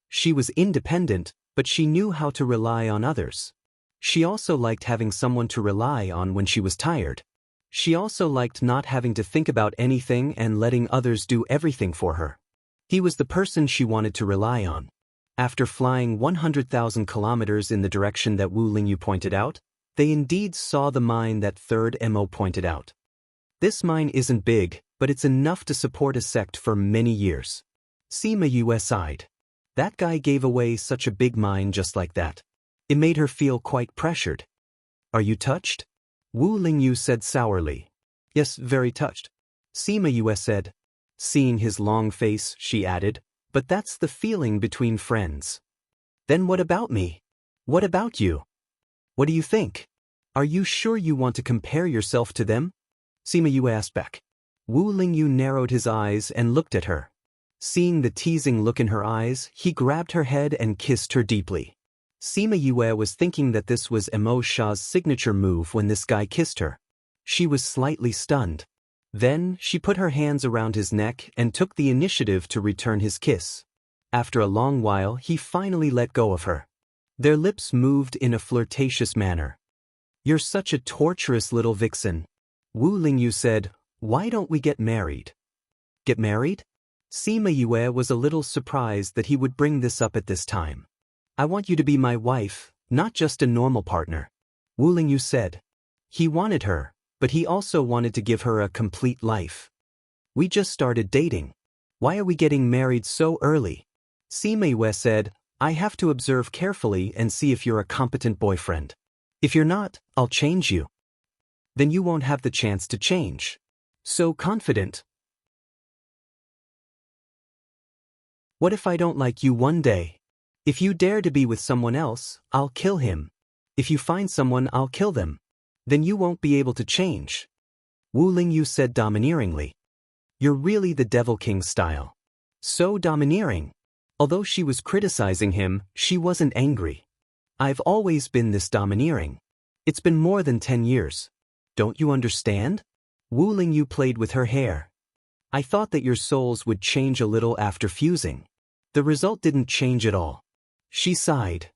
She was independent, but she knew how to rely on others. She also liked having someone to rely on when she was tired. She also liked not having to think about anything and letting others do everything for her. He was the person she wanted to rely on. After flying 100,000 kilometers in the direction that Wu Lingyu pointed out, they indeed saw the mine that 3rd Mo pointed out. This mine isn't big, but it's enough to support a sect for many years. Sima Yue sighed. That guy gave away such a big mine just like that. It made her feel quite pressured. Are you touched? Wu Lingyu said sourly. Yes, very touched. Sima Yue said. Seeing his long face, she added, but that's the feeling between friends. Then what about me? What about you? What do you think? Are you sure you want to compare yourself to them? Sima Yue asked back. Wu Lingyu narrowed his eyes and looked at her. Seeing the teasing look in her eyes, he grabbed her head and kissed her deeply. Sima Yue was thinking that this was Emo Sha's signature move when this guy kissed her. She was slightly stunned. Then, she put her hands around his neck and took the initiative to return his kiss. After a long while, he finally let go of her. Their lips moved in a flirtatious manner. "You're such a torturous little vixen." Wu Lingyu said, "Why don't we get married?" "Get married?" Sima Yue was a little surprised that he would bring this up at this time. "I want you to be my wife, not just a normal partner," Wu Lingyu said. He wanted her, but he also wanted to give her a complete life. "We just started dating. Why are we getting married so early?" Sima Yue said, "I have to observe carefully and see if you're a competent boyfriend. If you're not, I'll change you. Then you won't have the chance to change." So confident. "What if I don't like you one day? If you dare to be with someone else, I'll kill him. If you find someone, I'll kill them. Then you won't be able to change," Wu Lingyu said domineeringly. "You're really the Devil King style. So domineering." Although she was criticizing him, she wasn't angry. "I've always been this domineering. It's been more than 10 years. Don't you understand?" Wu Lingyu played with her hair. "I thought that your souls would change a little after fusing. The result didn't change at all." She sighed.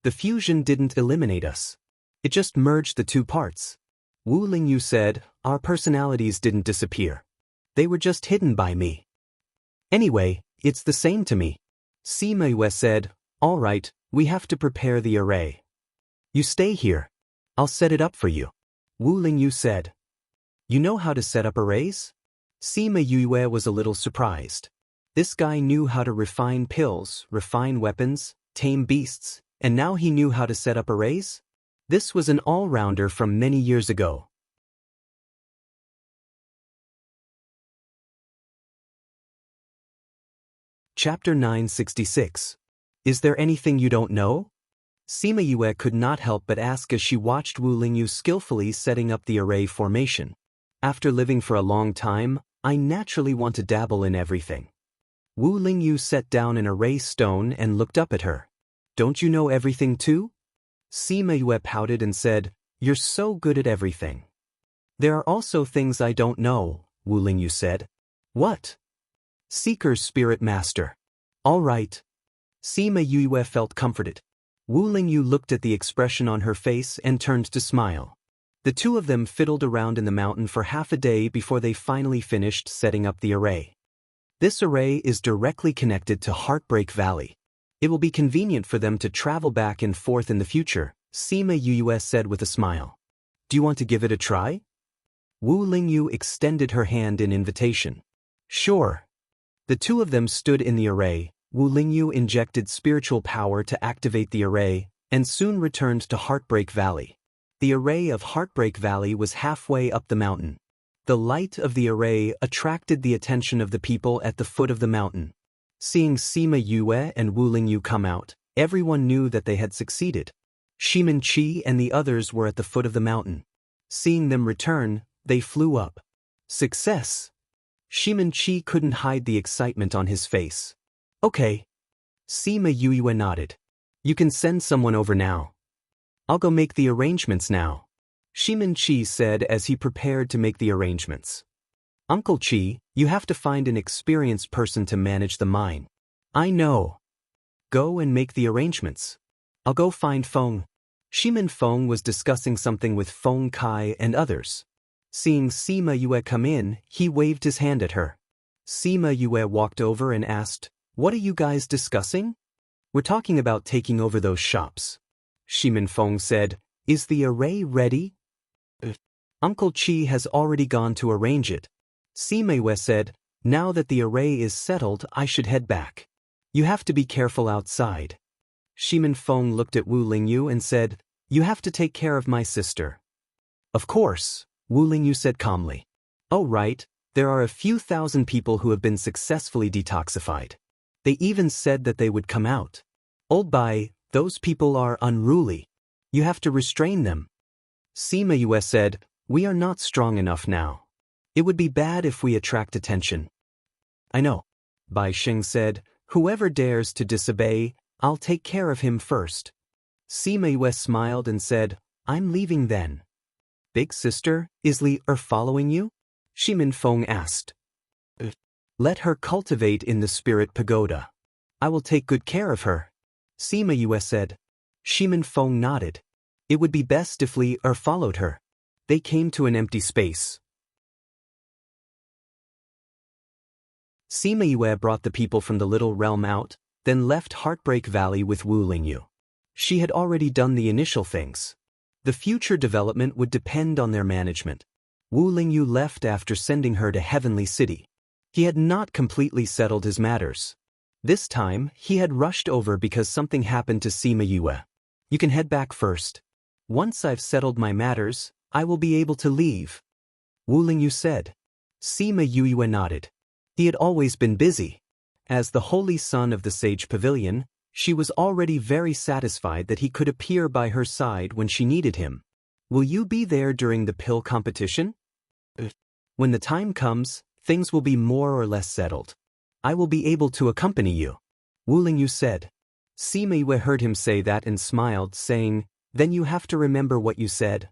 "The fusion didn't eliminate us. It just merged the two parts." Wu Lingyu said, "Our personalities didn't disappear. They were just hidden by me. Anyway, it's the same to me." Sima Yue said, "All right, we have to prepare the array. You stay here. I'll set it up for you," Wu Lingyu said. "You know how to set up arrays?" Sima Yue was a little surprised. This guy knew how to refine pills, refine weapons, tame beasts, and now he knew how to set up arrays? This was an all-rounder from many years ago. Chapter 966. Is there anything you don't know? Sima Yue could not help but ask as she watched Wu Lingyu skillfully setting up the array formation. "After living for a long time, I naturally want to dabble in everything." Wu Lingyu set down an array stone and looked up at her. "Don't you know everything too?" Sima Yue pouted and said, "You're so good at everything." "There are also things I don't know," Wu Lingyu said. "What?" "Seeker's Spirit Master." "All right." Sima Yue felt comforted. Wu Lingyu looked at the expression on her face and turned to smile. The two of them fiddled around in the mountain for half a day before they finally finished setting up the array. This array is directly connected to Heartbreak Valley. It will be convenient for them to travel back and forth in the future, Sima Yue said with a smile. "Do you want to give it a try?" Wu Lingyu extended her hand in invitation. "Sure." The two of them stood in the array. Wu Lingyu injected spiritual power to activate the array, and soon returned to Heartbreak Valley. The array of Heartbreak Valley was halfway up the mountain. The light of the array attracted the attention of the people at the foot of the mountain. Seeing Sima Yue and Wu Lingyu come out, everyone knew that they had succeeded. Shimin Qi and the others were at the foot of the mountain. Seeing them return, they flew up. Success! Shimin Qi couldn't hide the excitement on his face. "Okay." Sima Yue nodded. "You can send someone over now." "I'll go make the arrangements now," Shimin Qi said as he prepared to make the arrangements. "Uncle Qi, you have to find an experienced person to manage the mine." "I know." "Go and make the arrangements. I'll go find Feng." Shimin Feng was discussing something with Feng Kai and others. Seeing Sima Yue come in, he waved his hand at her. Sima Yue walked over and asked, "What are you guys discussing?" "We're talking about taking over those shops." Shimin Feng said, "Is the array ready?" "Uncle Qi has already gone to arrange it." Sima Yue said, "Now that the array is settled, I should head back. You have to be careful outside." Shimin Feng looked at Wu Lingyu and said, "You have to take care of my sister." "Of course," Wu Lingyu said calmly. "Oh right, there are a few thousand people who have been successfully detoxified. They even said that they would come out. Old Bai, those people are unruly. You have to restrain them." Sima Yue said, "We are not strong enough now. It would be bad if we attract attention." "I know." Bai Xing said, "Whoever dares to disobey, I'll take care of him first." Sima Yue smiled and said, "I'm leaving then." Big sister, is Li following you? Shimin Feng asked. Let her cultivate in the spirit pagoda. I will take good care of her. Sima Yue said. Shimin Feng nodded. It would be best if Li followed her. They came to an empty space. Sima Yue brought the people from the little realm out, then left Heartbreak Valley with Wu Lingyu. She had already done the initial things. The future development would depend on their management. Wu Lingyu left after sending her to Heavenly City. He had not completely settled his matters. This time, he had rushed over because something happened to Sima Yue. You can head back first. Once I've settled my matters, I will be able to leave. Wu Lingyu said. Sima Yue nodded. He had always been busy. As the holy son of the Sage Pavilion, she was already very satisfied that he could appear by her side when she needed him. Will you be there during the pill competition? When the time comes, things will be more or less settled. I will be able to accompany you. Wu Lingyu said. Sima Yue heard him say that and smiled, saying, Then you have to remember what you said.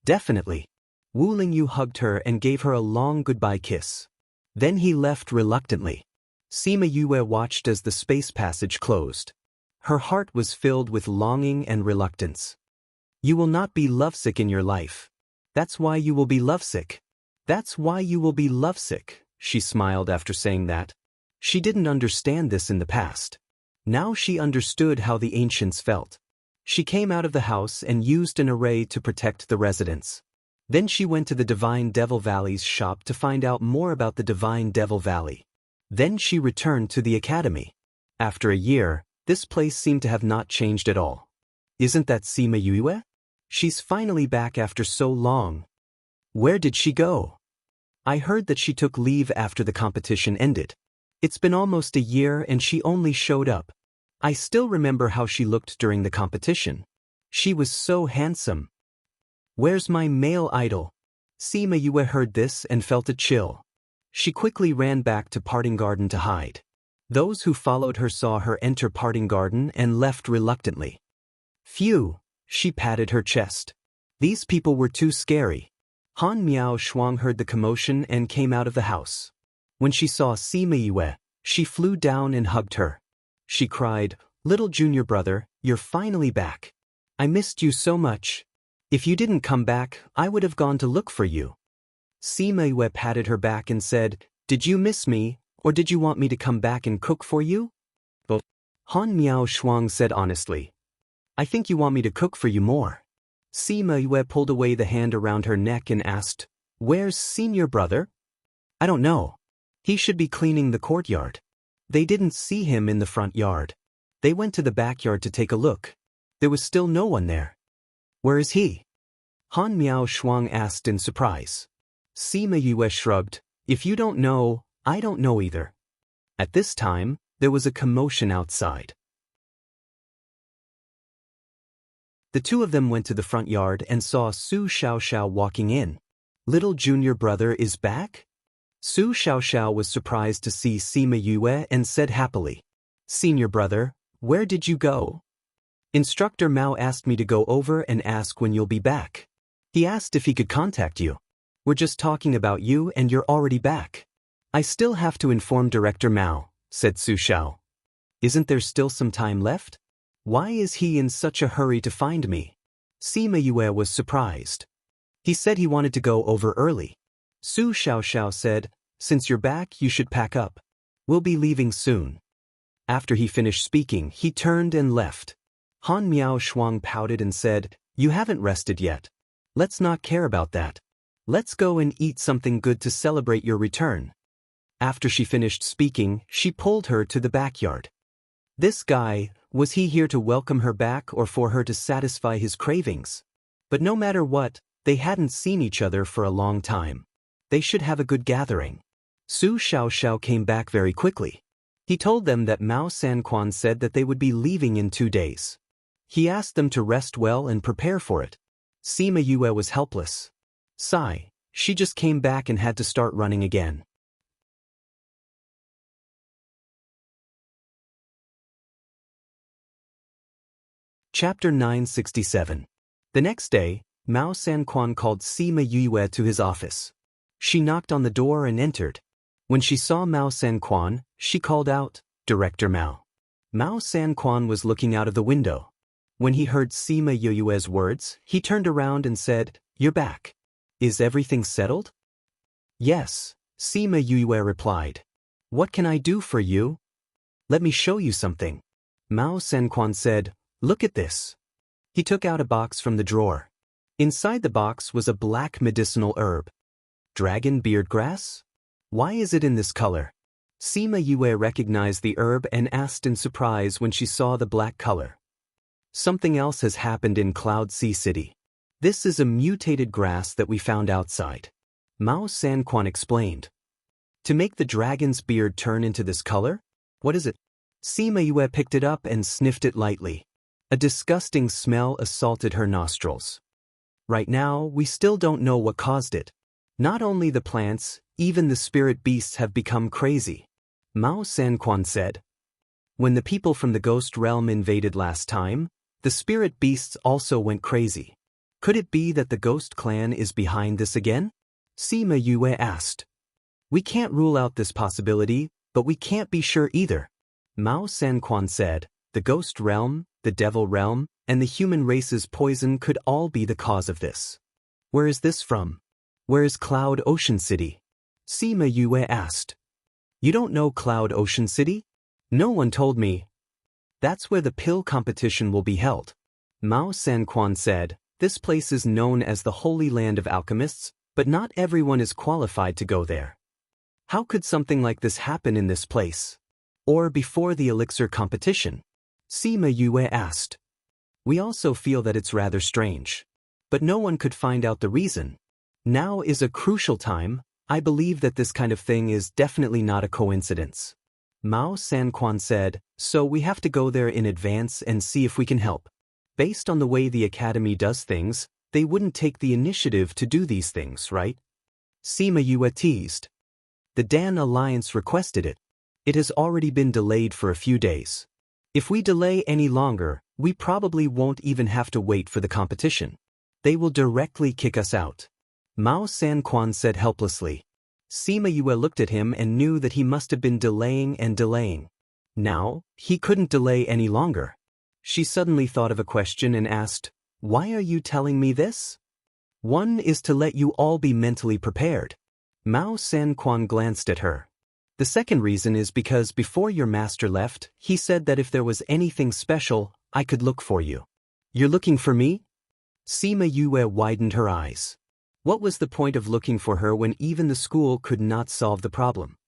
Definitely. Wu Lingyu hugged her and gave her a long goodbye kiss. Then he left reluctantly. Sima Yue watched as the space passage closed. Her heart was filled with longing and reluctance. You will not be lovesick in your life. That's why you will be lovesick. That's why you will be lovesick, she smiled after saying that. She didn't understand this in the past. Now she understood how the ancients felt. She came out of the house and used an array to protect the residents. Then she went to the Divine Devil Valley's shop to find out more about the Divine Devil Valley. Then she returned to the academy. After a year, this place seemed to have not changed at all. Isn't that Sima Yue? She's finally back after so long. Where did she go? I heard that she took leave after the competition ended. It's been almost a year and she only showed up. I still remember how she looked during the competition. She was so handsome. Where's my male idol? Sima Yue heard this and felt a chill. She quickly ran back to Parting Garden to hide. Those who followed her saw her enter Parting Garden and left reluctantly. Phew, she patted her chest. These people were too scary. Han Miao Shuang heard the commotion and came out of the house. When she saw Sima Yue, she flew down and hugged her. She cried, Little junior brother, you're finally back. I missed you so much. If you didn't come back, I would have gone to look for you. Sima Yue patted her back and said, Did you miss me, or did you want me to come back and cook for you? Well, Han Miao Shuang said honestly. I think you want me to cook for you more. Sima Yue pulled away the hand around her neck and asked, Where's senior brother? I don't know. He should be cleaning the courtyard. They didn't see him in the front yard. They went to the backyard to take a look. There was still no one there. Where is he? Han Miao Shuang asked in surprise. Sima Yue shrugged. If you don't know, I don't know either. At this time, there was a commotion outside. The two of them went to the front yard and saw Su Xiaoxiao walking in. Little junior brother is back? Su Xiaoxiao was surprised to see Sima Yue and said happily, Senior brother, where did you go? Instructor Mao asked me to go over and ask when you'll be back. He asked if he could contact you. We're just talking about you and you're already back. I still have to inform Director Mao, said Su Xiao. Isn't there still some time left? Why is he in such a hurry to find me? Sima Yue was surprised. He said he wanted to go over early. Su Xiaoxiao said, Since you're back, you should pack up. We'll be leaving soon. After he finished speaking, he turned and left. Han Miao Shuang pouted and said, You haven't rested yet. Let's not care about that. Let's go and eat something good to celebrate your return. After she finished speaking, she pulled her to the backyard. This guy, was he here to welcome her back or for her to satisfy his cravings? But no matter what, they hadn't seen each other for a long time. They should have a good gathering. Su Xiaoxiao came back very quickly. He told them that Mao Sanquan said that they would be leaving in 2 days. He asked them to rest well and prepare for it. Sima Yue was helpless. Sigh, she just came back and had to start running again. Chapter 967. The next day, Mao Sanquan called Sima Yue to his office. She knocked on the door and entered. When she saw Mao Sanquan, she called out, "Director Mao." Mao Sanquan was looking out of the window. When he heard Sima Yue's words, he turned around and said, "You're back. Is everything settled?" "Yes," Sima Yue replied. "What can I do for you?" "Let me show you something." Mao Sanquan said, "Look at this." He took out a box from the drawer. Inside the box was a black medicinal herb. Dragon beard grass? Why is it in this color? Sima Yue recognized the herb and asked in surprise when she saw the black color. "Something else has happened in Cloud Sea City. This is a mutated grass that we found outside." Mao Sanquan explained. "To make the dragon's beard turn into this color? What is it?" Sima Yue picked it up and sniffed it lightly. A disgusting smell assaulted her nostrils. "Right now, we still don't know what caused it. Not only the plants, even the spirit beasts have become crazy," Mao Sanquan said. "When the people from the ghost realm invaded last time, the spirit beasts also went crazy. Could it be that the ghost clan is behind this again?" Sima Yue asked. "We can't rule out this possibility, but we can't be sure either," Mao Sanquan said. "The ghost realm, the devil realm, and the human race's poison could all be the cause of this." "Where is this from? Where is Cloud Ocean City?" Sima Yue asked. "You don't know Cloud Ocean City? No one told me." "That's where the pill competition will be held," Mao Sanquan said. "This place is known as the Holy Land of Alchemists, but not everyone is qualified to go there. How could something like this happen in this place? Or before the elixir competition?" Sima Yue asked. "We also feel that it's rather strange. But no one could find out the reason. Now is a crucial time. I believe that this kind of thing is definitely not a coincidence," Mao Sanquan said, "so we have to go there in advance and see if we can help. Based on the way the academy does things, they wouldn't take the initiative to do these things, right?" Sima Yue teased. "The Dan Alliance requested it. It has already been delayed for a few days. If we delay any longer, we probably won't even have to wait for the competition. They will directly kick us out," Mao Sanquan said helplessly. Sima Yue looked at him and knew that he must have been delaying and delaying. Now, he couldn't delay any longer. She suddenly thought of a question and asked, "Why are you telling me this?" "One is to let you all be mentally prepared." Mao Sanquan glanced at her. "The second reason is because before your master left, he said that if there was anything special, I could look for you." "You're looking for me?" Sima Yue widened her eyes. What was the point of looking for her when even the school could not solve the problem?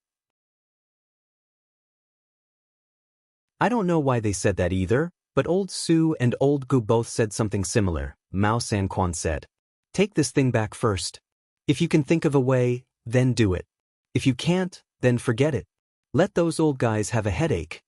"I don't know why they said that either, but old Su and old Gu both said something similar," Mao Sanquan said. "Take this thing back first. If you can think of a way, then do it. If you can't, then forget it. Let those old guys have a headache."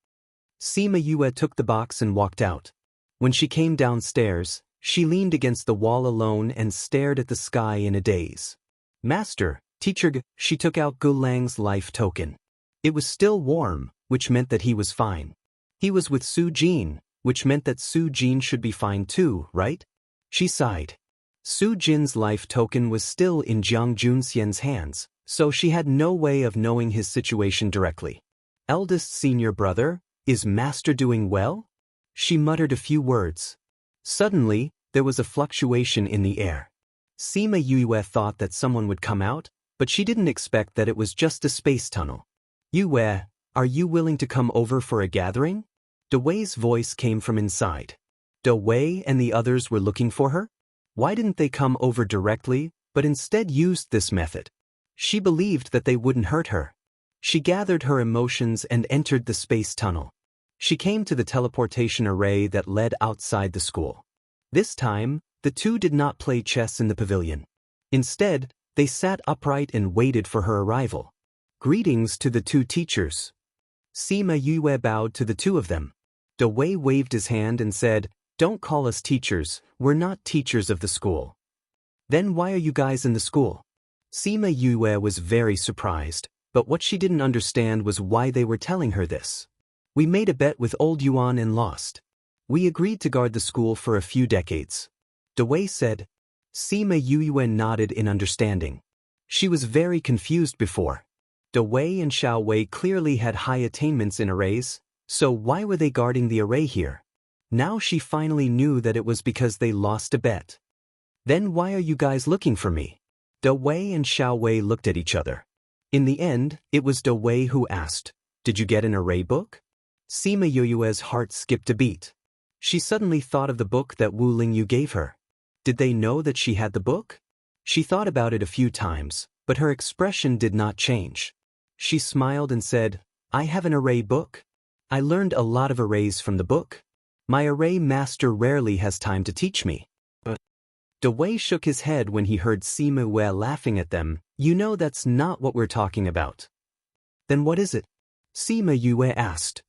Sima Yue took the box and walked out. When she came downstairs, she leaned against the wall alone and stared at the sky in a daze. "Master, Teacher G," she took out Gu Lang's life token. It was still warm, which meant that he was fine. He was with Su Jin, which meant that Su Jin should be fine too, right? She sighed. Su Jin's life token was still in Jiang Junxian's hands, so she had no way of knowing his situation directly. "Eldest senior brother, is Master doing well?" She muttered a few words. Suddenly, there was a fluctuation in the air. Sima Yue thought that someone would come out, but she didn't expect that it was just a space tunnel. "Yue, are you willing to come over for a gathering?" De Wei's voice came from inside. De Wei and the others were looking for her? Why didn't they come over directly, but instead used this method? She believed that they wouldn't hurt her. She gathered her emotions and entered the space tunnel. She came to the teleportation array that led outside the school. This time, the two did not play chess in the pavilion. Instead, they sat upright and waited for her arrival. "Greetings to the two teachers." Sima Yue bowed to the two of them. De Wei waved his hand and said, "Don't call us teachers, we're not teachers of the school." "Then why are you guys in the school?" Sima Yue was very surprised, but what she didn't understand was why they were telling her this. "We made a bet with old Yuan and lost. We agreed to guard the school for a few decades." De Wei said. Sima Yue nodded in understanding. She was very confused before. De Wei and Xiao Wei clearly had high attainments in arrays, so why were they guarding the array here? Now she finally knew that it was because they lost a bet. Then why are you guys looking for me? De Wei and Xiao Wei looked at each other. In the end, it was De Wei who asked, "Did you get an array book?" Sima Yue's heart skipped a beat. She suddenly thought of the book that Wu Lingyu gave her. Did they know that she had the book? She thought about it a few times, but her expression did not change. She smiled and said, "I have an array book. I learned a lot of arrays from the book. My array master rarely has time to teach me." De Wei shook his head when he heard Sima Yue laughing at them. "You know that's not what we're talking about." "Then what is it?" Sima Yue asked.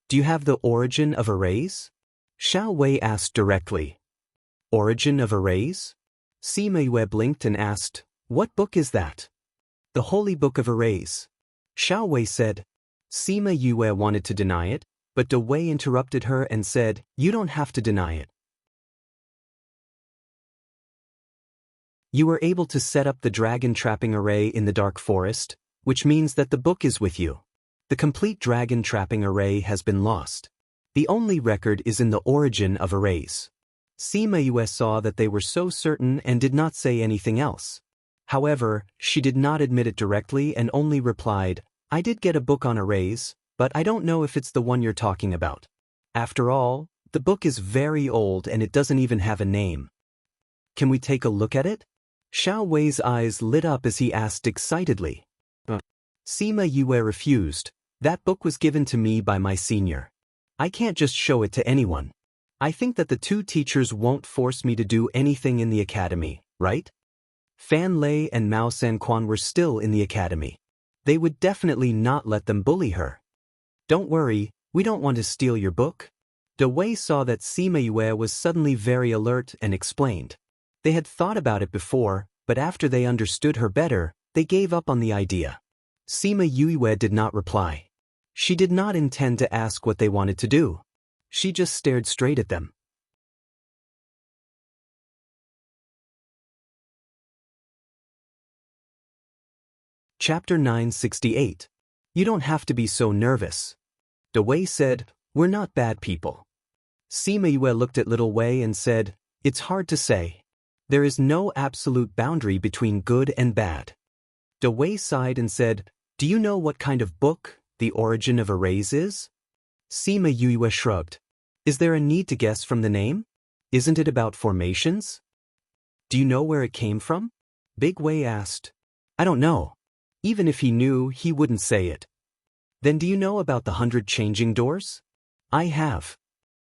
"Do you have the origin of arrays?" Xiao Wei asked directly. "Origin of arrays?" Sima Yue blinked and asked, "What book is that?" "The Holy Book of Arrays." Xiao Wei said. Sima Yue wanted to deny it, but De Wei interrupted her and said, "You don't have to deny it. You were able to set up the dragon trapping array in the dark forest, which means that the book is with you. The complete dragon trapping array has been lost. The only record is in the origin of arrays." Sima Yue saw that they were so certain and did not say anything else. However, she did not admit it directly and only replied, "I did get a book on arrays, but I don't know if it's the one you're talking about. After all, the book is very old and it doesn't even have a name. Can we take a look at it?" Xiao Wei's eyes lit up as he asked excitedly. Sima Yue refused. "That book was given to me by my senior. I can't just show it to anyone. I think that the two teachers won't force me to do anything in the academy, right?" Fan Lei and Mao Sanquan were still in the academy. They would definitely not let them bully her. "Don't worry, we don't want to steal your book." De Wei saw that Sima Yue was suddenly very alert and explained. They had thought about it before, but after they understood her better, they gave up on the idea. Sima Yue did not reply. She did not intend to ask what they wanted to do. She just stared straight at them. Chapter 968. You don't have to be so nervous. De Wei said, "We're not bad people." Sima Yue looked at Little Wei and said, "It's hard to say. There is no absolute boundary between good and bad." De Wei sighed and said, "Do you know what kind of book The Origin of Arrays is?" Sima Yue shrugged. "Is there a need to guess from the name? Isn't it about formations?" "Do you know where it came from?" Big Wei asked. "I don't know. Even if he knew, he wouldn't say it." "Then do you know about the 100 changing doors?" "I have."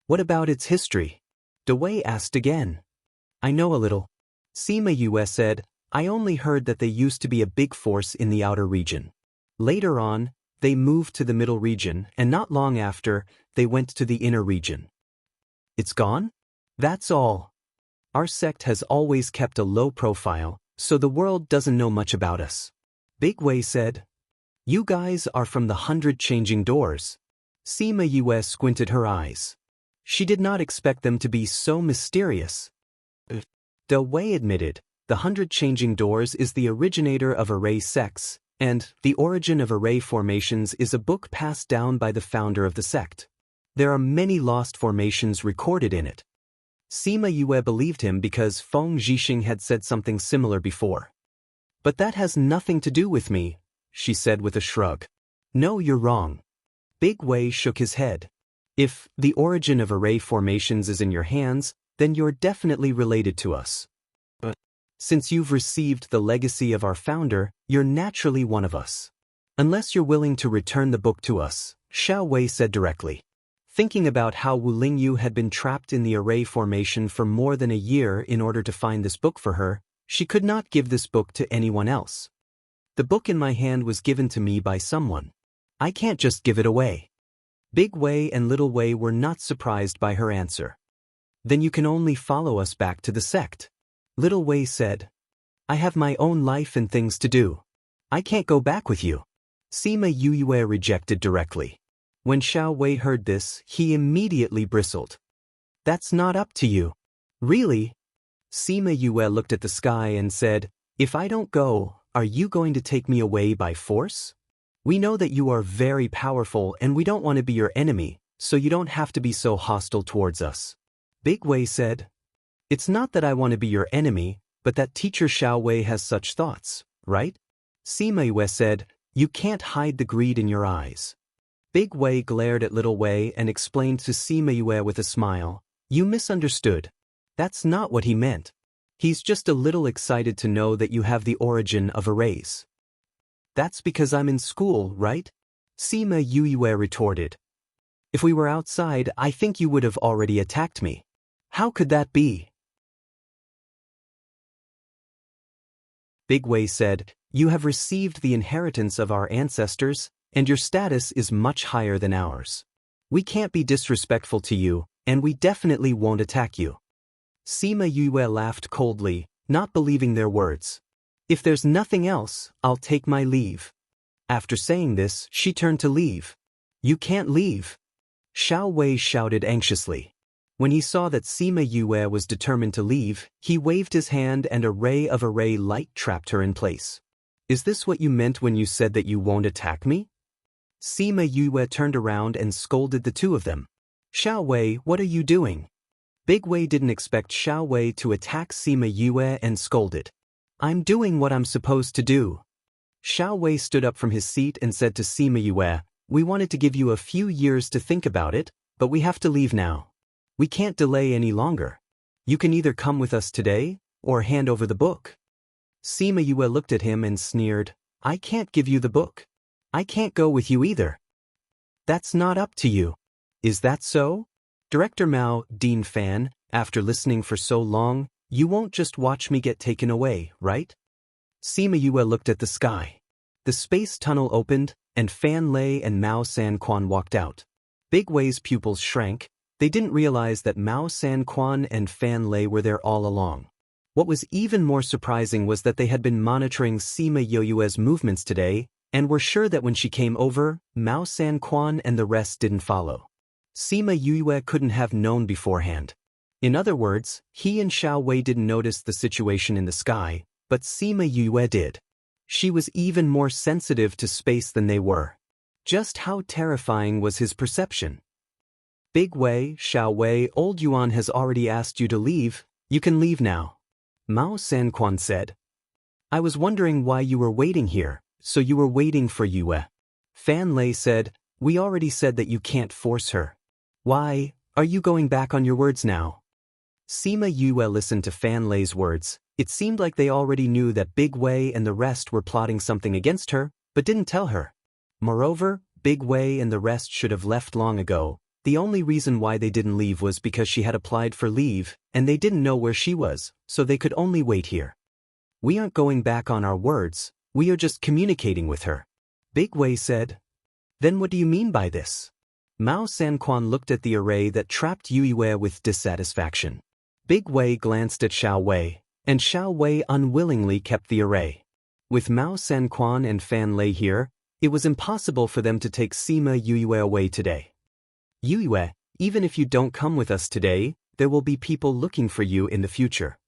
"What about its history?" De Wei asked again. "I know a little." Sima Yue said, "I only heard that they used to be a big force in the outer region. Later on, they moved to the middle region, and not long after, they went to the inner region." "It's gone?" "That's all. Our sect has always kept a low profile, so the world doesn't know much about us." Big Wei said, "You guys are from the 100 changing doors." Sima Yue squinted her eyes. She did not expect them to be so mysterious. De Wei admitted, "The 100 changing doors is the originator of array sects, and The Origin of Array Formations is a book passed down by the founder of the sect. There are many lost formations recorded in it." Sima Yue believed him because Feng Zhixing had said something similar before. "But that has nothing to do with me," she said with a shrug. "No, you're wrong." Big Wei shook his head. "If The Origin of Array Formations is in your hands, then you're definitely related to us. But since you've received the legacy of our founder, you're naturally one of us. Unless you're willing to return the book to us," Xiao Wei said directly. Thinking about how Wu Lingyu had been trapped in the array formation for more than a year in order to find this book for her, she could not give this book to anyone else. "The book in my hand was given to me by someone. I can't just give it away." Big Wei and Little Wei were not surprised by her answer. "Then you can only follow us back to the sect." Little Wei said, "I have my own life and things to do. I can't go back with you." Sima Yue rejected directly. When Xiao Wei heard this, he immediately bristled. "That's not up to you." "Really?" Sima Yue looked at the sky and said, "If I don't go, are you going to take me away by force? We know that you are very powerful and we don't want to be your enemy, so you don't have to be so hostile towards us." Big Wei said, "It's not that I want to be your enemy, but that teacher Xiao Wei has such thoughts, right?" Sima Yue said, "You can't hide the greed in your eyes." Big Wei glared at Little Wei and explained to Sima Yue with a smile, "You misunderstood. That's not what he meant. He's just a little excited to know that you have the origin of arrays." "That's because I'm in school, right?" Sima Yue retorted. "If we were outside, I think you would have already attacked me. How could that be?" Big Wei said, "You have received the inheritance of our ancestors, and your status is much higher than ours. We can't be disrespectful to you, and we definitely won't attack you." Sima Yue laughed coldly, not believing their words. "If there's nothing else, I'll take my leave." After saying this, she turned to leave. "You can't leave!" Xiao Wei shouted anxiously. When he saw that Sima Yue was determined to leave, he waved his hand and a ray of array light trapped her in place. "Is this what you meant when you said that you won't attack me?" Sima Yue turned around and scolded the two of them. "Xiao Wei, what are you doing?" Big Wei didn't expect Xiao Wei to attack Sima Yue and scolded. "I'm doing what I'm supposed to do." Xiao Wei stood up from his seat and said to Sima Yue, "We wanted to give you a few years to think about it, but we have to leave now. We can't delay any longer. You can either come with us today, or hand over the book." Sima Yue looked at him and sneered, "I can't give you the book. I can't go with you either." "That's not up to you. Is that so? Director Mao, Dean Fan, after listening for so long, you won't just watch me get taken away, right?" Sima Yue looked at the sky. The space tunnel opened, and Fan Lei and Mao San Quan walked out. Big Wei's pupils shrank. They didn't realize that Mao San Quan and Fan Lei were there all along. What was even more surprising was that they had been monitoring Sima Yue's movements today, and were sure that when she came over, Mao San Quan and the rest didn't follow. Sima Yue couldn't have known beforehand. In other words, he and Xiao Wei didn't notice the situation in the sky, but Sima Yue did. She was even more sensitive to space than they were. Just how terrifying was his perception? "Big Wei, Xiao Wei, old Yuan has already asked you to leave. You can leave now," Mao San Quan said. "I was wondering why you were waiting here, so you were waiting for Yue." Fan Lei said, "We already said that you can't force her. Why, are you going back on your words now?" Sima Yue listened to Fan Lei's words. It seemed like they already knew that Big Wei and the rest were plotting something against her, but didn't tell her. Moreover, Big Wei and the rest should have left long ago. The only reason why they didn't leave was because she had applied for leave, and they didn't know where she was, so they could only wait here. "We aren't going back on our words, we are just communicating with her," Big Wei said. "Then what do you mean by this?" Mao San Quan looked at the array that trapped Yue with dissatisfaction. Big Wei glanced at Xiao Wei, and Xiao Wei unwillingly kept the array. With Mao San Quan and Fan Lei here, it was impossible for them to take Sima Yue away today. "Yue, even if you don't come with us today, there will be people looking for you in the future.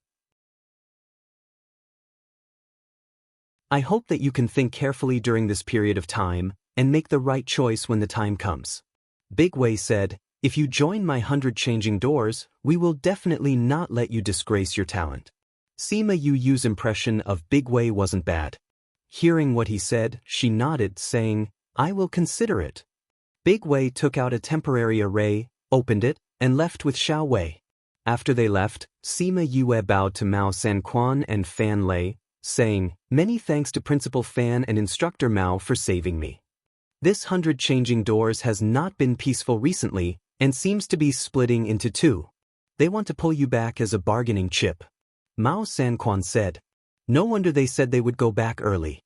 I hope that you can think carefully during this period of time, and make the right choice when the time comes." Big Wei said, "If you join my 100 changing doors, we will definitely not let you disgrace your talent." Sima Yu's impression of Big Wei wasn't bad. Hearing what he said, she nodded, saying, "I will consider it." Big Wei took out a temporary array, opened it, and left with Xiao Wei. After they left, Sima Yue bowed to Mao San Quan and Fan Lei, saying, "Many thanks to Principal Fan and Instructor Mao for saving me. This 100 changing doors has not been peaceful recently, and seems to be splitting into two. They want to pull you back as a bargaining chip." Mao San Quan said. "No wonder they said they would go back early.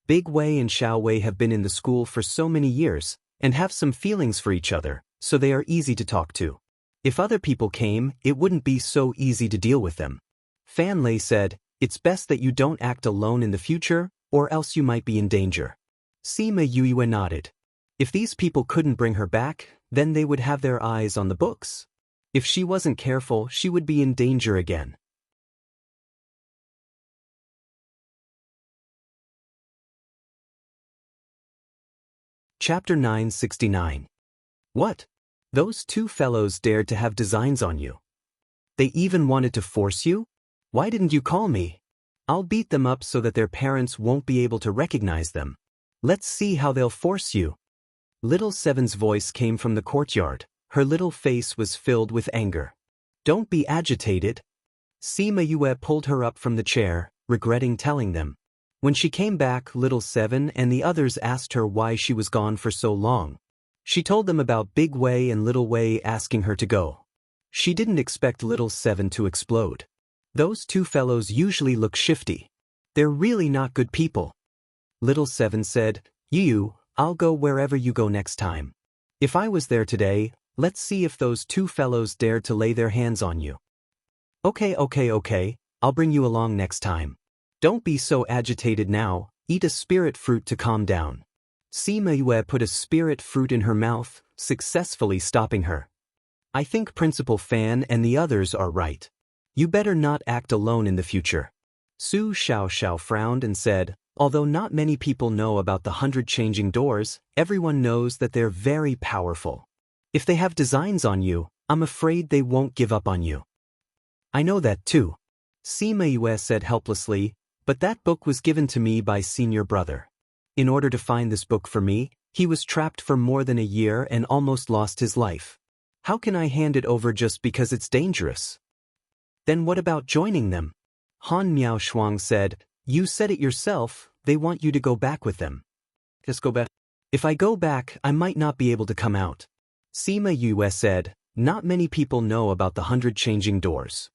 Big Wei and Xiao Wei have been in the school for so many years, and have some feelings for each other, so they are easy to talk to. If other people came, it wouldn't be so easy to deal with them." Fan Lei said, "It's best that you don't act alone in the future, or else you might be in danger." Sima Yue nodded. If these people couldn't bring her back, then they would have their eyes on the books. If she wasn't careful, she would be in danger again. Chapter 969. What? Those two fellows dared to have designs on you. They even wanted to force you? Why didn't you call me? I'll beat them up so that their parents won't be able to recognize them. Let's see how they'll force you. Little Seven's voice came from the courtyard. Her little face was filled with anger. Don't be agitated. Sima Yue pulled her up from the chair, regretting telling them. When she came back, Little Seven and the others asked her why she was gone for so long. She told them about Big Wei and Little Wei asking her to go. She didn't expect Little Seven to explode. Those two fellows usually look shifty. They're really not good people. Little Seven said, You, I'll go wherever you go next time. If I was there today, let's see if those two fellows dared to lay their hands on you. Okay, I'll bring you along next time. Don't be so agitated now, eat a spirit fruit to calm down. Sima Yue put a spirit fruit in her mouth, successfully stopping her. I think Principal Fan and the others are right. You better not act alone in the future. Su Xiaoxiao frowned and said, although not many people know about the 100 changing doors, everyone knows that they're very powerful. If they have designs on you, I'm afraid they won't give up on you. I know that too. Sima Yue said helplessly, but that book was given to me by senior brother. In order to find this book for me, he was trapped for more than a year and almost lost his life. How can I hand it over just because it's dangerous? Then what about joining them? Han Miao Shuang said, You said it yourself, they want you to go back with them. Just go back. If I go back, I might not be able to come out. Sima Yue said, Not many people know about the 100 changing doors.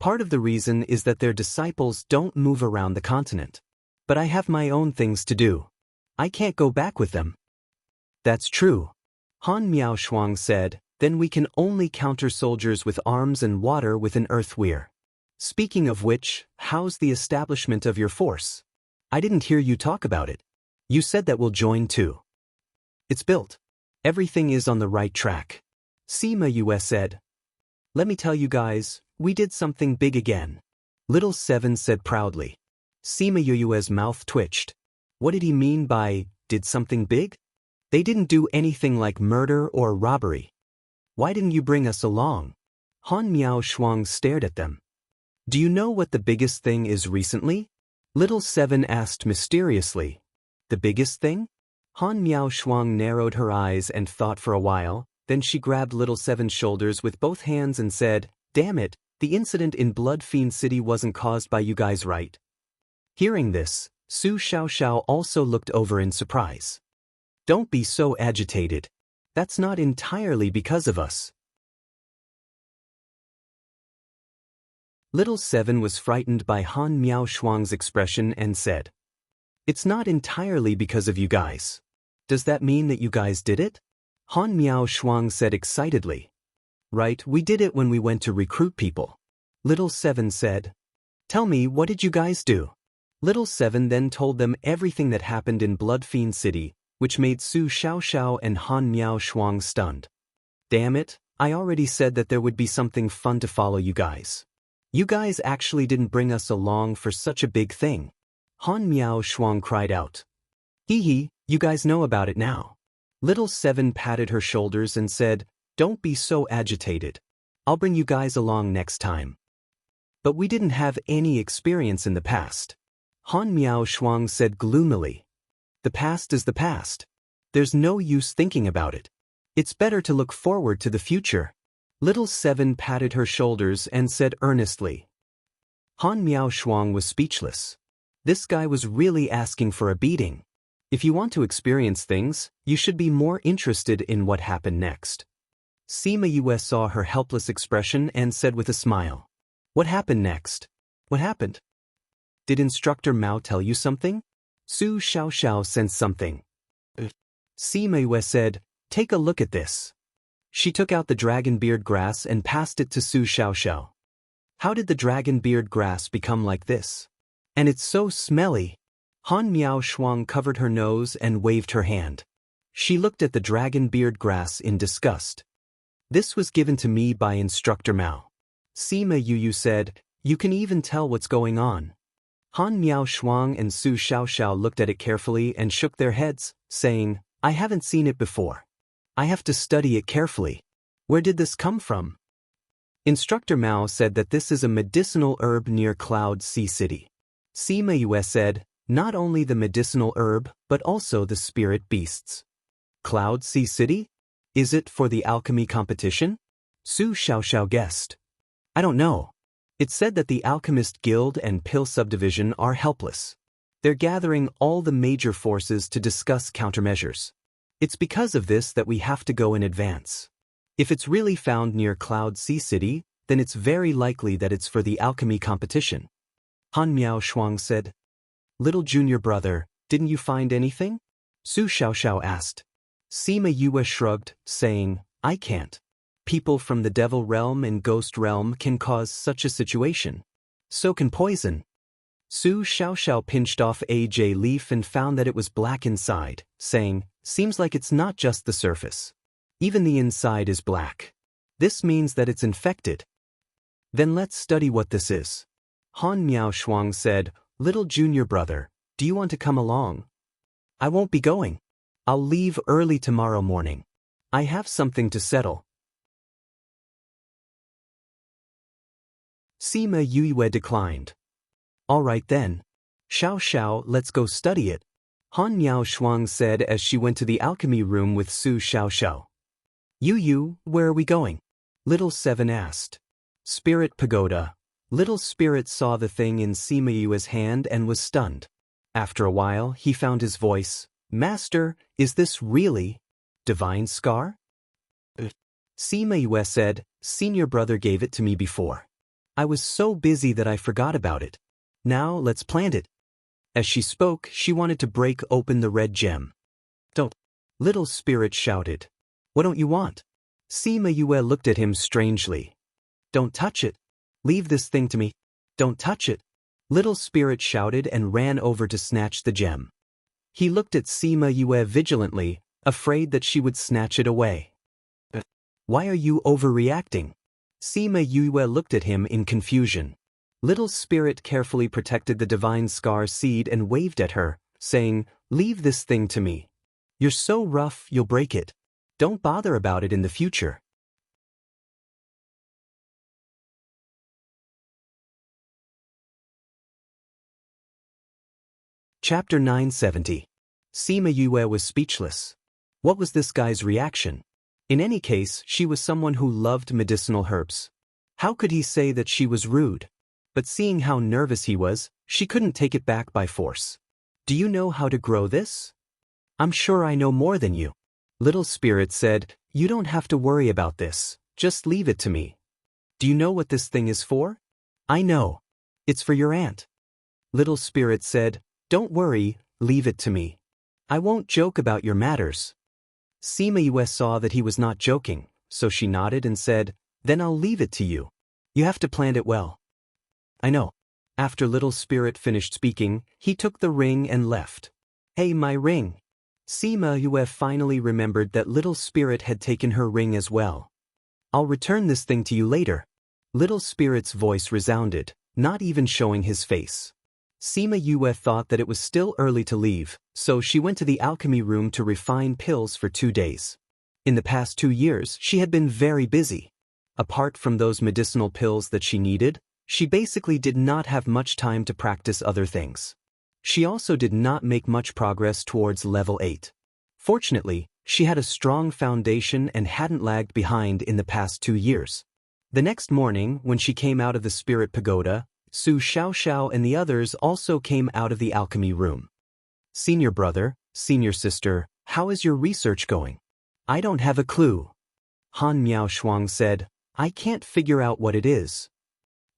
Part of the reason is that their disciples don't move around the continent. But I have my own things to do. I can't go back with them. That's true. Han Miao Shuang said, Then we can only counter soldiers with arms and water with an earth weir. Speaking of which, how's the establishment of your force? I didn't hear you talk about it. You said that we'll join too. It's built. Everything is on the right track. Sima Yue said. Let me tell you guys, we did something big again. Little Seven said proudly. Sima Yue's mouth twitched. What did he mean by, did something big? They didn't do anything like murder or robbery. Why didn't you bring us along? Han Miao Shuang stared at them. Do you know what the biggest thing is recently? Little Seven asked mysteriously. The biggest thing? Han Miao Shuang narrowed her eyes and thought for a while, then she grabbed Little Seven's shoulders with both hands and said, Damn it, the incident in Blood Fiend City wasn't caused by you guys, right? Hearing this, Su Xiaoxiao also looked over in surprise. Don't be so agitated. That's not entirely because of us. Little Seven was frightened by Han Miao Shuang's expression and said, It's not entirely because of you guys. Does that mean that you guys did it? Han Miao Shuang said excitedly. Right, we did it when we went to recruit people. Little Seven said. Tell me, what did you guys do? Little Seven then told them everything that happened in Blood Fiend City, which made Su Xiaoxiao and Han Miao Shuang stunned. Damn it, I already said that there would be something fun to follow you guys. You guys actually didn't bring us along for such a big thing. Han Miao Shuang cried out. Hee hee, you guys know about it now. Little Seven patted her shoulders and said, Don't be so agitated. I'll bring you guys along next time. But we didn't have any experience in the past. Han Miao Shuang said gloomily. The past is the past. There's no use thinking about it. It's better to look forward to the future. Little Seven patted her shoulders and said earnestly. Han Miao Shuang was speechless. This guy was really asking for a beating. If you want to experience things, you should be more interested in what happened next. Sima Yue saw her helpless expression and said with a smile. What happened next? What happened? Did Instructor Mao tell you something? Su Xiaoxiao sensed something. Sima Yue said, Take a look at this. She took out the dragon beard grass and passed it to Su Xiaoxiao. How did the dragon beard grass become like this? And it's so smelly. Han Miao Shuang covered her nose and waved her hand. She looked at the dragon beard grass in disgust. This was given to me by Instructor Mao. Sima Yu said, You can even tell what's going on. Han Miao Shuang and Su Xiaoxiao looked at it carefully and shook their heads, saying, I haven't seen it before. I have to study it carefully. Where did this come from? Instructor Mao said that this is a medicinal herb near Cloud Sea City. Sima Yue said, not only the medicinal herb, but also the spirit beasts. Cloud Sea City? Is it for the alchemy competition? Su Xiaoxiao guessed. I don't know. It said that the Alchemist Guild and Pill Subdivision are helpless. They're gathering all the major forces to discuss countermeasures. It's because of this that we have to go in advance. If it's really found near Cloud Sea City, then it's very likely that it's for the alchemy competition. Han Miao Shuang said. Little junior brother, didn't you find anything? Su Xiaoxiao asked. Sima Yue shrugged, saying, I can't. People from the devil realm and ghost realm can cause such a situation. So can poison. Su Xiaoxiao pinched off a J leaf and found that it was black inside, saying, seems like it's not just the surface. Even the inside is black. This means that it's infected. Then let's study what this is. Han Miao Shuang said, little junior brother, do you want to come along? I won't be going. I'll leave early tomorrow morning. I have something to settle. Sima Yue declined. All right then. Xiao, let's go study it. Han Miao Shuang said as she went to the alchemy room with Su Xiao. Yu, where are we going? Little Seven asked. Spirit Pagoda. Little Spirit saw the thing in Sima Yue's hand and was stunned. After a while, he found his voice. Master, is this really divine scar? Sima Yue said, senior brother gave it to me before. I was so busy that I forgot about it. Now let's plant it. As she spoke, she wanted to break open the red gem. Don't. Little Spirit shouted. What don't you want? Sima Yue looked at him strangely. Don't touch it. Leave this thing to me. Don't touch it. Little Spirit shouted and ran over to snatch the gem. He looked at Sima Yue vigilantly, afraid that she would snatch it away. Why are you overreacting? Sima Yue looked at him in confusion. Little Spirit carefully protected the divine scar seed and waved at her, saying, leave this thing to me. You're so rough, you'll break it. Don't bother about it in the future. Chapter 970. Sima Yue was speechless. What was this guy's reaction? In any case, she was someone who loved medicinal herbs. How could he say that she was rude? But seeing how nervous he was, she couldn't take it back by force. Do you know how to grow this? I'm sure I know more than you. Little Spirit said, you don't have to worry about this, just leave it to me. Do you know what this thing is for? I know. It's for your aunt. Little Spirit said, don't worry, leave it to me. I won't joke about your matters. Sima Yue saw that he was not joking, so she nodded and said, then I'll leave it to you. You have to plant it well. I know. After Little Spirit finished speaking, he took the ring and left. Hey, my ring. Sima Yue finally remembered that Little Spirit had taken her ring as well. I'll return this thing to you later. Little Spirit's voice resounded, not even showing his face. Sima Yue thought that it was still early to leave, so she went to the alchemy room to refine pills for 2 days. In the past 2 years, she had been very busy. Apart from those medicinal pills that she needed, she basically did not have much time to practice other things. She also did not make much progress towards level 8. Fortunately, she had a strong foundation and hadn't lagged behind in the past 2 years. The next morning, when she came out of the Spirit Pagoda, Su Xiaoxiao and the others also came out of the alchemy room. Senior brother, senior sister, how is your research going? I don't have a clue. Han Miao Shuang said, I can't figure out what it is.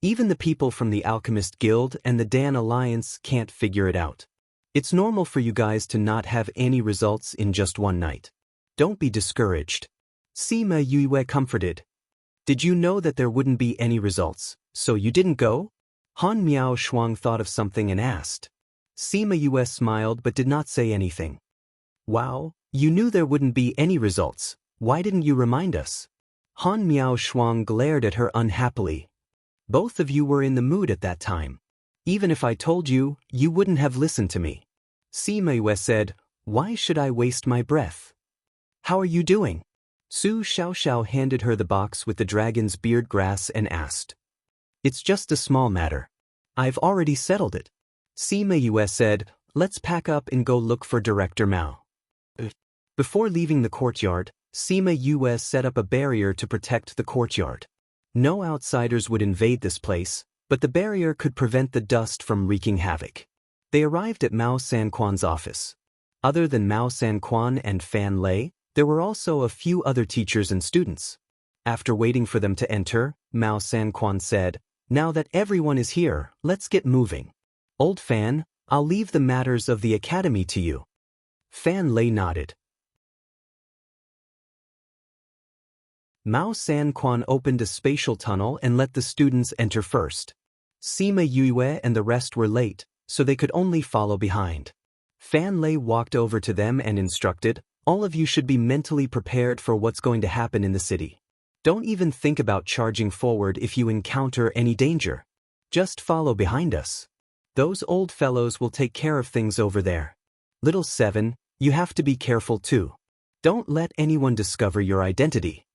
Even the people from the Alchemist Guild and the Dan Alliance can't figure it out. It's normal for you guys to not have any results in just one night. Don't be discouraged. Sima Yue comforted. Did you know that there wouldn't be any results, so you didn't go? Han Miao Shuang thought of something and asked. Sima Yue smiled but did not say anything. Wow, you knew there wouldn't be any results. Why didn't you remind us? Han Miao Shuang glared at her unhappily. Both of you were in the mood at that time. Even if I told you, you wouldn't have listened to me. Sima Yue said, Why should I waste my breath? How are you doing? Su Xiaoxiao handed her the box with the dragon's beard grass and asked. It's just a small matter. I've already settled it. Sima Yue said, let's pack up and go look for Director Mao. Before leaving the courtyard, Sima Yue set up a barrier to protect the courtyard. No outsiders would invade this place, but the barrier could prevent the dust from wreaking havoc. They arrived at Mao Sanquan's office. Other than Mao Sanquan and Fan Lei, there were also a few other teachers and students. After waiting for them to enter, Mao Sanquan said, now that everyone is here, let's get moving. Old Fan, I'll leave the matters of the academy to you. Fan Lei nodded. Mao Sanquan opened a spatial tunnel and let the students enter first. Sima Yue and the rest were late, so they could only follow behind. Fan Lei walked over to them and instructed, all of you should be mentally prepared for what's going to happen in the city. Don't even think about charging forward if you encounter any danger. Just follow behind us. Those old fellows will take care of things over there. Little Seven, you have to be careful too. Don't let anyone discover your identity.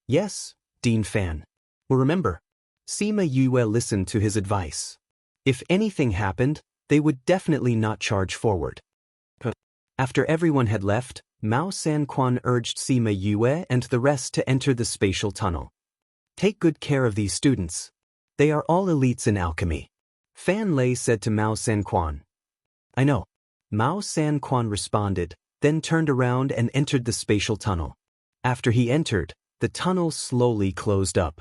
Yes, Dean Fan. Well, remember, Sima Yue listened to his advice. If anything happened, they would definitely not charge forward. After everyone had left, Mao Sanquan urged Sima Yue and the rest to enter the spatial tunnel. Take good care of these students. They are all elites in alchemy. Fan Lei said to Mao Sanquan. I know. Mao Sanquan responded, then turned around and entered the spatial tunnel. After he entered, the tunnel slowly closed up.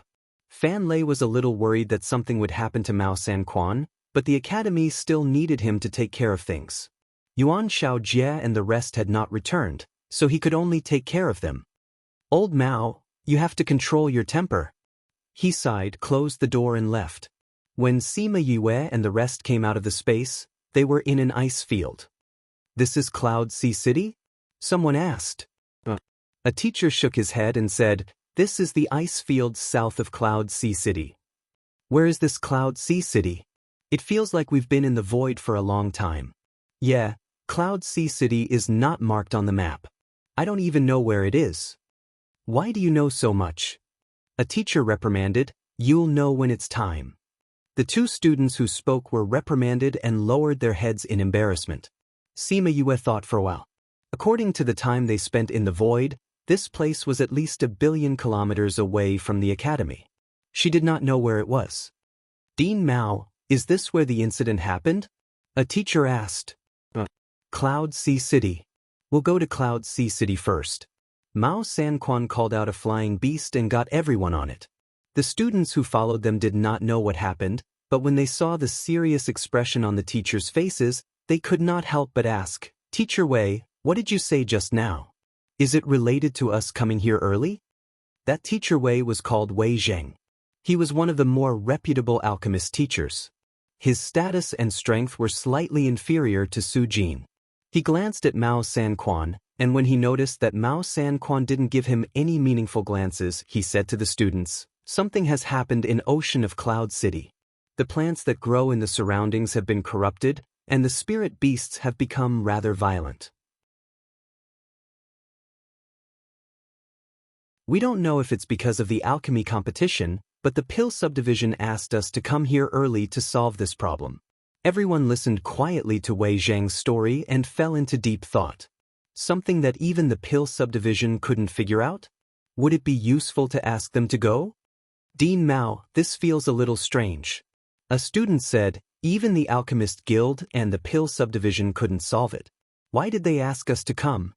Fan Lei was a little worried that something would happen to Mao Sanquan, but the academy still needed him to take care of things. Yuan Xiaojie and the rest had not returned, so he could only take care of them. Old Mao, you have to control your temper. He sighed, closed the door and left. When Sima Yue and the rest came out of the space, they were in an ice field. This is Cloud Sea City? Someone asked. A teacher shook his head and said, this is the ice field south of Cloud Sea City. Where is this Cloud Sea City? It feels like we've been in the void for a long time. Yeah, Cloud Sea City is not marked on the map. I don't even know where it is. Why do you know so much? A teacher reprimanded, you'll know when it's time. The two students who spoke were reprimanded and lowered their heads in embarrassment. Sima Yue thought for a while. According to the time they spent in the void, this place was at least 1 billion kilometers away from the academy. She did not know where it was. Dean Mao, is this where the incident happened? A teacher asked. Cloud Sea City. We'll go to Cloud Sea City first. Mao Sanquan called out a flying beast and got everyone on it. The students who followed them did not know what happened, but when they saw the serious expression on the teachers' faces, they could not help but ask, Teacher Wei, what did you say just now? Is it related to us coming here early? That Teacher Wei was called Wei Zheng. He was one of the more reputable alchemist teachers. His status and strength were slightly inferior to Su Jin. He glanced at Mao Sanquan, and when he noticed that Mao Sanquan didn't give him any meaningful glances, he said to the students, something has happened in Ocean of Cloud City. The plants that grow in the surroundings have been corrupted, and the spirit beasts have become rather violent. We don't know if it's because of the alchemy competition, but the Pill subdivision asked us to come here early to solve this problem. Everyone listened quietly to Wei Zheng's story and fell into deep thought. Something that even the Pill subdivision couldn't figure out? Would it be useful to ask them to go? Dean Mao, this feels a little strange. A student said, even the Alchemist Guild and the Pill subdivision couldn't solve it. Why did they ask us to come?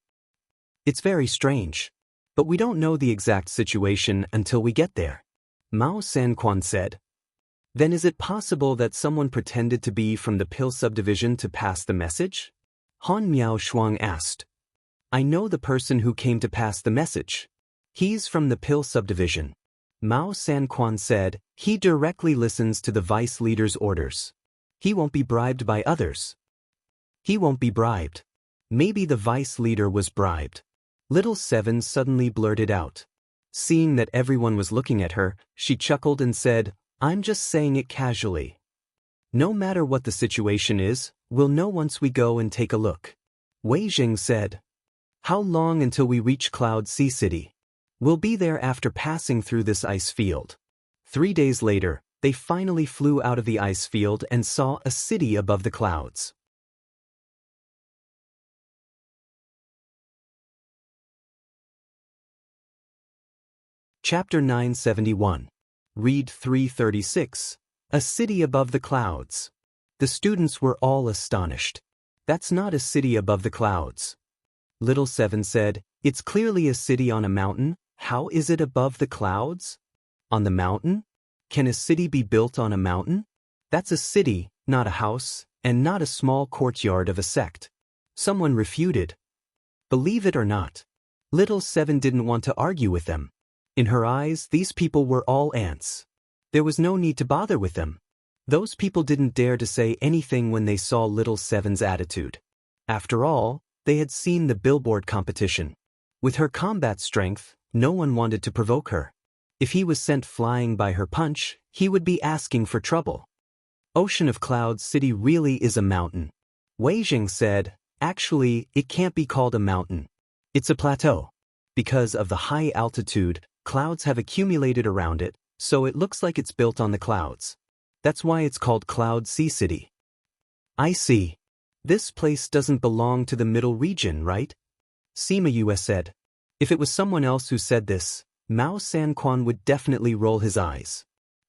It's very strange. But we don't know the exact situation until we get there. Mao Sanquan said. Then is it possible that someone pretended to be from the Pill subdivision to pass the message? Han Miao Shuang asked. I know the person who came to pass the message. He's from the Pill subdivision. Mao Sanquan said, he directly listens to the vice leader's orders. He won't be bribed by others. He won't be bribed. Maybe the vice leader was bribed. Little Seven suddenly blurted out. Seeing that everyone was looking at her, she chuckled and said, I'm just saying it casually. No matter what the situation is, we'll know once we go and take a look. Wei Jing said. How long until we reach Cloud Sea City? We'll be there after passing through this ice field. 3 days later, they finally flew out of the ice field and saw a city above the clouds. Chapter 971. Read 336. A city above the clouds. The students were all astonished. That's not a city above the clouds. Little Seven said, It's clearly a city on a mountain. How is it above the clouds? On the mountain? Can a city be built on a mountain? That's a city, not a house, and not a small courtyard of a sect. Someone refuted. Believe it or not, Little Seven didn't want to argue with them. In her eyes, these people were all ants. There was no need to bother with them. Those people didn't dare to say anything when they saw Little Seven's attitude. After all, they had seen the billboard competition. With her combat strength, no one wanted to provoke her. If he was sent flying by her punch, he would be asking for trouble. Ocean of Clouds City really is a mountain. Wei Jing said, Actually, it can't be called a mountain. It's a plateau. Because of the high altitude, clouds have accumulated around it, so it looks like it's built on the clouds. That's why it's called Cloud Sea City. I see. This place doesn't belong to the middle region, right? Sima Yue said. If it was someone else who said this, Mao Sanquan would definitely roll his eyes.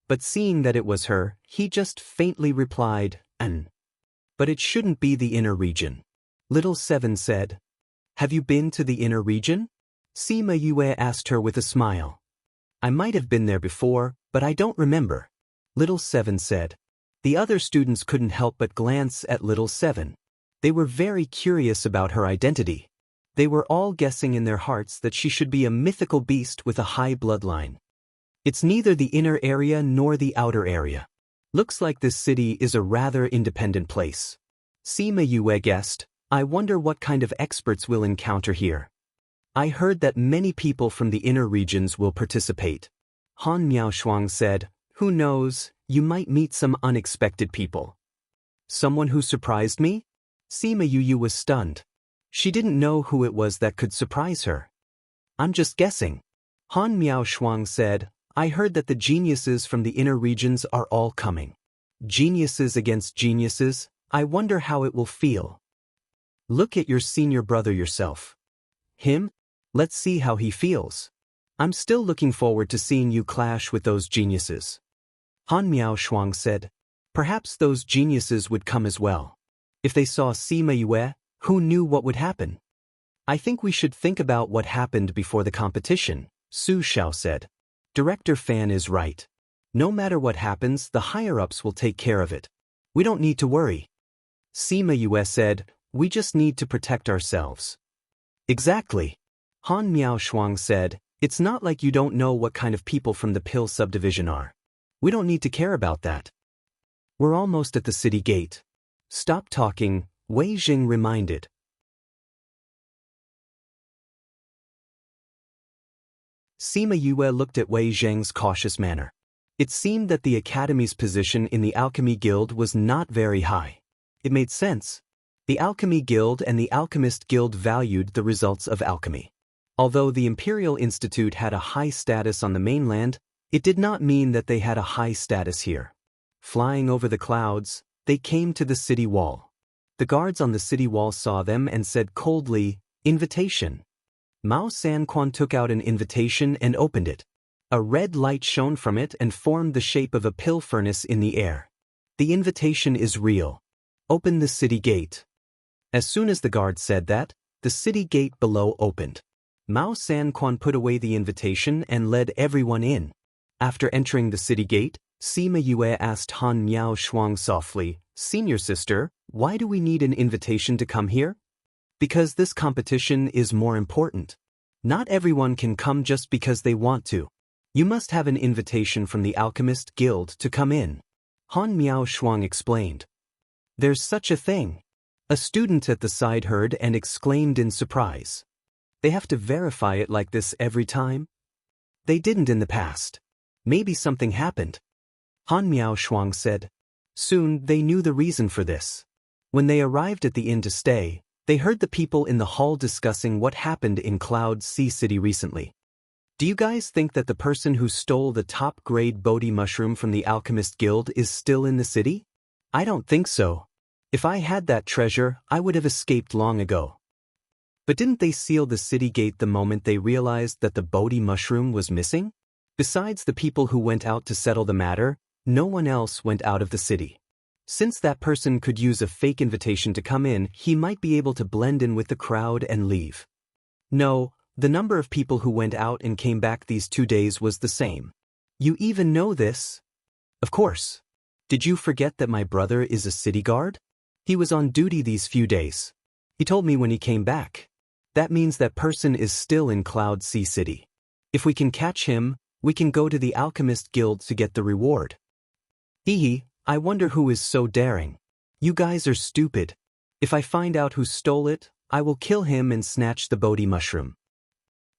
But seeing that it was her, he just faintly replied, But it shouldn't be the inner region. Little Seven said. Have you been to the inner region? Sima Yue asked her with a smile. I might have been there before, but I don't remember. Little Seven said. The other students couldn't help but glance at Little Seven. They were very curious about her identity. They were all guessing in their hearts that she should be a mythical beast with a high bloodline. It's neither the inner area nor the outer area. Looks like this city is a rather independent place. Sima Yue guessed, I wonder what kind of experts we'll encounter here. I heard that many people from the inner regions will participate. Han Miaoshuang said, Who knows, you might meet some unexpected people. Someone who surprised me? Sima Yue was stunned. She didn't know who it was that could surprise her. I'm just guessing. Han Miaoshuang said, I heard that the geniuses from the inner regions are all coming. Geniuses against geniuses, I wonder how it will feel. Look at your senior brother yourself. Him? Let's see how he feels. I'm still looking forward to seeing you clash with those geniuses. Han Miaoshuang said, Perhaps those geniuses would come as well. If they saw Sima Yue, who knew what would happen? I think we should think about what happened before the competition, Su Xiao said. Director Fan is right. No matter what happens, the higher-ups will take care of it. We don't need to worry. Sima Yue said, We just need to protect ourselves. Exactly. Han Miaoshuang said, It's not like you don't know what kind of people from the Pill subdivision are. We don't need to care about that. We're almost at the city gate. Stop talking, Wei Jing reminded. Sima Yue looked at Wei Jing's cautious manner. It seemed that the Academy's position in the Alchemy Guild was not very high. It made sense. The Alchemy Guild and the Alchemist Guild valued the results of alchemy. Although the Imperial Institute had a high status on the mainland, it did not mean that they had a high status here. Flying over the clouds, they came to the city wall. The guards on the city wall saw them and said coldly, Invitation. Mao Sanquan took out an invitation and opened it. A red light shone from it and formed the shape of a pill furnace in the air. The invitation is real. Open the city gate. As soon as the guard said that, the city gate below opened. Mao Sanquan put away the invitation and led everyone in. After entering the city gate, Sima Yue asked Han Miaoshuang softly, Senior sister, why do we need an invitation to come here? Because this competition is more important. Not everyone can come just because they want to. You must have an invitation from the Alchemist Guild to come in. Han Miaoshuang explained. There's such a thing. A student at the side heard and exclaimed in surprise. They have to verify it like this every time? They didn't in the past. Maybe something happened. Han Miaoshuang said. Soon they knew the reason for this. When they arrived at the inn to stay, They heard the people in the hall discussing what happened in Cloud Sea City recently. Do you guys think that the person who stole the top-grade Bodhi mushroom from the Alchemist Guild is still in the city? I don't think so. If I had that treasure, I would have escaped long ago. But didn't they seal the city gate the moment they realized that the Bodhi mushroom was missing? Besides the people who went out to settle the matter, no one else went out of the city. Since that person could use a fake invitation to come in, he might be able to blend in with the crowd and leave. No, the number of people who went out and came back these 2 days was the same. You even know this? Of course. Did you forget that my brother is a city guard? He was on duty these few days. He told me when he came back. That means that person is still in Cloud Sea City. If we can catch him, we can go to the Alchemist Guild to get the reward. Hee, I wonder who is so daring. You guys are stupid. If I find out who stole it, I will kill him and snatch the Bodhi mushroom.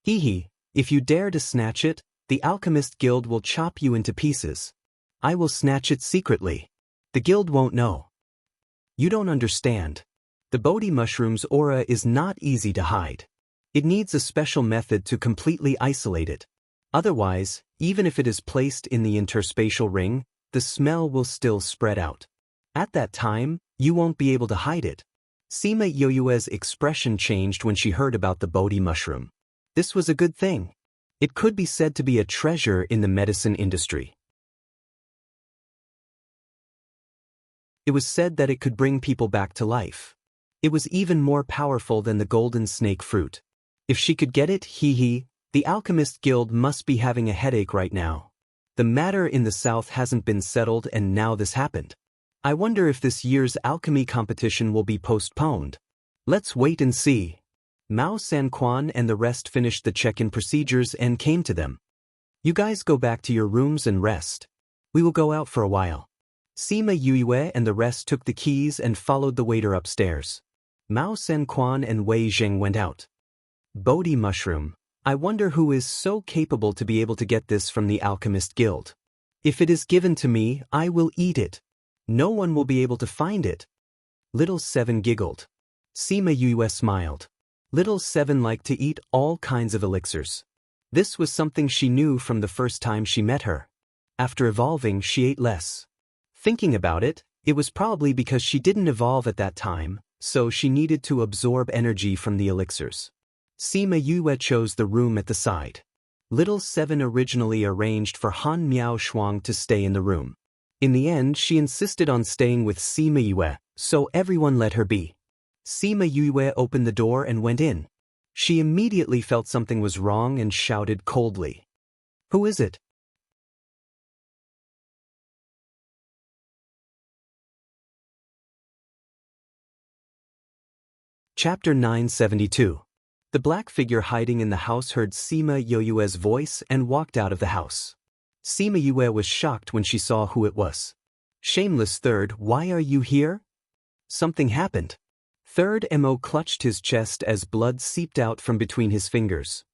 Hee, if you dare to snatch it, the Alchemist Guild will chop you into pieces. I will snatch it secretly. The guild won't know. You don't understand. The Bodhi mushroom's aura is not easy to hide. It needs a special method to completely isolate it. Otherwise, even if it is placed in the interspatial ring, the smell will still spread out. At that time, you won't be able to hide it. Sima Yoyue's expression changed when she heard about the Bodhi mushroom. This was a good thing. It could be said to be a treasure in the medicine industry. It was said that it could bring people back to life. It was even more powerful than the golden snake fruit. If she could get it, the Alchemist Guild must be having a headache right now. The matter in the south hasn't been settled and now this happened. I wonder if this year's alchemy competition will be postponed. Let's wait and see. Mao Sanquan and the rest finished the check-in procedures and came to them. You guys go back to your rooms and rest. We will go out for a while. Sima Yuyue and the rest took the keys and followed the waiter upstairs. Mao Sanquan and Wei Zheng went out. Bodhi mushroom. I wonder who is so capable to be able to get this from the Alchemist Guild. If it is given to me, I will eat it. No one will be able to find it. Little Seven giggled. Sima Yuyue smiled. Little Seven liked to eat all kinds of elixirs. This was something she knew from the first time she met her. After evolving, she ate less. Thinking about it, it was probably because she didn't evolve at that time, so she needed to absorb energy from the elixirs. Sima Yue chose the room at the side. Little Seven originally arranged for Han Miao Shuang to stay in the room. In the end, she insisted on staying with Sima Yue, so everyone let her be. Sima Yue opened the door and went in. She immediately felt something was wrong and shouted coldly. Who is it? Chapter 972. The black figure hiding in the house heard Sima Yoyue's voice and walked out of the house. Sima Yue was shocked when she saw who it was. Shameless Third, why are you here? Something happened. Third Mo clutched his chest as blood seeped out from between his fingers.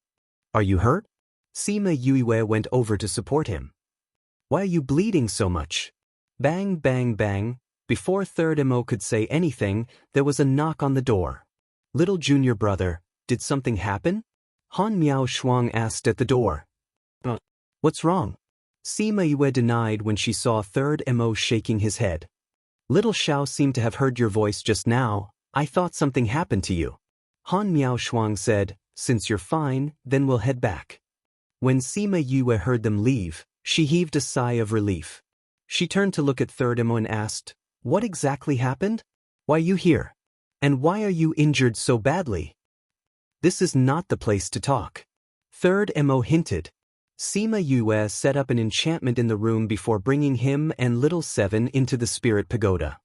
Are you hurt? Sima Yue went over to support him. Why are you bleeding so much? Bang, bang, bang. Before Third Mo could say anything, there was a knock on the door. Little junior brother, did something happen? Han Miao Shuang asked at the door. What's wrong? Sima Yue denied when she saw Third Mo shaking his head. Little Xiao seemed to have heard your voice just now. I thought something happened to you. Han Miao Shuang said, since you're fine, then we'll head back. When Sima Yue heard them leave, she heaved a sigh of relief. She turned to look at Third Mo and asked, what exactly happened? Why are you here? And why are you injured so badly? This is not the place to talk. Third Mo hinted. Sima Yue set up an enchantment in the room before bringing him and Little Seven into the Spirit Pagoda.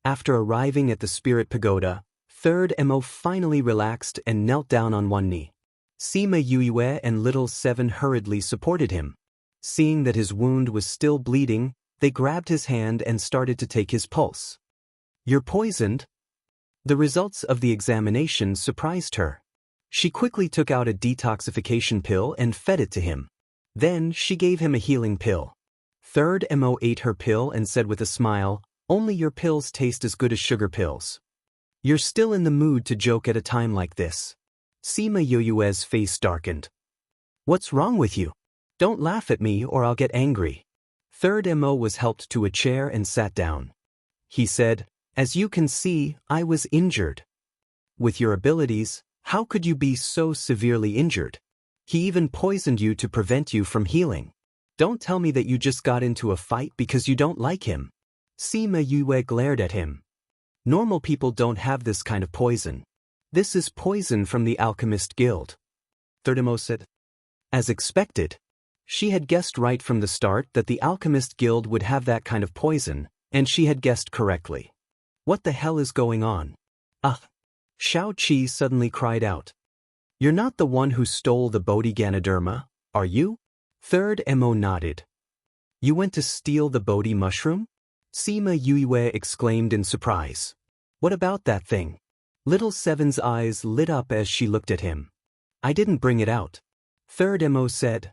After arriving at the Spirit Pagoda, Third Mo finally relaxed and knelt down on one knee. Sima Yue and Little Seven hurriedly supported him. Seeing that his wound was still bleeding, they grabbed his hand and started to take his pulse. You're poisoned? The results of the examination surprised her. She quickly took out a detoxification pill and fed it to him. Then she gave him a healing pill. Third Mo ate her pill and said with a smile, only your pills taste as good as sugar pills. You're still in the mood to joke at a time like this. Sima Yoyue's face darkened. What's wrong with you? Don't laugh at me or I'll get angry. Third Mo was helped to a chair and sat down. He said, as you can see, I was injured. With your abilities, how could you be so severely injured? He even poisoned you to prevent you from healing. Don't tell me that you just got into a fight because you don't like him. Sima Yue glared at him. Normal people don't have this kind of poison. This is poison from the Alchemist Guild. Third Mo said. As expected. She had guessed right from the start that the Alchemist Guild would have that kind of poison, and she had guessed correctly. What the hell is going on? Ah! Shao Qi suddenly cried out. You're not the one who stole the Bodhi Ganoderma, are you? Third Mo nodded. You went to steal the Bodhi mushroom? Sima Yue exclaimed in surprise. What about that thing? Little Seven's eyes lit up as she looked at him. I didn't bring it out. Third Mo said.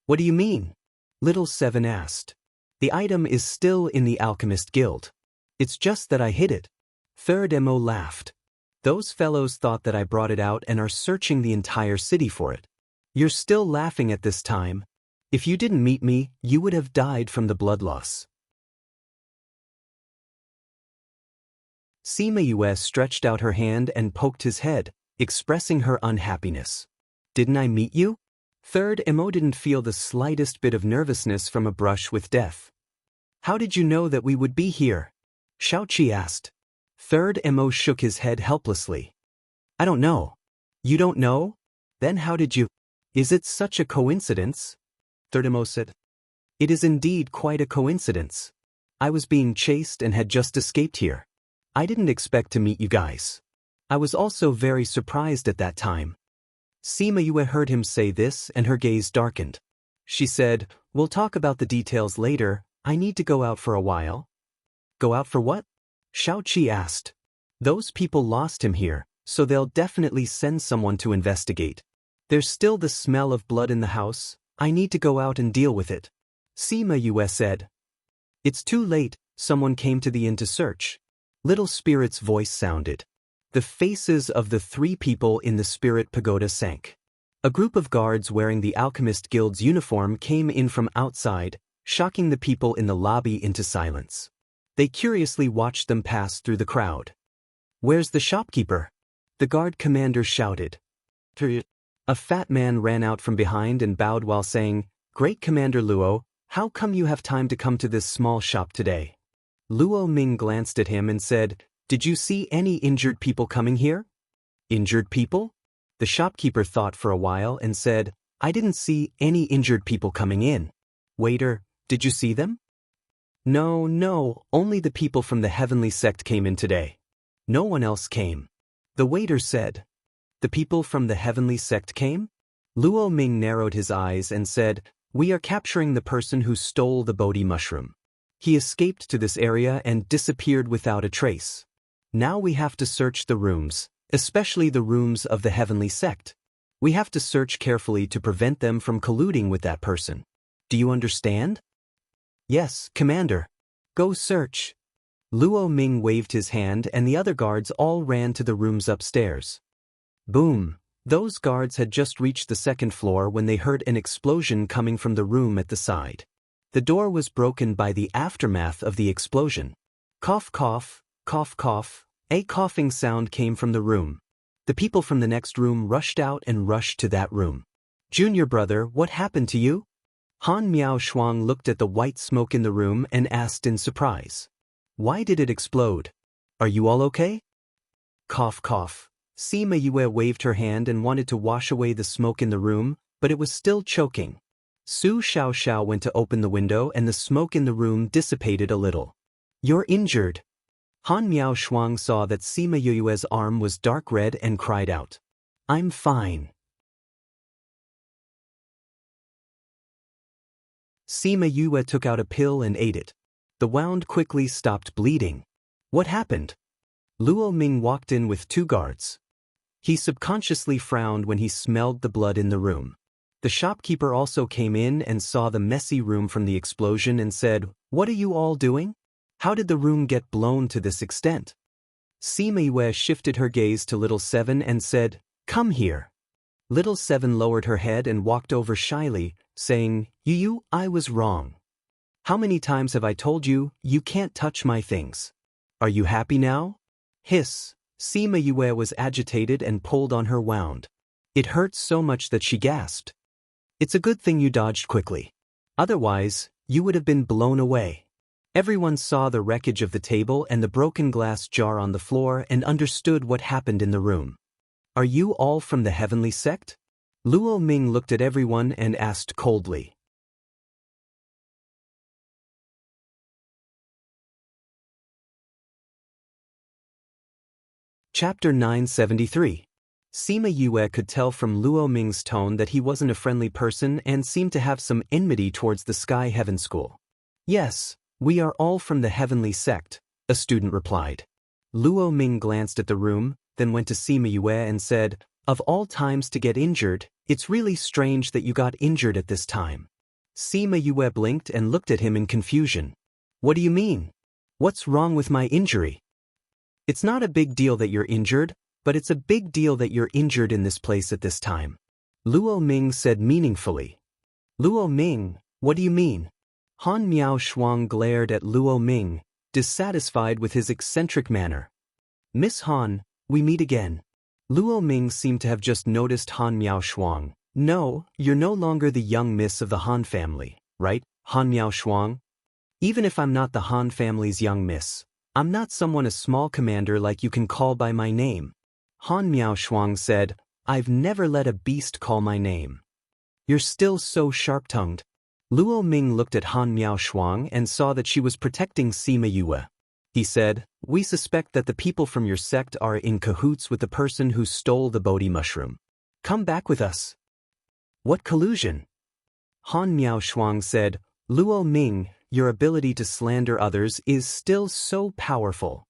What do you mean? Little Seven asked. The item is still in the Alchemist Guild. It's just that I hid it. Third Mo laughed. Those fellows thought that I brought it out and are searching the entire city for it. You're still laughing at this time. If you didn't meet me, you would have died from the blood loss. Sima Yue stretched out her hand and poked his head, expressing her unhappiness. Didn't I meet you? Third Mo didn't feel the slightest bit of nervousness from a brush with death. How did you know that we would be here? Shao Qi asked. Third Mo shook his head helplessly. I don't know. You don't know? Then how did you? Is it such a coincidence? Third Mo said. It is indeed quite a coincidence. I was being chased and had just escaped here. I didn't expect to meet you guys. I was also very surprised at that time. Sima Yue heard him say this and her gaze darkened. She said, we'll talk about the details later, I need to go out for a while. Go out for what? Shao Qi asked. Those people lost him here, so they'll definitely send someone to investigate. There's still the smell of blood in the house, I need to go out and deal with it. Sima Yue said. It's too late, someone came to the inn to search. Little Spirit's voice sounded. The faces of the three people in the Spirit Pagoda sank. A group of guards wearing the Alchemist Guild's uniform came in from outside, shocking the people in the lobby into silence. They curiously watched them pass through the crowd. Where's the shopkeeper? The guard commander shouted. A fat man ran out from behind and bowed while saying, Great Commander Luo, how come you have time to come to this small shop today? Luo Ming glanced at him and said, Did you see any injured people coming here? Injured people? The shopkeeper thought for a while and said, I didn't see any injured people coming in. Waiter, did you see them? No, only the people from the heavenly sect came in today. No one else came. The waiter said. The people from the heavenly sect came? Luo Ming narrowed his eyes and said, We are capturing the person who stole the Bodhi mushroom. He escaped to this area and disappeared without a trace. Now we have to search the rooms, especially the rooms of the heavenly sect. We have to search carefully to prevent them from colluding with that person. Do you understand? Yes, Commander. Go search. Luo Ming waved his hand and the other guards all ran to the rooms upstairs. Boom! Those guards had just reached the second floor when they heard an explosion coming from the room at the side. The door was broken by the aftermath of the explosion. Cough, cough, cough, cough. A coughing sound came from the room. The people from the next room rushed out and rushed to that room. Junior brother, what happened to you? Han Miao Shuang looked at the white smoke in the room and asked in surprise. Why did it explode? Are you all okay? Cough, cough. Sima Yue waved her hand and wanted to wash away the smoke in the room, but it was still choking. Su Xiaoxiao went to open the window and the smoke in the room dissipated a little. You're injured. Han Miao Shuang saw that Sima Yue's arm was dark red and cried out. I'm fine. Sima Yue took out a pill and ate it. The wound quickly stopped bleeding. What happened? Luo Ming walked in with 2 guards. He subconsciously frowned when he smelled the blood in the room. The shopkeeper also came in and saw the messy room from the explosion and said, What are you all doing? How did the room get blown to this extent? Sima Yue shifted her gaze to Little Seven and said, "Come here." Little Seven lowered her head and walked over shyly, saying, "You, I was wrong. How many times have I told you, you can't touch my things? Are you happy now?" Hiss. Sima Yue was agitated and pulled on her wound. It hurt so much that she gasped. "It's a good thing you dodged quickly. Otherwise, you would have been blown away." Everyone saw the wreckage of the table and the broken glass jar on the floor and understood what happened in the room. "Are you all from the heavenly sect?" Luo Ming looked at everyone and asked coldly. Chapter 973. Sima Yue could tell from Luo Ming's tone that he wasn't a friendly person and seemed to have some enmity towards the Sky Heaven School. "Yes, we are all from the heavenly sect," a student replied. Luo Ming glanced at the room, then went to Sima Yue and said, "Of all times to get injured, it's really strange that you got injured at this time." Sima Yue blinked and looked at him in confusion. "What do you mean? What's wrong with my injury?" "It's not a big deal that you're injured, but it's a big deal that you're injured in this place at this time," Luo Ming said meaningfully. "Luo Ming, what do you mean?" Han Miao Shuang glared at Luo Ming, dissatisfied with his eccentric manner. "Miss Han, we meet again." Luo Ming seemed to have just noticed Han Miao Shuang. "No, you're no longer the young miss of the Han family, right, Han Miao Shuang? Even if I'm not the Han family's young miss, I'm not someone a small commander like you can call by my name." Han Miao Shuang said, "I've never let a beast call my name." "You're still so sharp-tongued." Luo Ming looked at Han Miao Shuang and saw that she was protecting Sima Yue. He said, "We suspect that the people from your sect are in cahoots with the person who stole the Bodhi mushroom. Come back with us." "What collusion?" Han Miao Shuang said, "Luo Ming, your ability to slander others is still so powerful.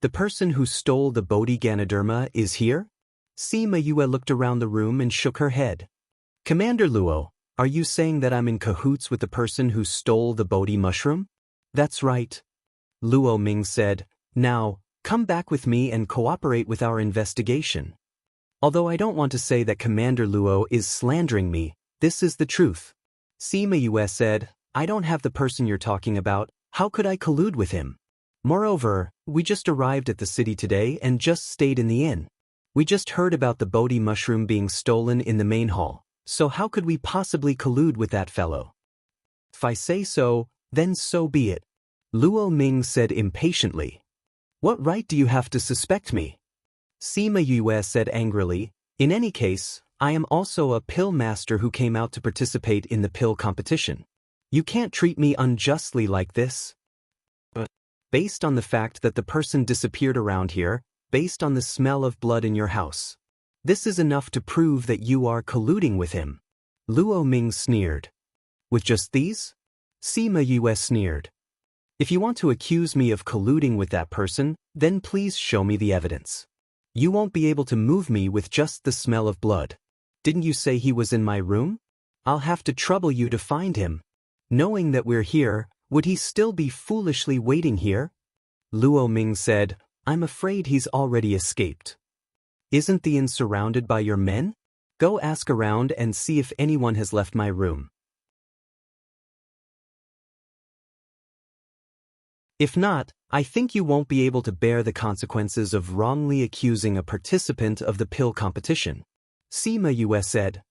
The person who stole the Bodhi Ganoderma is here?" Sima Yue looked around the room and shook her head. "Commander Luo, are you saying that I'm in cahoots with the person who stole the Bodhi mushroom?" "That's right." Luo Ming said, "Now, come back with me and cooperate with our investigation. Although I don't want to say that Commander Luo is slandering me, this is the truth." Sima Yue said, "I don't have the person you're talking about. How could I collude with him? Moreover, we just arrived at the city today and just stayed in the inn. We just heard about the Bodhi mushroom being stolen in the main hall, so how could we possibly collude with that fellow?" "If I say so, then so be it," Luo Ming said impatiently. "What right do you have to suspect me?" Sima Yue said angrily, "In any case, I am also a pill master who came out to participate in the pill competition. You can't treat me unjustly like this." "But based on the fact that the person disappeared around here, based on the smell of blood in your house, this is enough to prove that you are colluding with him," Luo Ming sneered. "With just these?" Sima Yue sneered. "If you want to accuse me of colluding with that person, then please show me the evidence. You won't be able to move me with just the smell of blood. Didn't you say he was in my room? I'll have to trouble you to find him. Knowing that we're here, would he still be foolishly waiting here?" Luo Ming said, "I'm afraid he's already escaped." "Isn't the inn surrounded by your men? Go ask around and see if anyone has left my room. If not, I think you won't be able to bear the consequences of wrongly accusing a participant of the pill competition," Sima Yue said.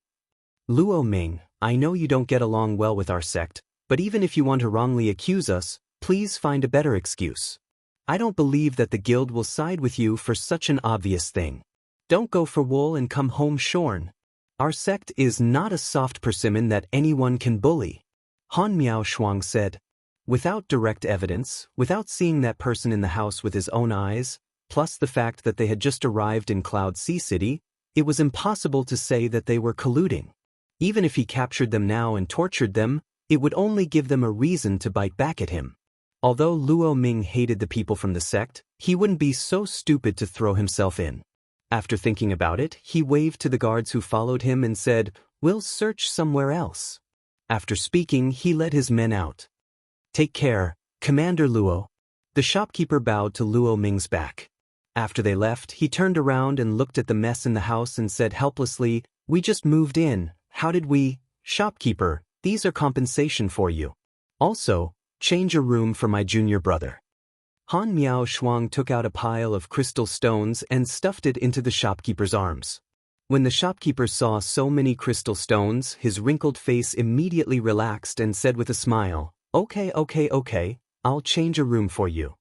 "Luo Ming, I know you don't get along well with our sect, but even if you want to wrongly accuse us, please find a better excuse. I don't believe that the guild will side with you for such an obvious thing. Don't go for wool and come home shorn. Our sect is not a soft persimmon that anyone can bully," Han Miao Shuang said. Without direct evidence, without seeing that person in the house with his own eyes, plus the fact that they had just arrived in Cloud Sea City, it was impossible to say that they were colluding. Even if he captured them now and tortured them, it would only give them a reason to bite back at him. Although Luo Ming hated the people from the sect, he wouldn't be so stupid to throw himself in. After thinking about it, he waved to the guards who followed him and said, "We'll search somewhere else." After speaking, he led his men out. "Take care, Commander Luo." The shopkeeper bowed to Luo Ming's back. After they left, he turned around and looked at the mess in the house and said helplessly, "We just moved in. How did we? Shopkeeper, these are compensation for you. Also, change a room for my junior brother." Han Miao Shuang took out a pile of crystal stones and stuffed it into the shopkeeper's arms. When the shopkeeper saw so many crystal stones, his wrinkled face immediately relaxed and said with a smile, Okay, I'll change a room for you."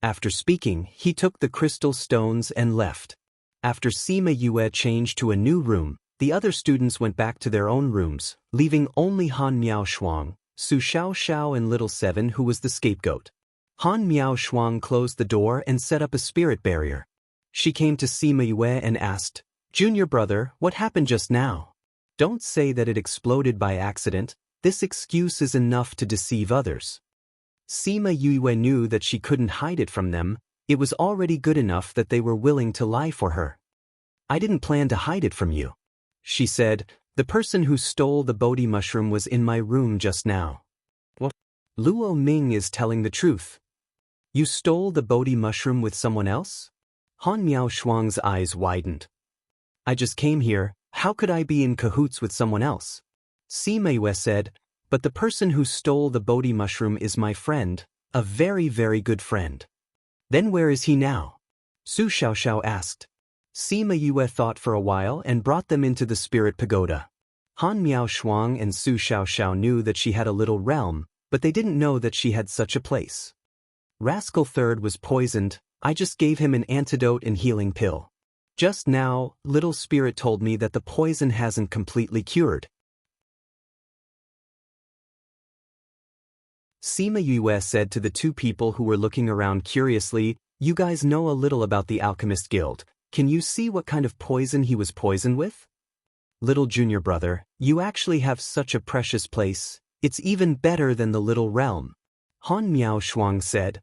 After speaking, he took the crystal stones and left. After Sima Yue changed to a new room, the other students went back to their own rooms, leaving only Han Miao Shuang, Su Xiao and Little Seven, who was the scapegoat. Han Miao Shuang closed the door and set up a spirit barrier. She came to Sima Yue and asked, "Junior brother, what happened just now? Don't say that it exploded by accident. This excuse is enough to deceive others." Sima Yue knew that she couldn't hide it from them. It was already good enough that they were willing to lie for her. "I didn't plan to hide it from you," she said. "The person who stole the Bodhi mushroom was in my room just now." "What? Luo Ming is telling the truth. You stole the Bodhi mushroom with someone else?" Han Miao Shuang's eyes widened. "I just came here. How could I be in cahoots with someone else?" Sima Yue said, "But the person who stole the Bodhi mushroom is my friend, a very, very good friend." "Then where is he now?" Su Xiao asked. Sima Yue thought for a while and brought them into the spirit pagoda. Han Miao Shuang and Su Xiao knew that she had a little realm, but they didn't know that she had such a place. "Rascal Third was poisoned. I just gave him an antidote and healing pill. Just now, Little Spirit told me that the poison hasn't completely cured." Sima Yue said to the two people who were looking around curiously, "You guys know a little about the Alchemist Guild. Can you see what kind of poison he was poisoned with?" "Little junior brother, you actually have such a precious place. It's even better than the little realm," Han Miao Shuang said.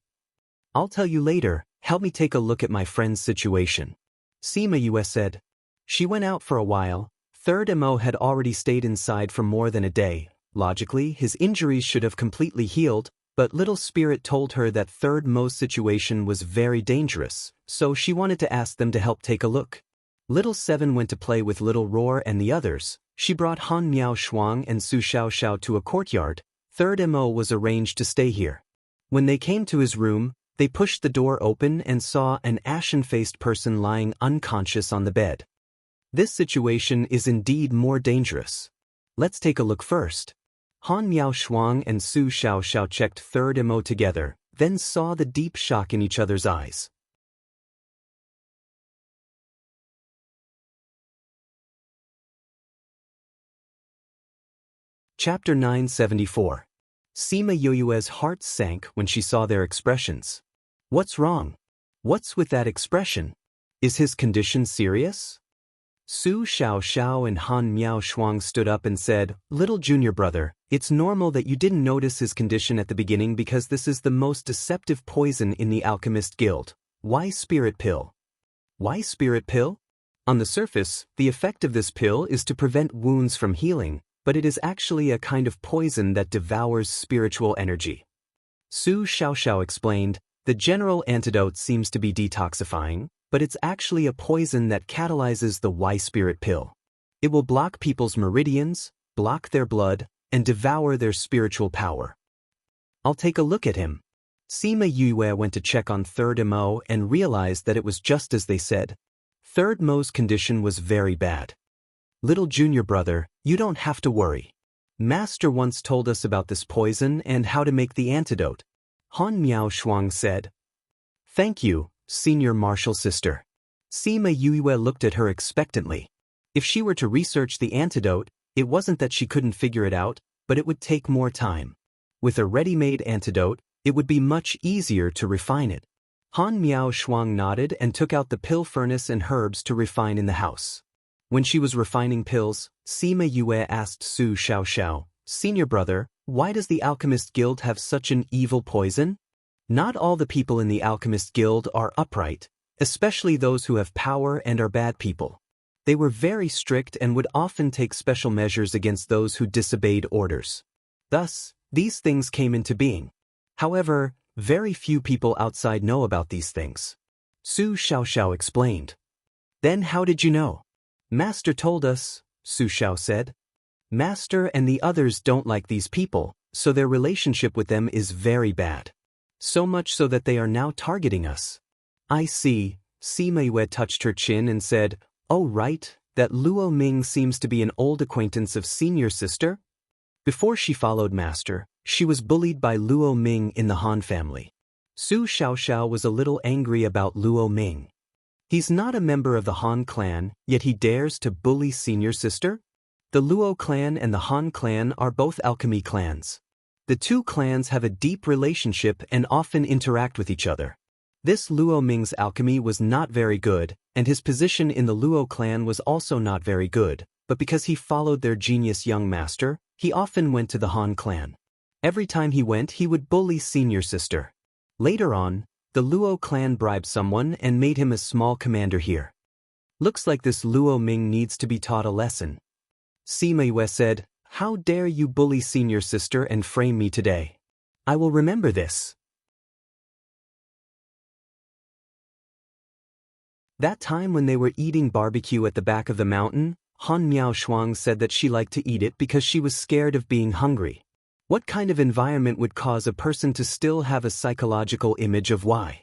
"I'll tell you later. Help me take a look at my friend's situation," Sima Yue said. She went out for a while. Third Mo had already stayed inside for more than a day. Logically, his injuries should have completely healed, but Little Spirit told her that Third Mo's situation was very dangerous, so she wanted to ask them to help take a look. Little Seven went to play with Little Roar and the others. She brought Han Miao Shuang and Su Xiao to a courtyard. Third Mo was arranged to stay here. When they came to his room, they pushed the door open and saw an ashen-faced person lying unconscious on the bed. This situation is indeed more dangerous. Let's take a look first. Han Miao Shuang and Su Xiao checked Third Mo together, then saw the deep shock in each other's eyes. Chapter 974. Sima Yue's heart sank when she saw their expressions. What's wrong? What's with that expression? Is his condition serious? Su Xiao and Han Miao Shuang stood up and said, "Little junior brother, it's normal that you didn't notice his condition at the beginning because this is the most deceptive poison in the Alchemist Guild. Why spirit pill?" "Why spirit pill?" On the surface, the effect of this pill is to prevent wounds from healing, but it is actually a kind of poison that devours spiritual energy. Su Xiao explained, "The general antidote seems to be detoxifying, but it's actually a poison that catalyzes the Y-spirit pill. It will block people's meridians, block their blood, and devour their spiritual power." "I'll take a look at him." Sima Yue went to check on Third Mo and realized that it was just as they said. Third Mo's condition was very bad. "Little junior brother, you don't have to worry. Master once told us about this poison and how to make the antidote," Han Miao Shuang said. "Thank you, senior martial sister." Sima Yue looked at her expectantly. If she were to research the antidote, it wasn't that she couldn't figure it out, but it would take more time. With a ready-made antidote, it would be much easier to refine it. Han Miao Shuang nodded and took out the pill furnace and herbs to refine in the house. When she was refining pills, Sima Yue asked Su Xiao, "Senior brother, why does the Alchemist Guild have such an evil poison?" "Not all the people in the Alchemist Guild are upright, especially those who have power and are bad people. They were very strict and would often take special measures against those who disobeyed orders. Thus, these things came into being. However, very few people outside know about these things. Su Xiaoxiao explained. Then how did you know? Master told us, Su Xiao said. Master and the others don't like these people, so their relationship with them is very bad. So much so that they are now targeting us. I see. Sima Yue touched her chin and said, Oh right, that Luo Ming seems to be an old acquaintance of senior sister? Before she followed Master, she was bullied by Luo Ming in the Han family. Su Xiaoxiao was a little angry about Luo Ming. He's not a member of the Han clan, yet he dares to bully senior sister? The Luo clan and the Han clan are both alchemy clans. The two clans have a deep relationship and often interact with each other. This Luo Ming's alchemy was not very good, and his position in the Luo clan was also not very good, but because he followed their genius young master, he often went to the Han clan. Every time he went, he would bully senior sister. Later on, the Luo clan bribed someone and made him a small commander here. Looks like this Luo Ming needs to be taught a lesson. Sima Yue said, How dare you bully senior sister and frame me today? I will remember this. That time when they were eating barbecue at the back of the mountain, Han Miao Shuang said that she liked to eat it because she was scared of being hungry. What kind of environment would cause a person to still have a psychological image of why?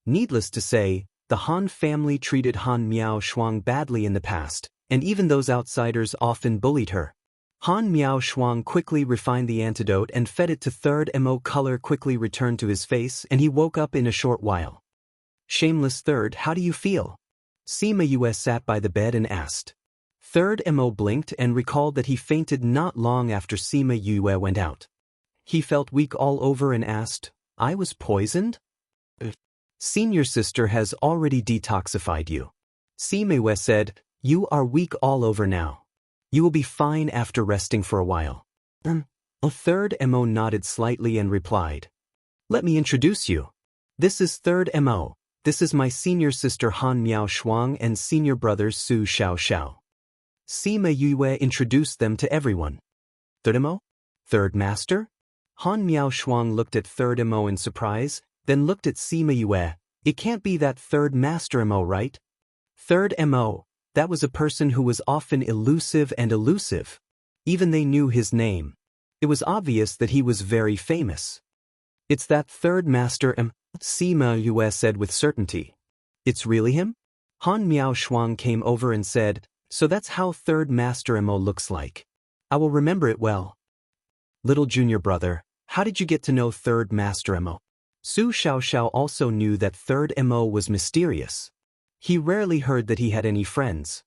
Needless to say, the Han family treated Han Miao Shuang badly in the past, and even those outsiders often bullied her. Han Miao Shuang quickly refined the antidote and fed it to third Mo. Color quickly returned to his face and he woke up in a short while. Shameless third, how do you feel? Sima Yue sat by the bed and asked. Third Mo blinked and recalled that he fainted not long after Sima Yue went out. He felt weak all over and asked, I was poisoned? Senior sister has already detoxified you. Sima Yue said, You are weak all over now. You will be fine after resting for a while. Third Mo nodded slightly and replied. Let me introduce you. This is Third Mo. This is my senior sister Han Miao Shuang and senior brothers Su Xiaoxiao. Sima Yue introduced them to everyone. Third Mo? Third Master? Han Miao Shuang looked at Third Mo in surprise, then looked at Sima Yue. It can't be that Third Master Mo, right? Third Mo, that was a person who was often elusive and elusive. Even they knew his name. It was obvious that he was very famous. It's that Third Master Sima Yue said with certainty. It's really him? Han Miao Shuang came over and said, So that's how Third Master Mo looks like. I will remember it well. Little junior brother, how did you get to know Third Master Mo? Su Xiaoxiao also knew that Third Mo was mysterious. He rarely heard that he had any friends.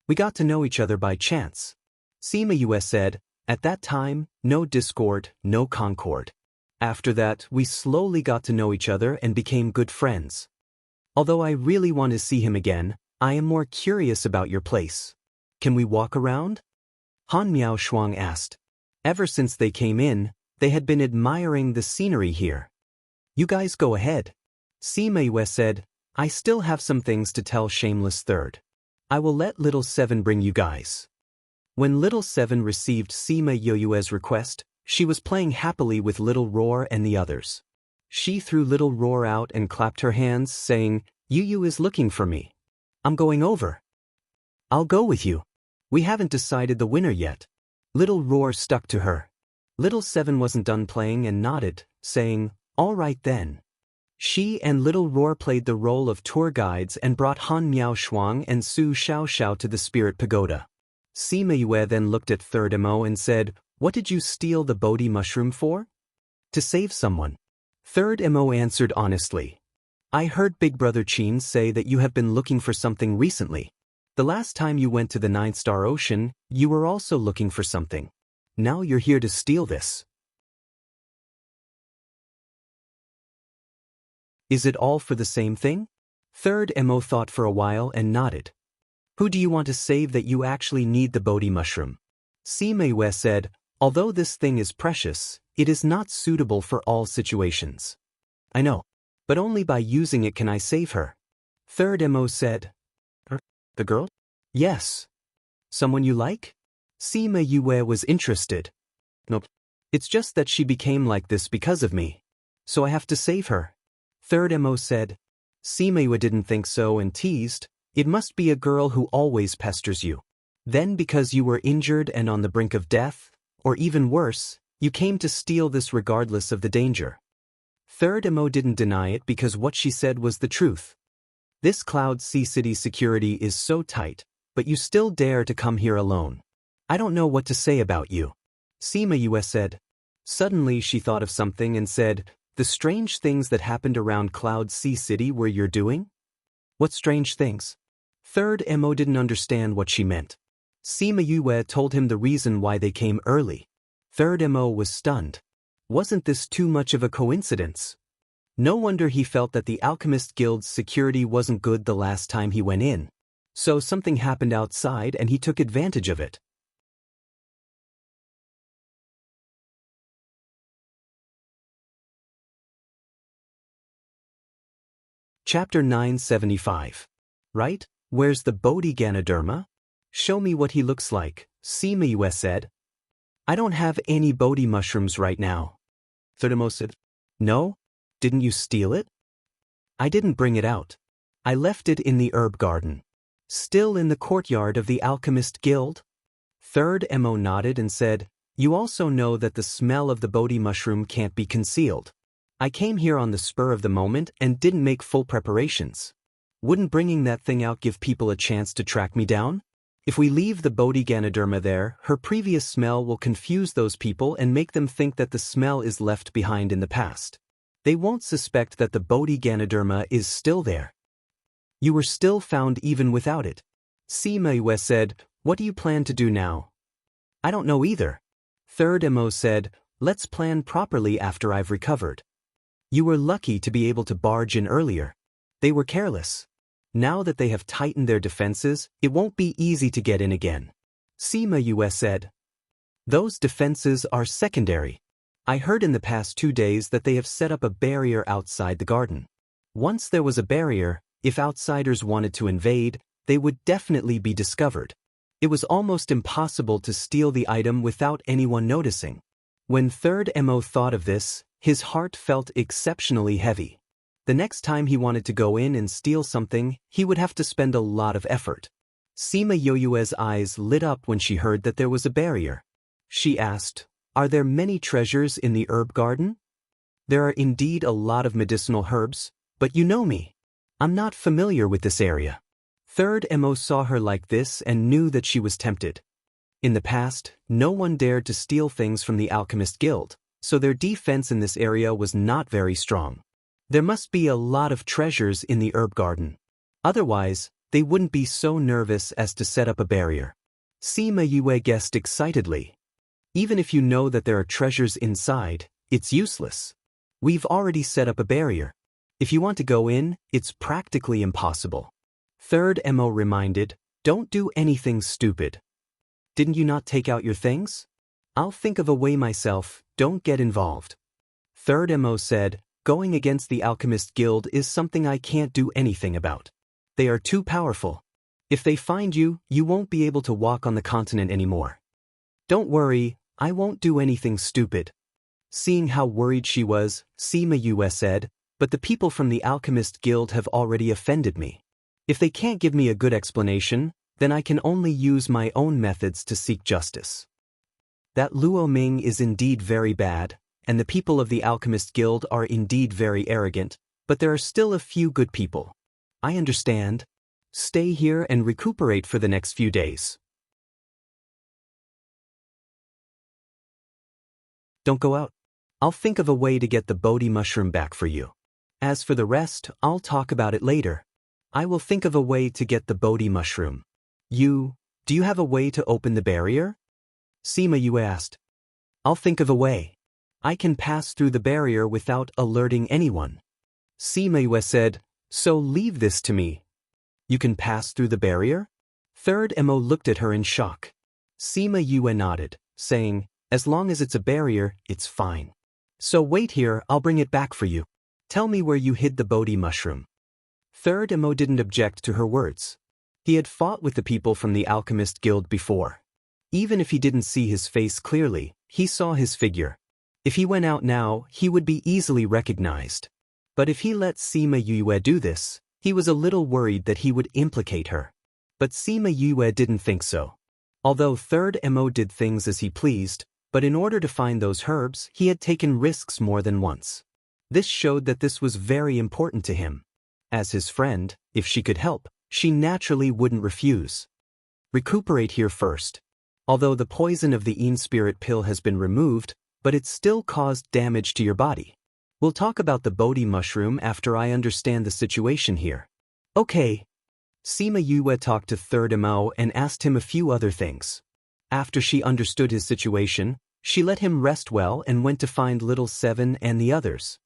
We got to know each other by chance. Sima Yue said, At that time, no discord, no concord. After that, we slowly got to know each other and became good friends. Although I really want to see him again, I am more curious about your place. Can we walk around? Han Miao Shuang asked. Ever since they came in, they had been admiring the scenery here. You guys go ahead. Sima Yue said, I still have some things to tell Shameless Third. I will let Little Seven bring you guys. When Little Seven received Sima Yue's request, she was playing happily with Little Roar and the others. She threw Little Roar out and clapped her hands, saying, Yu is looking for me. I'm going over. I'll go with you. We haven't decided the winner yet. Little Roar stuck to her. Little Seven wasn't done playing and nodded, saying, All right then. She and Little Roar played the role of tour guides and brought Han Miao Shuang and Su Xiaoxiao to the Spirit Pagoda. Sima Yue then looked at Third Mo and said, What did you steal the Bodhi mushroom for? To save someone. Third Mo answered honestly. I heard Big Brother Qin say that you have been looking for something recently. The last time you went to the Nine-Star Ocean, you were also looking for something. Now you're here to steal this. Is it all for the same thing? Third Mo thought for a while and nodded. Who do you want to save that you actually need the Bodhi mushroom? Sima Yue said, Although this thing is precious, it is not suitable for all situations. I know, but only by using it can I save her. Third Mo said. The girl? Yes. Someone you like? Sima Yue was interested. Nope. It's just that she became like this because of me. So I have to save her. Third Mo said. Sima didn't think so and teased, "It must be a girl who always pesters you. Then because you were injured and on the brink of death, or even worse, you came to steal this regardless of the danger." Third Mo didn't deny it because what she said was the truth. "This Cloud Sea City security is so tight, but you still dare to come here alone. I don't know what to say about you." Sima said. Suddenly she thought of something and said, "The strange things that happened around Cloud Sea City were you're doing?" "What strange things?" Third Mo didn't understand what she meant. Sima told him the reason why they came early. Third Mo was stunned. Wasn't this too much of a coincidence? No wonder he felt that the Alchemist Guild's security wasn't good the last time he went in. So something happened outside and he took advantage of it. Chapter 975. Right? Where's the Bodhiganaderma? Show me what he looks like, Sima said. "I don't have any Bodhi mushrooms right now." Third said. "No? Didn't you steal it?" "I didn't bring it out. I left it in the herb garden." "Still in the courtyard of the Alchemist Guild?" Third Mo nodded and said, "You also know that the smell of the Bodhi mushroom can't be concealed. I came here on the spur of the moment and didn't make full preparations. Wouldn't bringing that thing out give people a chance to track me down? If we leave the Bodhiganaderma there, her previous smell will confuse those people and make them think that the smell is left behind in the past. They won't suspect that the Bodhiganaderma is still there." "You were still found even without it." Sima said, "What do you plan to do now?" "I don't know either." Third Mo said, "Let's plan properly after I've recovered." "You were lucky to be able to barge in earlier. They were careless. Now that they have tightened their defenses, it won't be easy to get in again." Sima said. "Those defenses are secondary. I heard in the past 2 days that they have set up a barrier outside the garden. Once there was a barrier, if outsiders wanted to invade, they would definitely be discovered. It was almost impossible to steal the item without anyone noticing." When Third Mo thought of this, his heart felt exceptionally heavy. The next time he wanted to go in and steal something, he would have to spend a lot of effort. Sima eyes lit up when she heard that there was a barrier. She asked, "Are there many treasures in the herb garden?" "There are indeed a lot of medicinal herbs, but you know me. I'm not familiar with this area." Third Mo saw her like this and knew that she was tempted. In the past, no one dared to steal things from the Alchemist Guild, so their defense in this area was not very strong. There must be a lot of treasures in the herb garden. Otherwise, they wouldn't be so nervous as to set up a barrier. Sima guessed excitedly. "Even if you know that there are treasures inside, it's useless. We've already set up a barrier. If you want to go in, it's practically impossible." Third Mo reminded, "Don't do anything stupid." "Didn't you not take out your things?" "I'll think of a way myself, don't get involved." Third Mo said, "Going against the Alchemist Guild is something I can't do anything about. They are too powerful. If they find you, you won't be able to walk on the continent anymore." "Don't worry, I won't do anything stupid." Seeing how worried she was, Sima said, "But the people from the Alchemist Guild have already offended me. If they can't give me a good explanation, then I can only use my own methods to seek justice. That Luo Ming is indeed very bad, and the people of the Alchemist Guild are indeed very arrogant, but there are still a few good people. I understand. Stay here and recuperate for the next few days. Don't go out. I'll think of a way to get the Bodhi mushroom back for you. As for the rest, I'll talk about it later. I will think of a way to get the Bodhi mushroom. Do you have a way to open the barrier?" Sima asked. "I'll think of a way. I can pass through the barrier without alerting anyone." Sima said, "So leave this to me." "You can pass through the barrier?" Third Mo looked at her in shock. Sima nodded, saying, "As long as it's a barrier, it's fine. So wait here, I'll bring it back for you. Tell me where you hid the Bodhi mushroom." Third Mo didn't object to her words. He had fought with the people from the Alchemist Guild before. Even if he didn't see his face clearly, he saw his figure. If he went out now, he would be easily recognized. But if he let Sima Yue do this, he was a little worried that he would implicate her. But Sima Yue didn't think so. Although Third Mo did things as he pleased, but in order to find those herbs, he had taken risks more than once. This showed that this was very important to him. As his friend, if she could help, she naturally wouldn't refuse. Recuperate here first. Although the poison of the Een Spirit pill has been removed, but it still caused damage to your body. We'll talk about the Bodhi mushroom after I understand the situation here. Okay. Sima Yue talked to Third Mo and asked him a few other things. After she understood his situation, she let him rest well and went to find Little Seven and the others.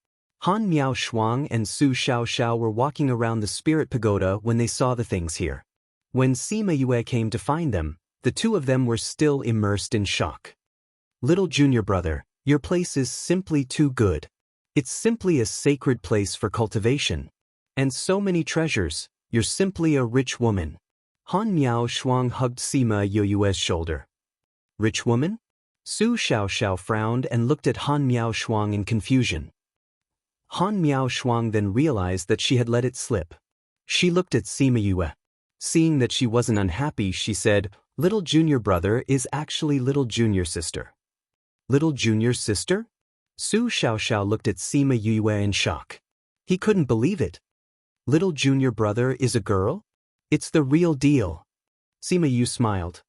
Han Miao Shuang and Su Xiaoxiao were walking around the spirit pagoda when they saw the things here. When Sima Yue came to find them, the two of them were still immersed in shock. Little junior brother, your place is simply too good. It's simply a sacred place for cultivation. And so many treasures, you're simply a rich woman. Han Miao Shuang hugged Sima Yue's shoulder. Rich woman? Su Xiaoxiao frowned and looked at Han Miao Shuang in confusion. Han Miao Shuang then realized that she had let it slip. She looked at Sima Yue. Seeing that she wasn't unhappy, she said, Little junior brother is actually little junior sister. Little junior sister? Su Xiaoxiao looked at Sima Yue in shock. He couldn't believe it. Little junior brother is a girl? It's the real deal. Sima Yue smiled.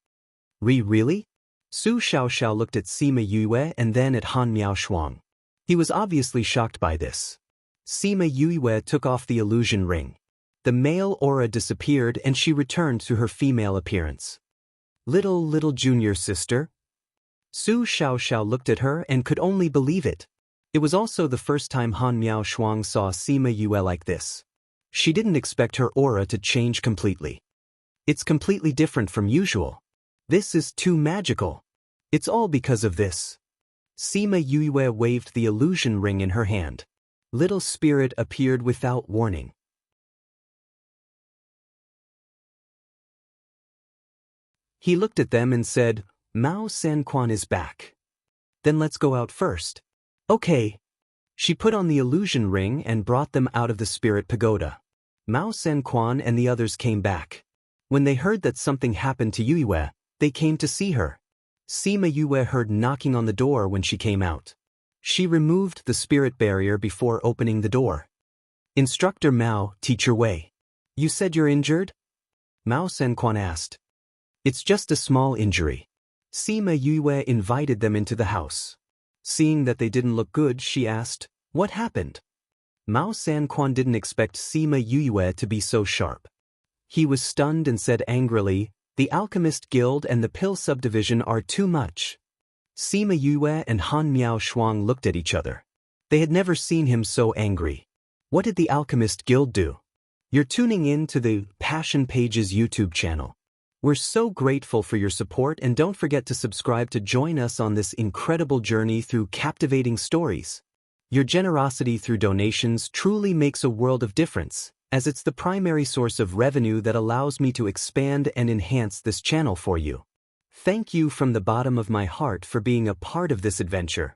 Really? Su Xiaoxiao looked at Sima Yue and then at Han Miao Shuang. He was obviously shocked by this. Sima Yue took off the illusion ring. The male aura disappeared and she returned to her female appearance. Little junior sister? Su Xiaoxiao looked at her and could only believe it. It was also the first time Han Miao Shuang saw Sima Yue like this. She didn't expect her aura to change completely. It's completely different from usual. This is too magical. It's all because of this. Sima Yue waved the illusion ring in her hand. Little spirit appeared without warning. He looked at them and said, Mao Sanquan is back. Then let's go out first. Okay. She put on the illusion ring and brought them out of the spirit pagoda. Mao Sanquan and the others came back. When they heard that something happened to Yue, they came to see her. Sima Yue heard knocking on the door when she came out. She removed the spirit barrier before opening the door. Instructor Mao, teach your way. You said you're injured? Mao Sanquan asked. It's just a small injury. Sima Yue invited them into the house. Seeing that they didn't look good, she asked, What happened? Mao Sanquan didn't expect Sima Yue to be so sharp. He was stunned and said angrily, The Alchemist Guild and the Pill Subdivision are too much. Sima Yue and Han Miao Shuang looked at each other. They had never seen him so angry. What did the Alchemist Guild do? You're tuning in to the Passion Pages YouTube channel. We're so grateful for your support and don't forget to subscribe to join us on this incredible journey through captivating stories. Your generosity through donations truly makes a world of difference, as it's the primary source of revenue that allows me to expand and enhance this channel for you. Thank you from the bottom of my heart for being a part of this adventure.